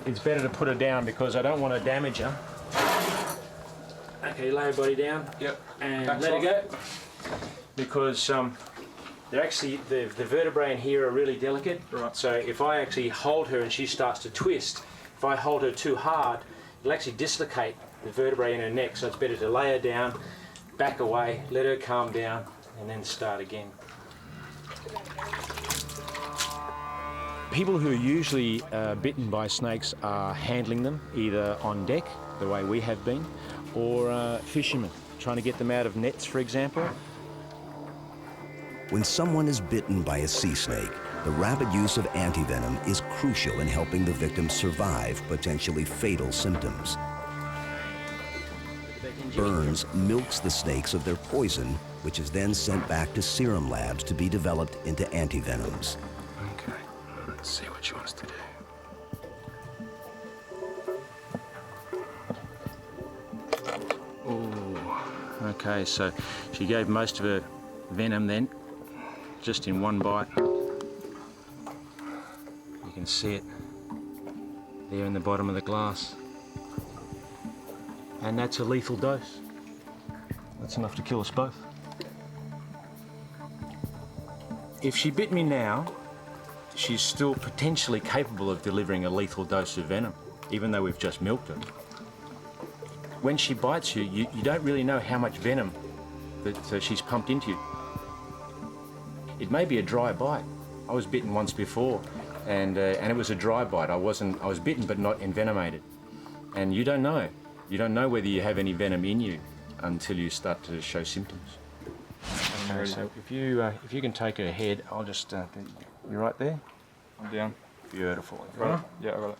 it's better to put her down because I don't want to damage her. Okay, lay her body down. Yep. And Backs let off. her go. Because they're actually, the vertebrae in here are really delicate. Right. So if I actually hold her and she starts to twist, if I hold her too hard, it'll actually dislocate the vertebrae in her neck. So it's better to lay her down, back away, let her calm down, and then start again. People who are usually bitten by snakes are handling them either on deck, the way we have been, or fishermen, trying to get them out of nets, for example. When someone is bitten by a sea snake, the rapid use of antivenom is crucial in helping the victim survive potentially fatal symptoms. Burns milks the snakes of their poison, which is then sent back to serum labs to be developed into antivenoms. Okay, let's see what she wants to do. Oh, okay, so she gave most of her venom then, just in one bite. You can see it there in the bottom of the glass. And that's a lethal dose. That's enough to kill us both. If she bit me now, she's still potentially capable of delivering a lethal dose of venom, even though we've just milked her. When she bites you, you don't really know how much venom that she's pumped into you. It may be a dry bite. I was bitten once before, and it was a dry bite. I was bitten but not envenomated. And you don't know. You don't know whether you have any venom in you until you start to show symptoms. Okay, so if you can take her head, I'll just. You right there? I'm down. Beautiful. Right? Yeah, I got it.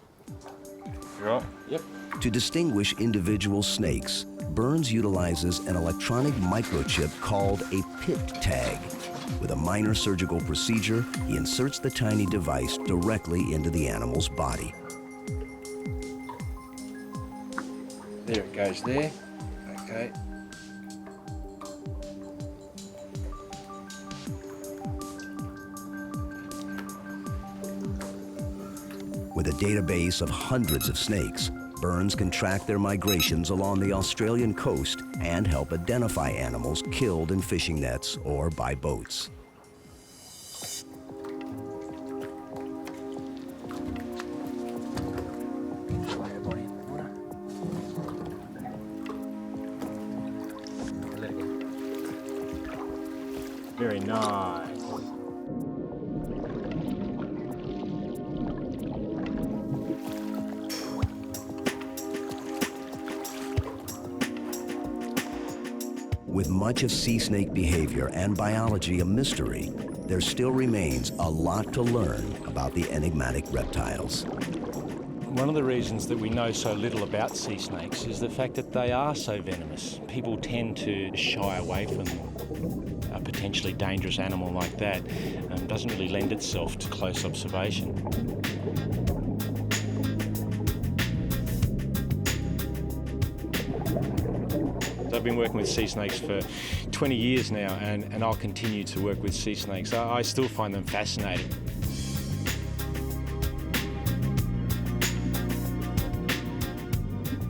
You right? Yep. To distinguish individual snakes, Burns utilizes an electronic microchip called a pit tag. With a minor surgical procedure, he inserts the tiny device directly into the animal's body. There it goes there. Okay. With a database of hundreds of snakes, Burns can track their migrations along the Australian coast and help identify animals killed in fishing nets or by boats. Very nice. With much of sea snake behavior and biology a mystery, there still remains a lot to learn about the enigmatic reptiles. One of the reasons that we know so little about sea snakes is the fact that they are so venomous. People tend to shy away from them. A potentially dangerous animal like that doesn't really lend itself to close observation. I've been working with sea snakes for 20 years now, and I'll continue to work with sea snakes. I still find them fascinating.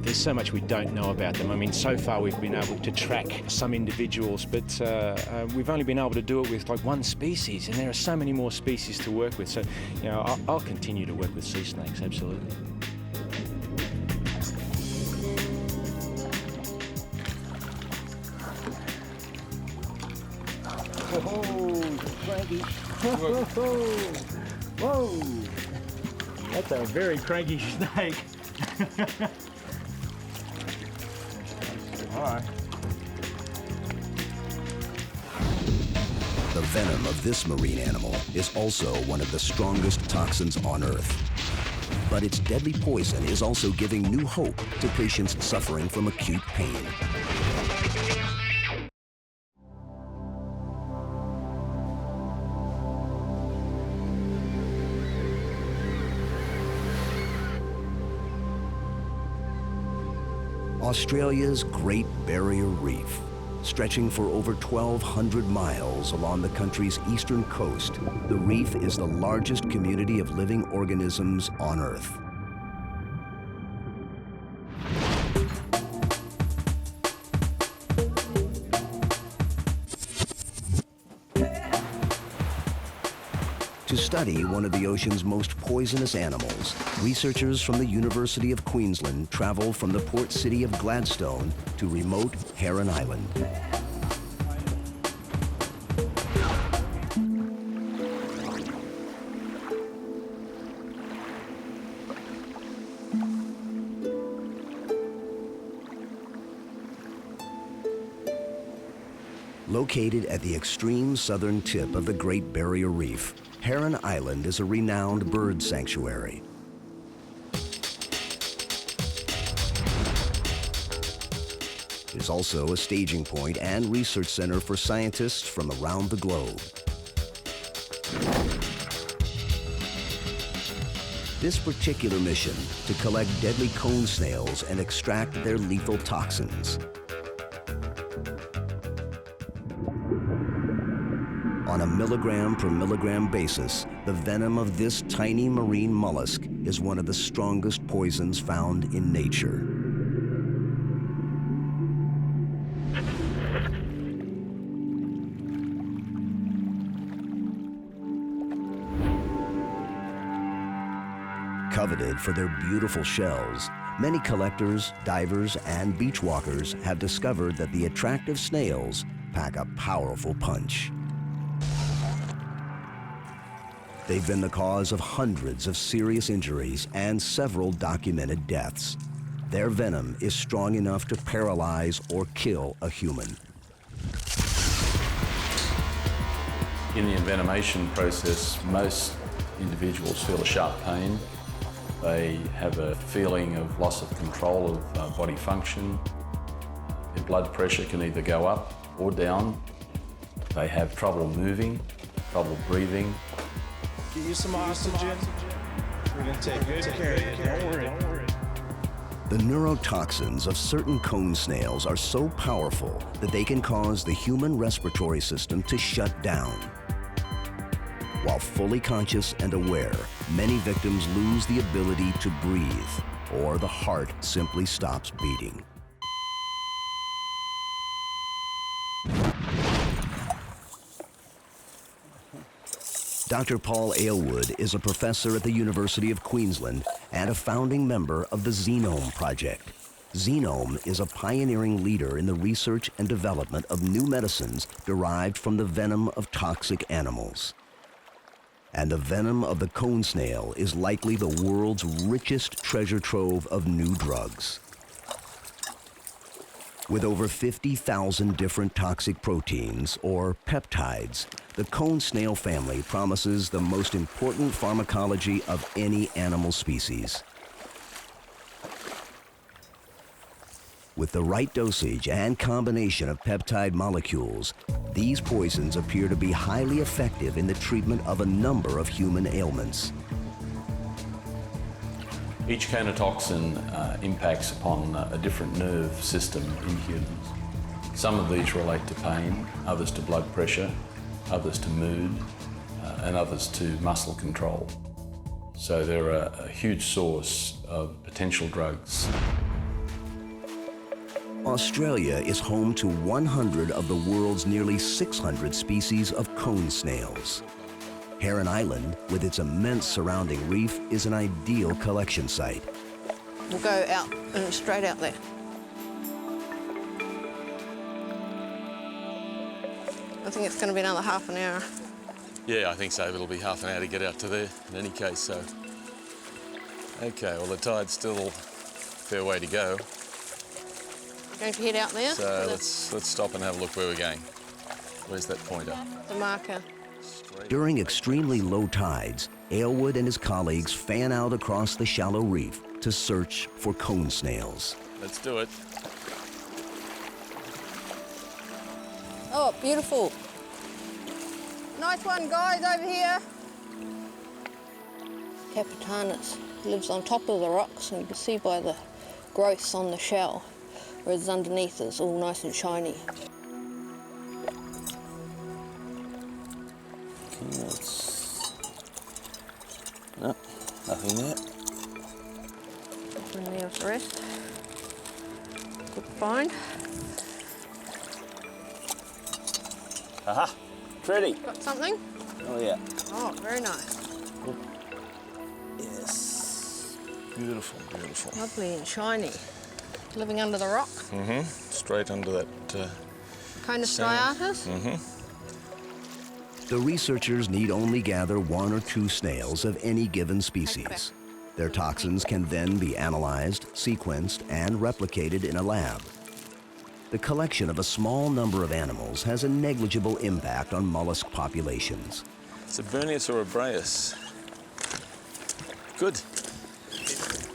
There's so much we don't know about them. I mean, so far we've been able to track some individuals, but we've only been able to do it with like one species, and there are so many more species to work with. So, you know, I'll continue to work with sea snakes, absolutely. Whoa, cranky. Whoa. That's a very cranky snake. All right. The venom of this marine animal is also one of the strongest toxins on Earth. But its deadly poison is also giving new hope to patients suffering from acute pain. Australia's Great Barrier Reef, stretching for over 1,200 miles along the country's eastern coast, the reef is the largest community of living organisms on Earth. To study one of the ocean's most poisonous animals, researchers from the University of Queensland travel from the port city of Gladstone to remote Heron Island. Located at the extreme southern tip of the Great Barrier Reef, Heron Island is a renowned bird sanctuary. It is also a staging point and research center for scientists from around the globe. This particular mission to collect deadly cone snails and extract their lethal toxins. On a milligram per milligram basis, the venom of this tiny marine mollusk is one of the strongest poisons found in nature. Coveted for their beautiful shells, many collectors, divers, and beach walkers have discovered that the attractive snails pack a powerful punch. They've been the cause of hundreds of serious injuries and several documented deaths. Their venom is strong enough to paralyze or kill a human. In the envenomation process, most individuals feel a sharp pain. They have a feeling of loss of control of body function. Their blood pressure can either go up or down. They have trouble moving, trouble breathing. Get you some oxygen. We're gonna take good care of you, don't worry. The neurotoxins of certain cone snails are so powerful that they can cause the human respiratory system to shut down. While fully conscious and aware, many victims lose the ability to breathe, or the heart simply stops beating. Dr. Paul Aylwood is a professor at the University of Queensland and a founding member of the Genome Project. Venom is a pioneering leader in the research and development of new medicines derived from the venom of toxic animals. And the venom of the cone snail is likely the world's richest treasure trove of new drugs. With over 50,000 different toxic proteins, or peptides, the cone snail family promises the most important pharmacology of any animal species. With the right dosage and combination of peptide molecules, these poisons appear to be highly effective in the treatment of a number of human ailments. Each conotoxin impacts upon a different nerve system in humans. Some of these relate to pain, others to blood pressure, others to mood, and others to muscle control. So they're a huge source of potential drugs. Australia is home to 100 of the world's nearly 600 species of cone snails. Heron Island, with its immense surrounding reef, is an ideal collection site. We'll go out and straight out there. I think it's going to be another half an hour. Yeah, I think so. It'll be half an hour to get out to there in any case, so. Okay, well the tide's still a fair way to go. We're going to head out there. So let's stop and have a look where we're going. Where's that pointer? The marker. During extremely low tides, Aylwood and his colleagues fan out across the shallow reef to search for cone snails. Let's do it. Oh, beautiful. Nice one, guys, over here. Capitanus lives on top of the rocks, and you can see by the growths on the shell, whereas underneath it's all nice and shiny. No, nothing there. And there's the rest. Good find. Aha, pretty. Got something? Oh yeah. Oh, very nice. Yes. Beautiful, beautiful. Lovely and shiny. Living under the rock. Mm-hmm. Straight under that Conus sand. striatus. Mm-hmm. The researchers need only gather 1 or 2 snails of any given species. Their toxins can then be analyzed, sequenced, and replicated in a lab. The collection of a small number of animals has a negligible impact on mollusk populations. It's a Bernius or a Braeus. Good.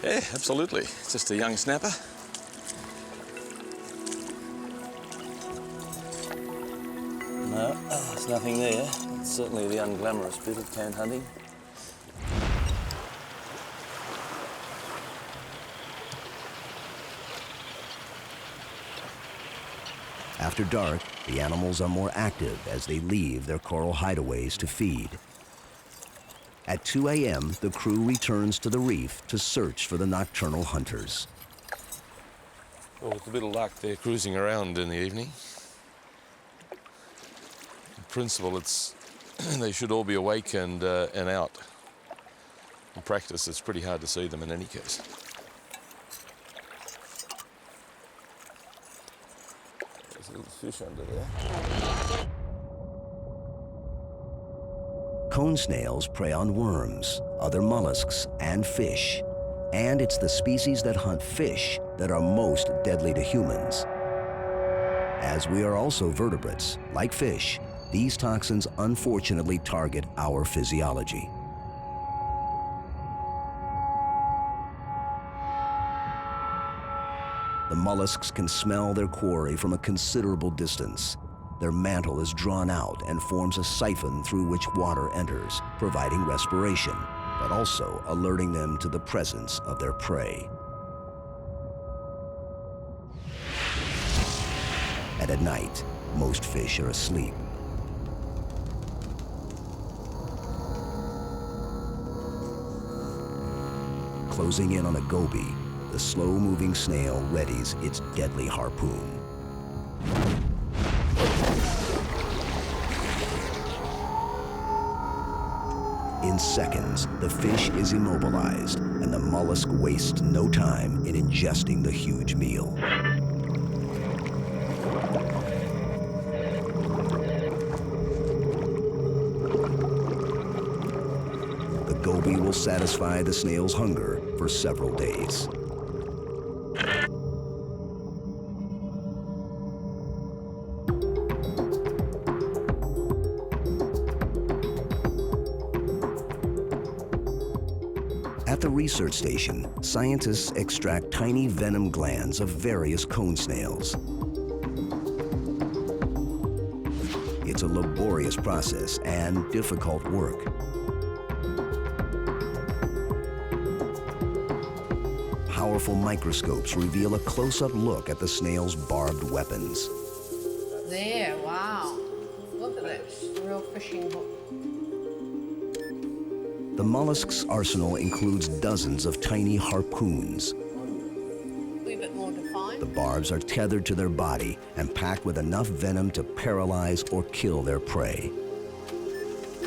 Yeah, absolutely. It's just a young snapper. No, there's nothing there. It's certainly the unglamorous bit of tan hunting. After dark, the animals are more active as they leave their coral hideaways to feed. At 2 a.m., the crew returns to the reef to search for the nocturnal hunters. Well, with a bit of luck, they're cruising around in the evening. In principle, it's they should all be awake and out. In practice, it's pretty hard to see them in any case. There's a little fish under there. Cone snails prey on worms, other mollusks, and fish. And it's the species that hunt fish that are most deadly to humans. As we are also vertebrates, like fish, these toxins unfortunately target our physiology. The mollusks can smell their quarry from a considerable distance. Their mantle is drawn out and forms a siphon through which water enters, providing respiration, but also alerting them to the presence of their prey. And at night, most fish are asleep. Closing in on a goby, the slow-moving snail readies its deadly harpoon. In seconds, the fish is immobilized, and the mollusk wastes no time in ingesting the huge meal. The goby will satisfy the snail's hunger for several days. At the research station, scientists extract tiny venom glands of various cone snails. It's a laborious process and difficult work. Powerful microscopes reveal a close-up look at the snail's barbed weapons. There, wow. Look at this, real fishing hook. The mollusk's arsenal includes dozens of tiny harpoons. A bit more defined. The barbs are tethered to their body and packed with enough venom to paralyze or kill their prey.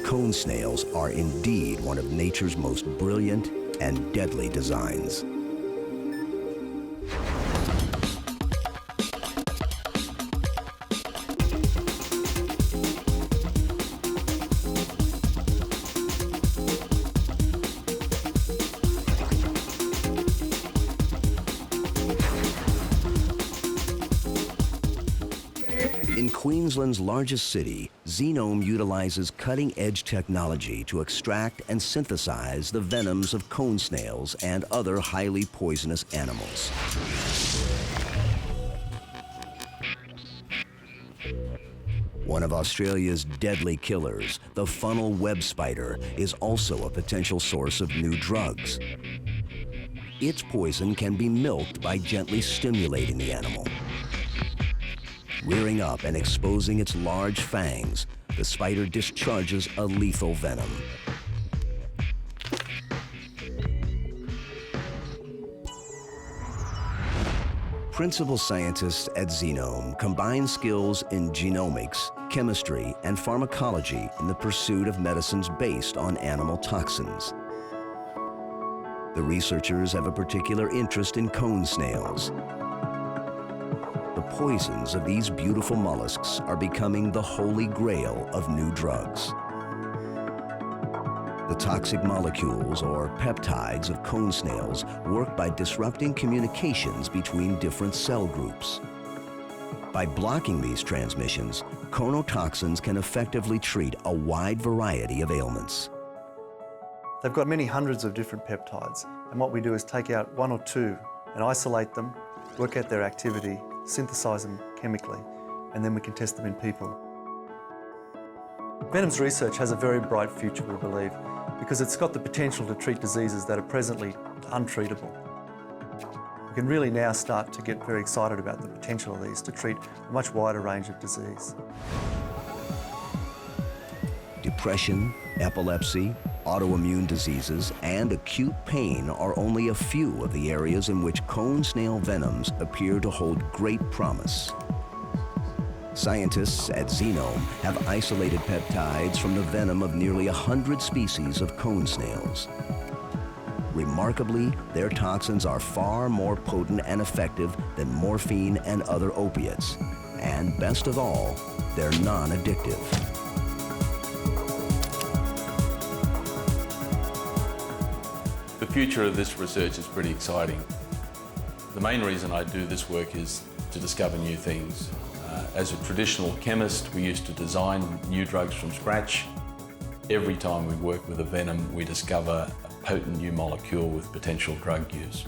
Cone snails are indeed one of nature's most brilliant and deadly designs. In Queensland's largest city, Venom utilizes cutting-edge technology to extract and synthesize the venoms of cone snails and other highly poisonous animals. One of Australia's deadly killers, the funnel web spider, is also a potential source of new drugs. Its poison can be milked by gently stimulating the animal. Rearing up and exposing its large fangs, the spider discharges a lethal venom. Principal scientists at Venom combine skills in genomics, chemistry, and pharmacology in the pursuit of medicines based on animal toxins. The researchers have a particular interest in cone snails. The poisons of these beautiful mollusks are becoming the holy grail of new drugs. The toxic molecules, or peptides, of cone snails work by disrupting communications between different cell groups. By blocking these transmissions, conotoxins can effectively treat a wide variety of ailments. They've got many hundreds of different peptides, and what we do is take out one or two and isolate them, work out their activity, synthesize them chemically, and then we can test them in people. Venom's research has a very bright future, we believe, because it's got the potential to treat diseases that are presently untreatable. We can really now start to get very excited about the potential of these to treat a much wider range of disease. Depression, epilepsy, autoimmune diseases, and acute pain are only a few of the areas in which cone snail venoms appear to hold great promise. Scientists at Venom have isolated peptides from the venom of nearly 100 species of cone snails. Remarkably, their toxins are far more potent and effective than morphine and other opiates. And best of all, they're non-addictive. The future of this research is pretty exciting. The main reason I do this work is to discover new things. As a traditional chemist, we used to design new drugs from scratch. Every time we work with a venom, we discover a potent new molecule with potential drug use.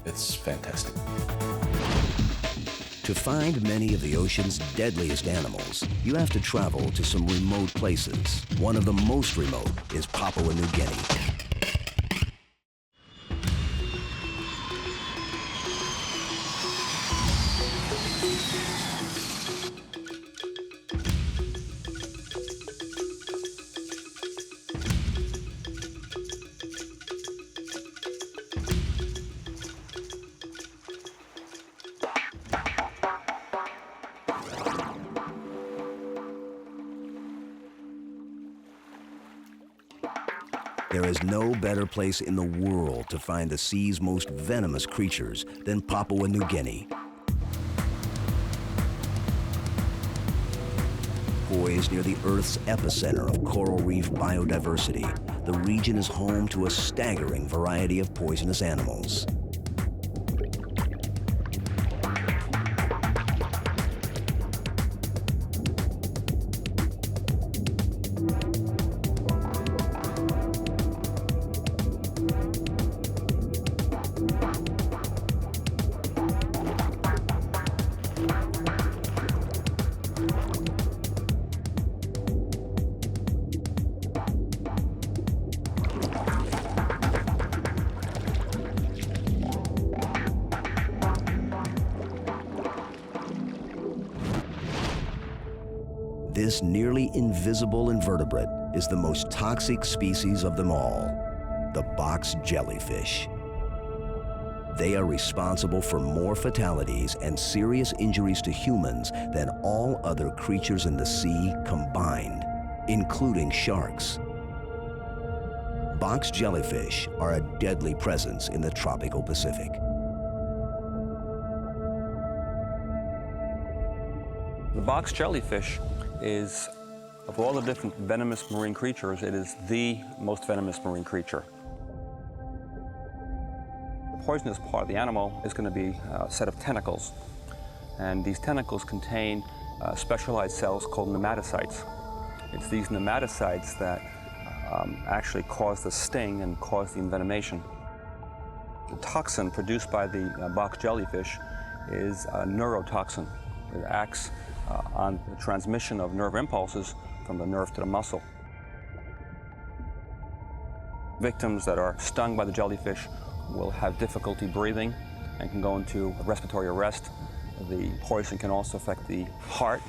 It's fantastic. To find many of the ocean's deadliest animals, you have to travel to some remote places. One of the most remote is Papua New Guinea. There is no better place in the world to find the sea's most venomous creatures than Papua New Guinea. Poised near the Earth's epicenter of coral reef biodiversity, the region is home to a staggering variety of poisonous animals. This nearly invisible invertebrate is the most toxic species of them all, the box jellyfish. They are responsible for more fatalities and serious injuries to humans than all other creatures in the sea combined, including sharks. Box jellyfish are a deadly presence in the tropical Pacific. The box jellyfish is, of all the different venomous marine creatures, it is the most venomous marine creature. The poisonous part of the animal is going to be a set of tentacles, and these tentacles contain specialized cells called nematocytes. It's these nematocytes that actually cause the sting and cause the envenomation. The toxin produced by the box jellyfish is a neurotoxin. It acts on the transmission of nerve impulses from the nerve to the muscle. Victims that are stung by the jellyfish will have difficulty breathing and can go into respiratory arrest. The poison can also affect the heart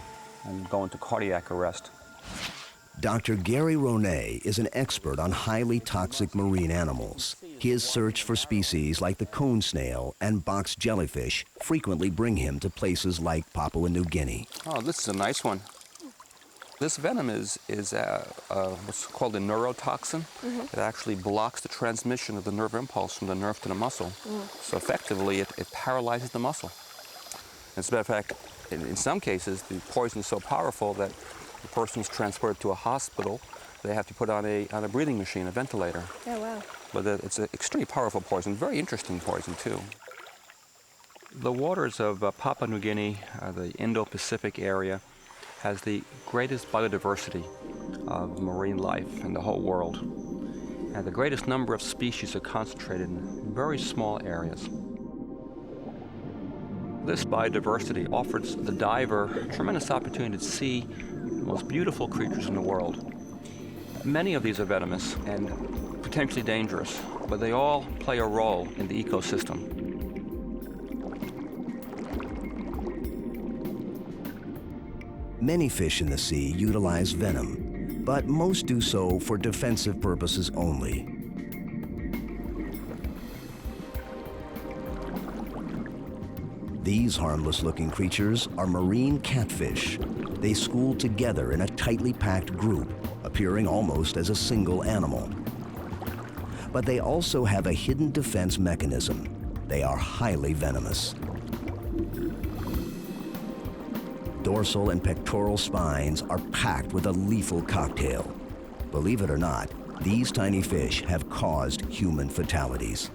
and go into cardiac arrest. Dr. Gary Ronay is an expert on highly toxic marine animals. His search for species like the cone snail and box jellyfish frequently bring him to places like Papua New Guinea. Oh, this is a nice one. This venom is what's called a neurotoxin. It actually blocks the transmission of the nerve impulse from the nerve to the muscle. So effectively, it paralyzes the muscle. As a matter of fact, in some cases, the poison is so powerful that the person is transported to a hospital. They have to put on a breathing machine, a ventilator. Oh, wow. But it's an extremely powerful poison, very interesting poison, too. The waters of Papua New Guinea, the Indo-Pacific area, has the greatest biodiversity of marine life in the whole world. And the greatest number of species are concentrated in very small areas. This biodiversity offers the diver a tremendous opportunity to see the most beautiful creatures in the world. Many of these are venomous and potentially dangerous, but they all play a role in the ecosystem. Many fish in the sea utilize venom, but most do so for defensive purposes only. These harmless-looking creatures are marine catfish. They school together in a tightly packed group, appearing almost as a single animal. But they also have a hidden defense mechanism. They are highly venomous. Dorsal and pectoral spines are packed with a lethal cocktail. Believe it or not, these tiny fish have caused human fatalities.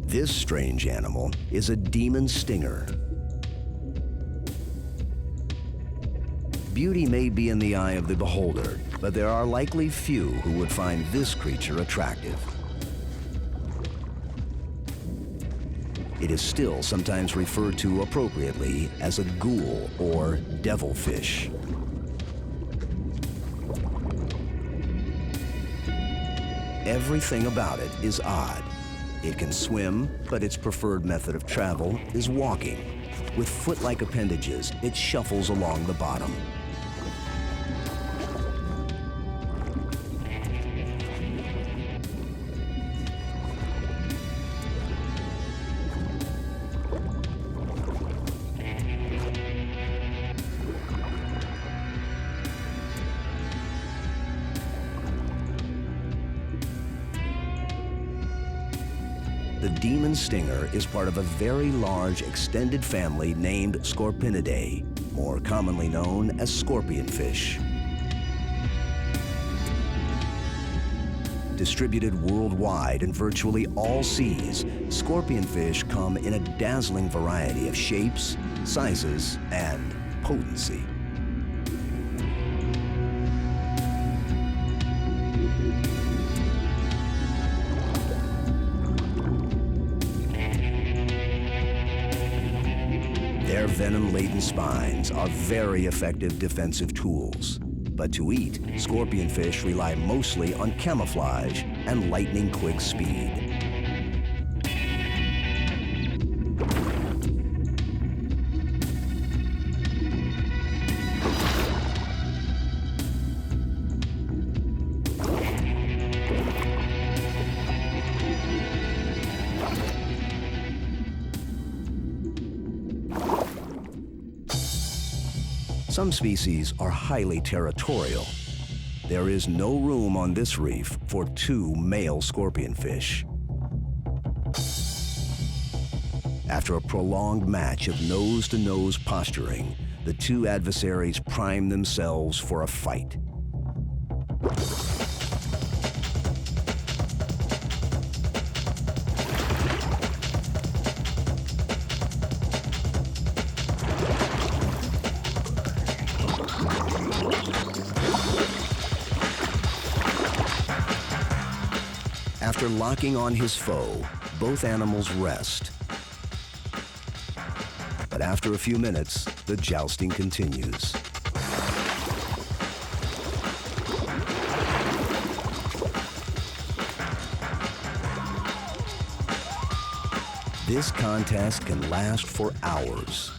This strange animal is a demon stinger. Beauty may be in the eye of the beholder, but there are likely few who would find this creature attractive. It is still sometimes referred to appropriately as a ghoul or devilfish. Everything about it is odd. It can swim, but its preferred method of travel is walking. With foot-like appendages, it shuffles along the bottom. The demon stinger is part of a very large extended family named Scorpinidae, more commonly known as scorpionfish. Distributed worldwide in virtually all seas, scorpionfish come in a dazzling variety of shapes, sizes, and potency. Their venom-laden spines are very effective defensive tools. But to eat, scorpionfish rely mostly on camouflage and lightning-quick speed. Some species are highly territorial. There is no room on this reef for 2 male scorpionfish. After a prolonged match of nose-to-nose posturing, the 2 adversaries prime themselves for a fight. After locking on his foe, both animals rest. But after a few minutes, the jousting continues. This contest can last for hours.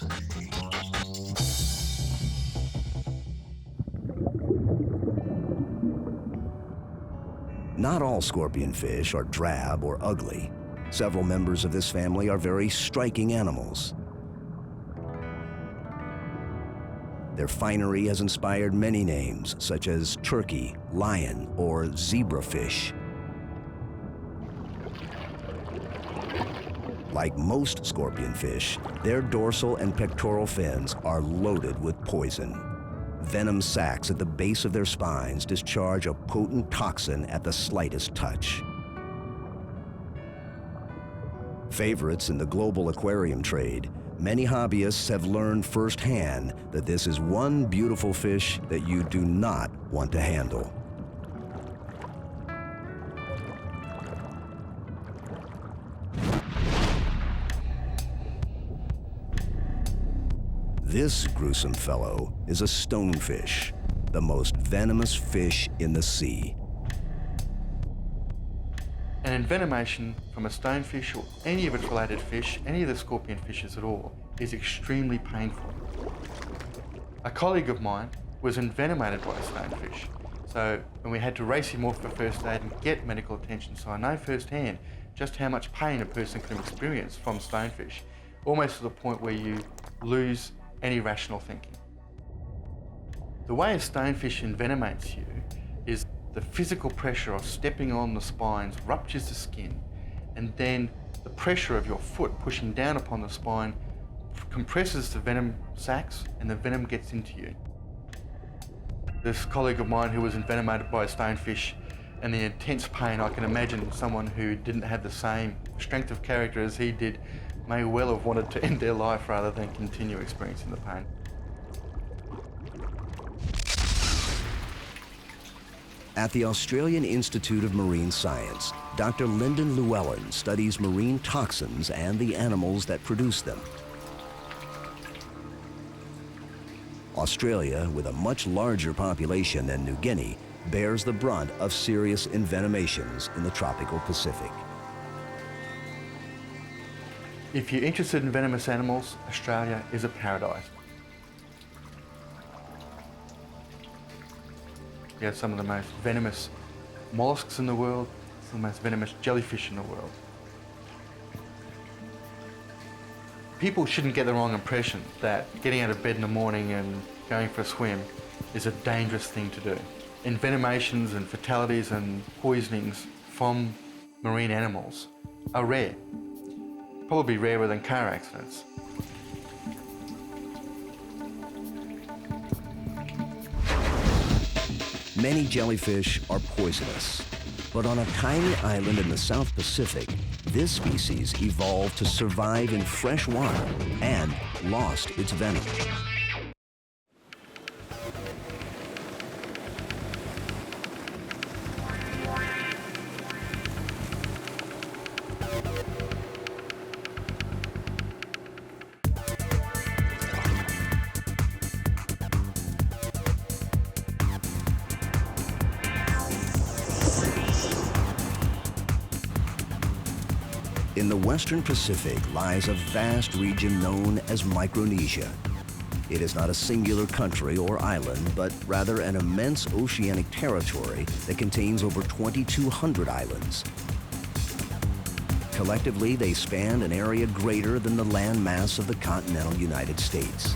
Not all scorpionfish are drab or ugly. Several members of this family are very striking animals. Their finery has inspired many names, such as turkey, lion, or zebrafish. Like most scorpionfish, their dorsal and pectoral fins are loaded with poison. Venom sacs at the base of their spines discharge a potent toxin at the slightest touch. Favorites in the global aquarium trade, many hobbyists have learned firsthand that this is one beautiful fish that you do not want to handle. This gruesome fellow is a stonefish, the most venomous fish in the sea. An envenomation from a stonefish or any of its related fish, any of the scorpion fishes at all, is extremely painful. A colleague of mine was envenomated by a stonefish, so when we had to race him off for first aid and get medical attention, so I know firsthand just how much pain a person can experience from stonefish, almost to the point where you lose any rational thinking. The way a stonefish envenomates you is the physical pressure of stepping on the spines ruptures the skin, and then the pressure of your foot pushing down upon the spine compresses the venom sacs and the venom gets into you. This colleague of mine who was envenomated by a stonefish and the intense pain, I can imagine someone who didn't have the same strength of character as he did may well have wanted to end their life rather than continue experiencing the pain. At the Australian Institute of Marine Science, Dr. Lyndon Llewellyn studies marine toxins and the animals that produce them. Australia, with a much larger population than New Guinea, bears the brunt of serious envenomations in the tropical Pacific. If you're interested in venomous animals, Australia is a paradise. You have some of the most venomous mollusks in the world, some of the most venomous jellyfish in the world. People shouldn't get the wrong impression that getting out of bed in the morning and going for a swim is a dangerous thing to do. Envenomations and fatalities and poisonings from marine animals are rare, probably rarer than car accidents. Many jellyfish are poisonous, but on a tiny island in the South Pacific, this species evolved to survive in fresh water and lost its venom. In the Western Pacific lies a vast region known as Micronesia. It is not a singular country or island, but rather an immense oceanic territory that contains over 2,200 islands. Collectively, they span an area greater than the land mass of the continental United States.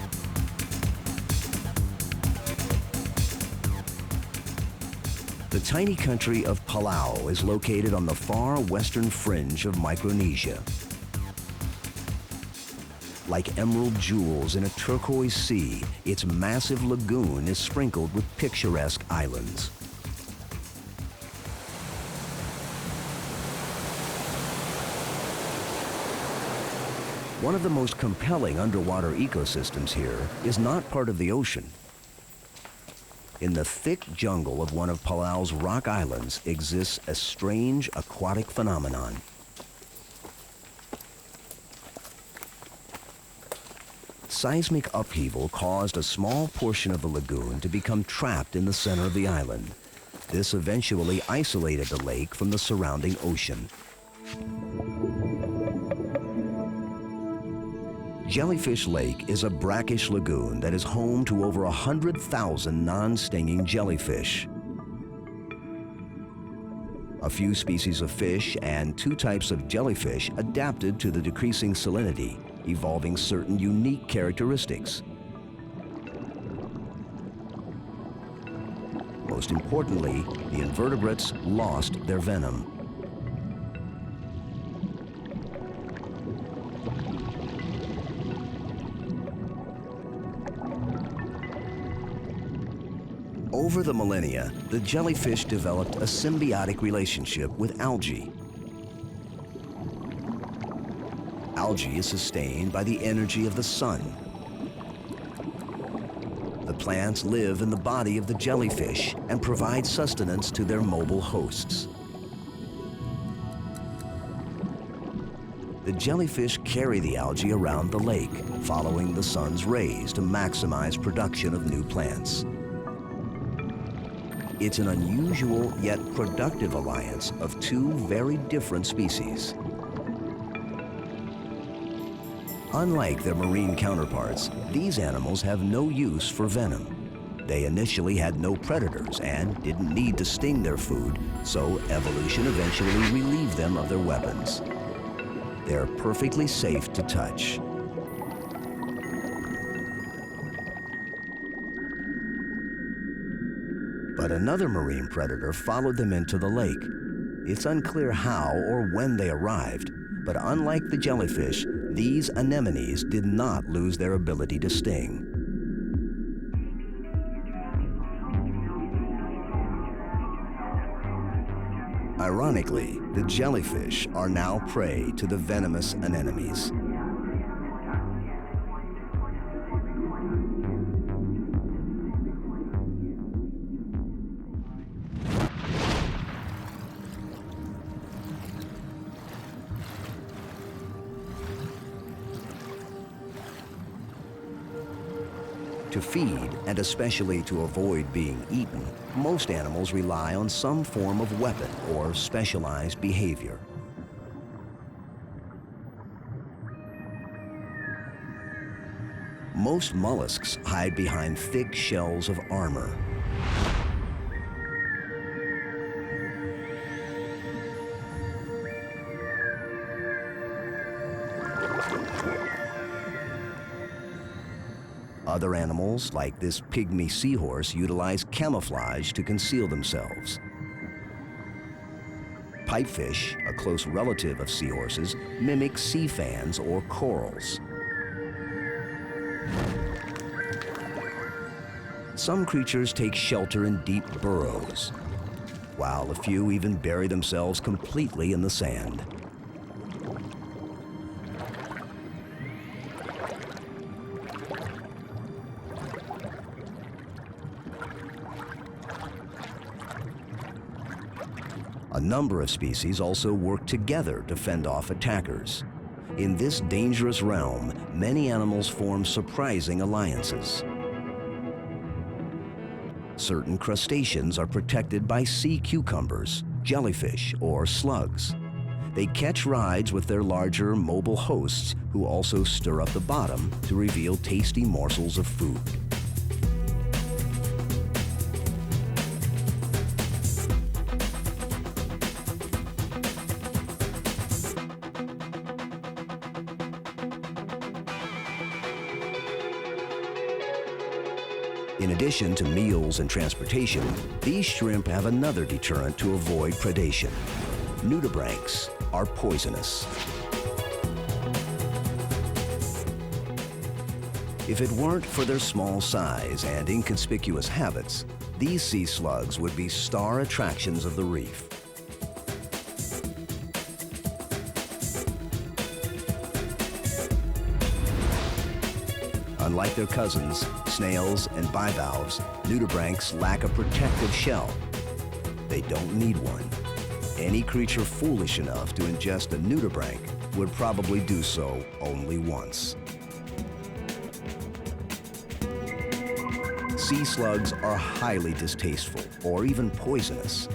The tiny country of Palau is located on the far western fringe of Micronesia. Like emerald jewels in a turquoise sea, its massive lagoon is sprinkled with picturesque islands. One of the most compelling underwater ecosystems here is not part of the ocean. In the thick jungle of one of Palau's rock islands exists a strange aquatic phenomenon. Seismic upheaval caused a small portion of the lagoon to become trapped in the center of the island. This eventually isolated the lake from the surrounding ocean. Jellyfish Lake is a brackish lagoon that is home to over 100,000 non-stinging jellyfish. A few species of fish and 2 types of jellyfish adapted to the decreasing salinity, evolving certain unique characteristics. Most importantly, the invertebrates lost their venom. Over the millennia, the jellyfish developed a symbiotic relationship with algae. Algae is sustained by the energy of the sun. The plants live in the body of the jellyfish and provide sustenance to their mobile hosts. The jellyfish carry the algae around the lake, following the sun's rays to maximize production of new plants. It's an unusual yet productive alliance of 2 very different species. Unlike their marine counterparts, these animals have no use for venom. They initially had no predators and didn't need to sting their food, so evolution eventually relieved them of their weapons. They're perfectly safe to touch. But another marine predator followed them into the lake. It's unclear how or when they arrived, but unlike the jellyfish, these anemones did not lose their ability to sting. Ironically, the jellyfish are now prey to the venomous anemones. To feed, and especially to avoid being eaten, most animals rely on some form of weapon or specialized behavior. Most mollusks hide behind thick shells of armor. Other animals, like this pygmy seahorse, utilize camouflage to conceal themselves. Pipefish, a close relative of seahorses, mimic sea fans or corals. Some creatures take shelter in deep burrows, while a few even bury themselves completely in the sand. A number of species also work together to fend off attackers. In this dangerous realm, many animals form surprising alliances. Certain crustaceans are protected by sea cucumbers, jellyfish, or slugs. They catch rides with their larger, mobile hosts who also stir up the bottom to reveal tasty morsels of food. In addition to meals and transportation, these shrimp have another deterrent to avoid predation. Nudibranchs are poisonous. If it weren't for their small size and inconspicuous habits, these sea slugs would be star attractions of the reef. Unlike their cousins, snails and bivalves, nudibranchs lack a protective shell. They don't need one. Any creature foolish enough to ingest a nudibranch would probably do so only once. Sea slugs are highly distasteful or even poisonous.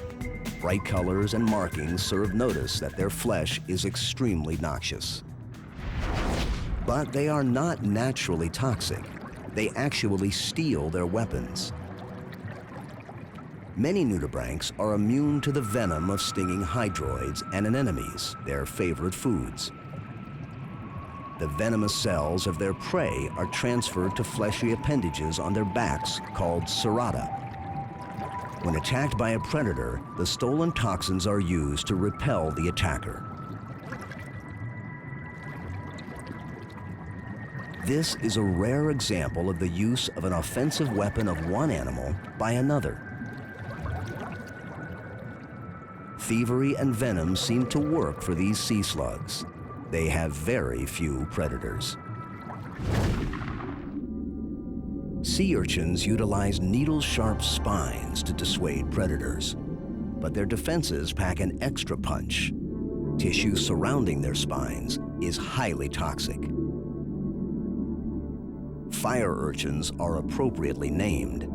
Bright colors and markings serve notice that their flesh is extremely noxious. But they are not naturally toxic. They actually steal their weapons. Many nudibranchs are immune to the venom of stinging hydroids and anemones, their favorite foods. The venomous cells of their prey are transferred to fleshy appendages on their backs called serrata. When attacked by a predator, the stolen toxins are used to repel the attacker. This is a rare example of the use of an offensive weapon of one animal by another. Thievery and venom seem to work for these sea slugs. They have very few predators. Sea urchins utilize needle-sharp spines to dissuade predators, but their defenses pack an extra punch. Tissue surrounding their spines is highly toxic. Fire urchins are appropriately named.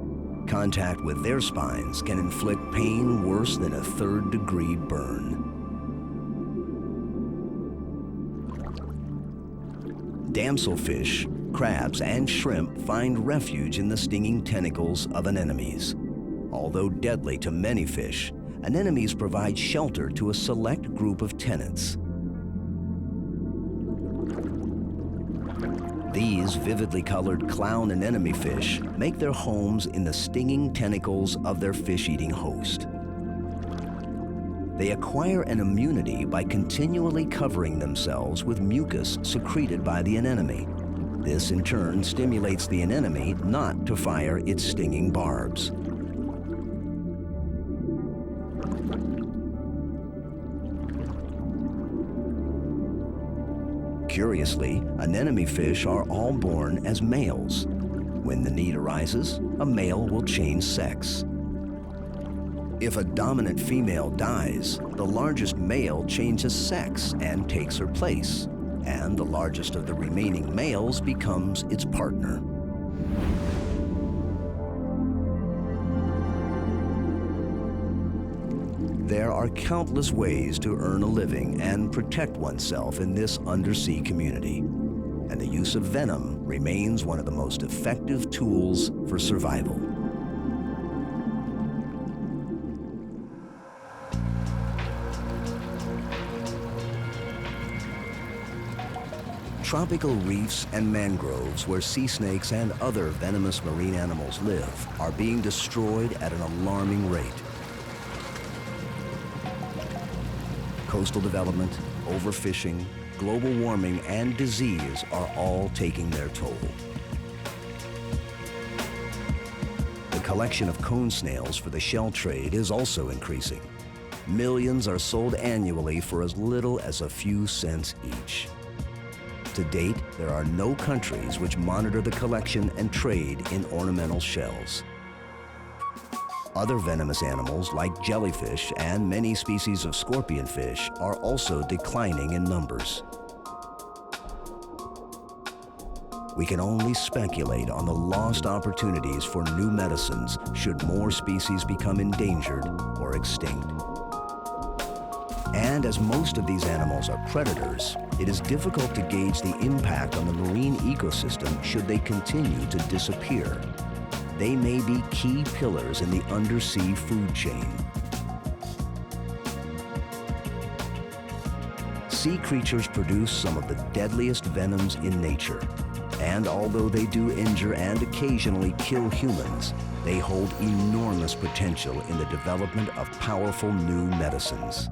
Contact with their spines can inflict pain worse than a third-degree burn. Damselfish, crabs, and shrimp find refuge in the stinging tentacles of anemones. Although deadly to many fish, anemones provide shelter to a select group of tenants. These vividly colored clown anemone fish make their homes in the stinging tentacles of their fish-eating host. They acquire an immunity by continually covering themselves with mucus secreted by the anemone. This in turn stimulates the anemone not to fire its stinging barbs. Curiously, anemone fish are all born as males. When the need arises, a male will change sex. If a dominant female dies, the largest male changes sex and takes her place, and the largest of the remaining males becomes its partner. There are countless ways to earn a living and protect oneself in this undersea community, and the use of venom remains one of the most effective tools for survival. Tropical reefs and mangroves where sea snakes and other venomous marine animals live are being destroyed at an alarming rate. Coastal development, overfishing, global warming, and disease are all taking their toll. The collection of cone snails for the shell trade is also increasing. Millions are sold annually for as little as a few cents each. To date, there are no countries which monitor the collection and trade in ornamental shells. Other venomous animals like jellyfish and many species of scorpionfish are also declining in numbers. We can only speculate on the lost opportunities for new medicines should more species become endangered or extinct. And as most of these animals are predators, it is difficult to gauge the impact on the marine ecosystem should they continue to disappear. They may be key pillars in the undersea food chain. Sea creatures produce some of the deadliest venoms in nature. And although they do injure and occasionally kill humans, they hold enormous potential in the development of powerful new medicines.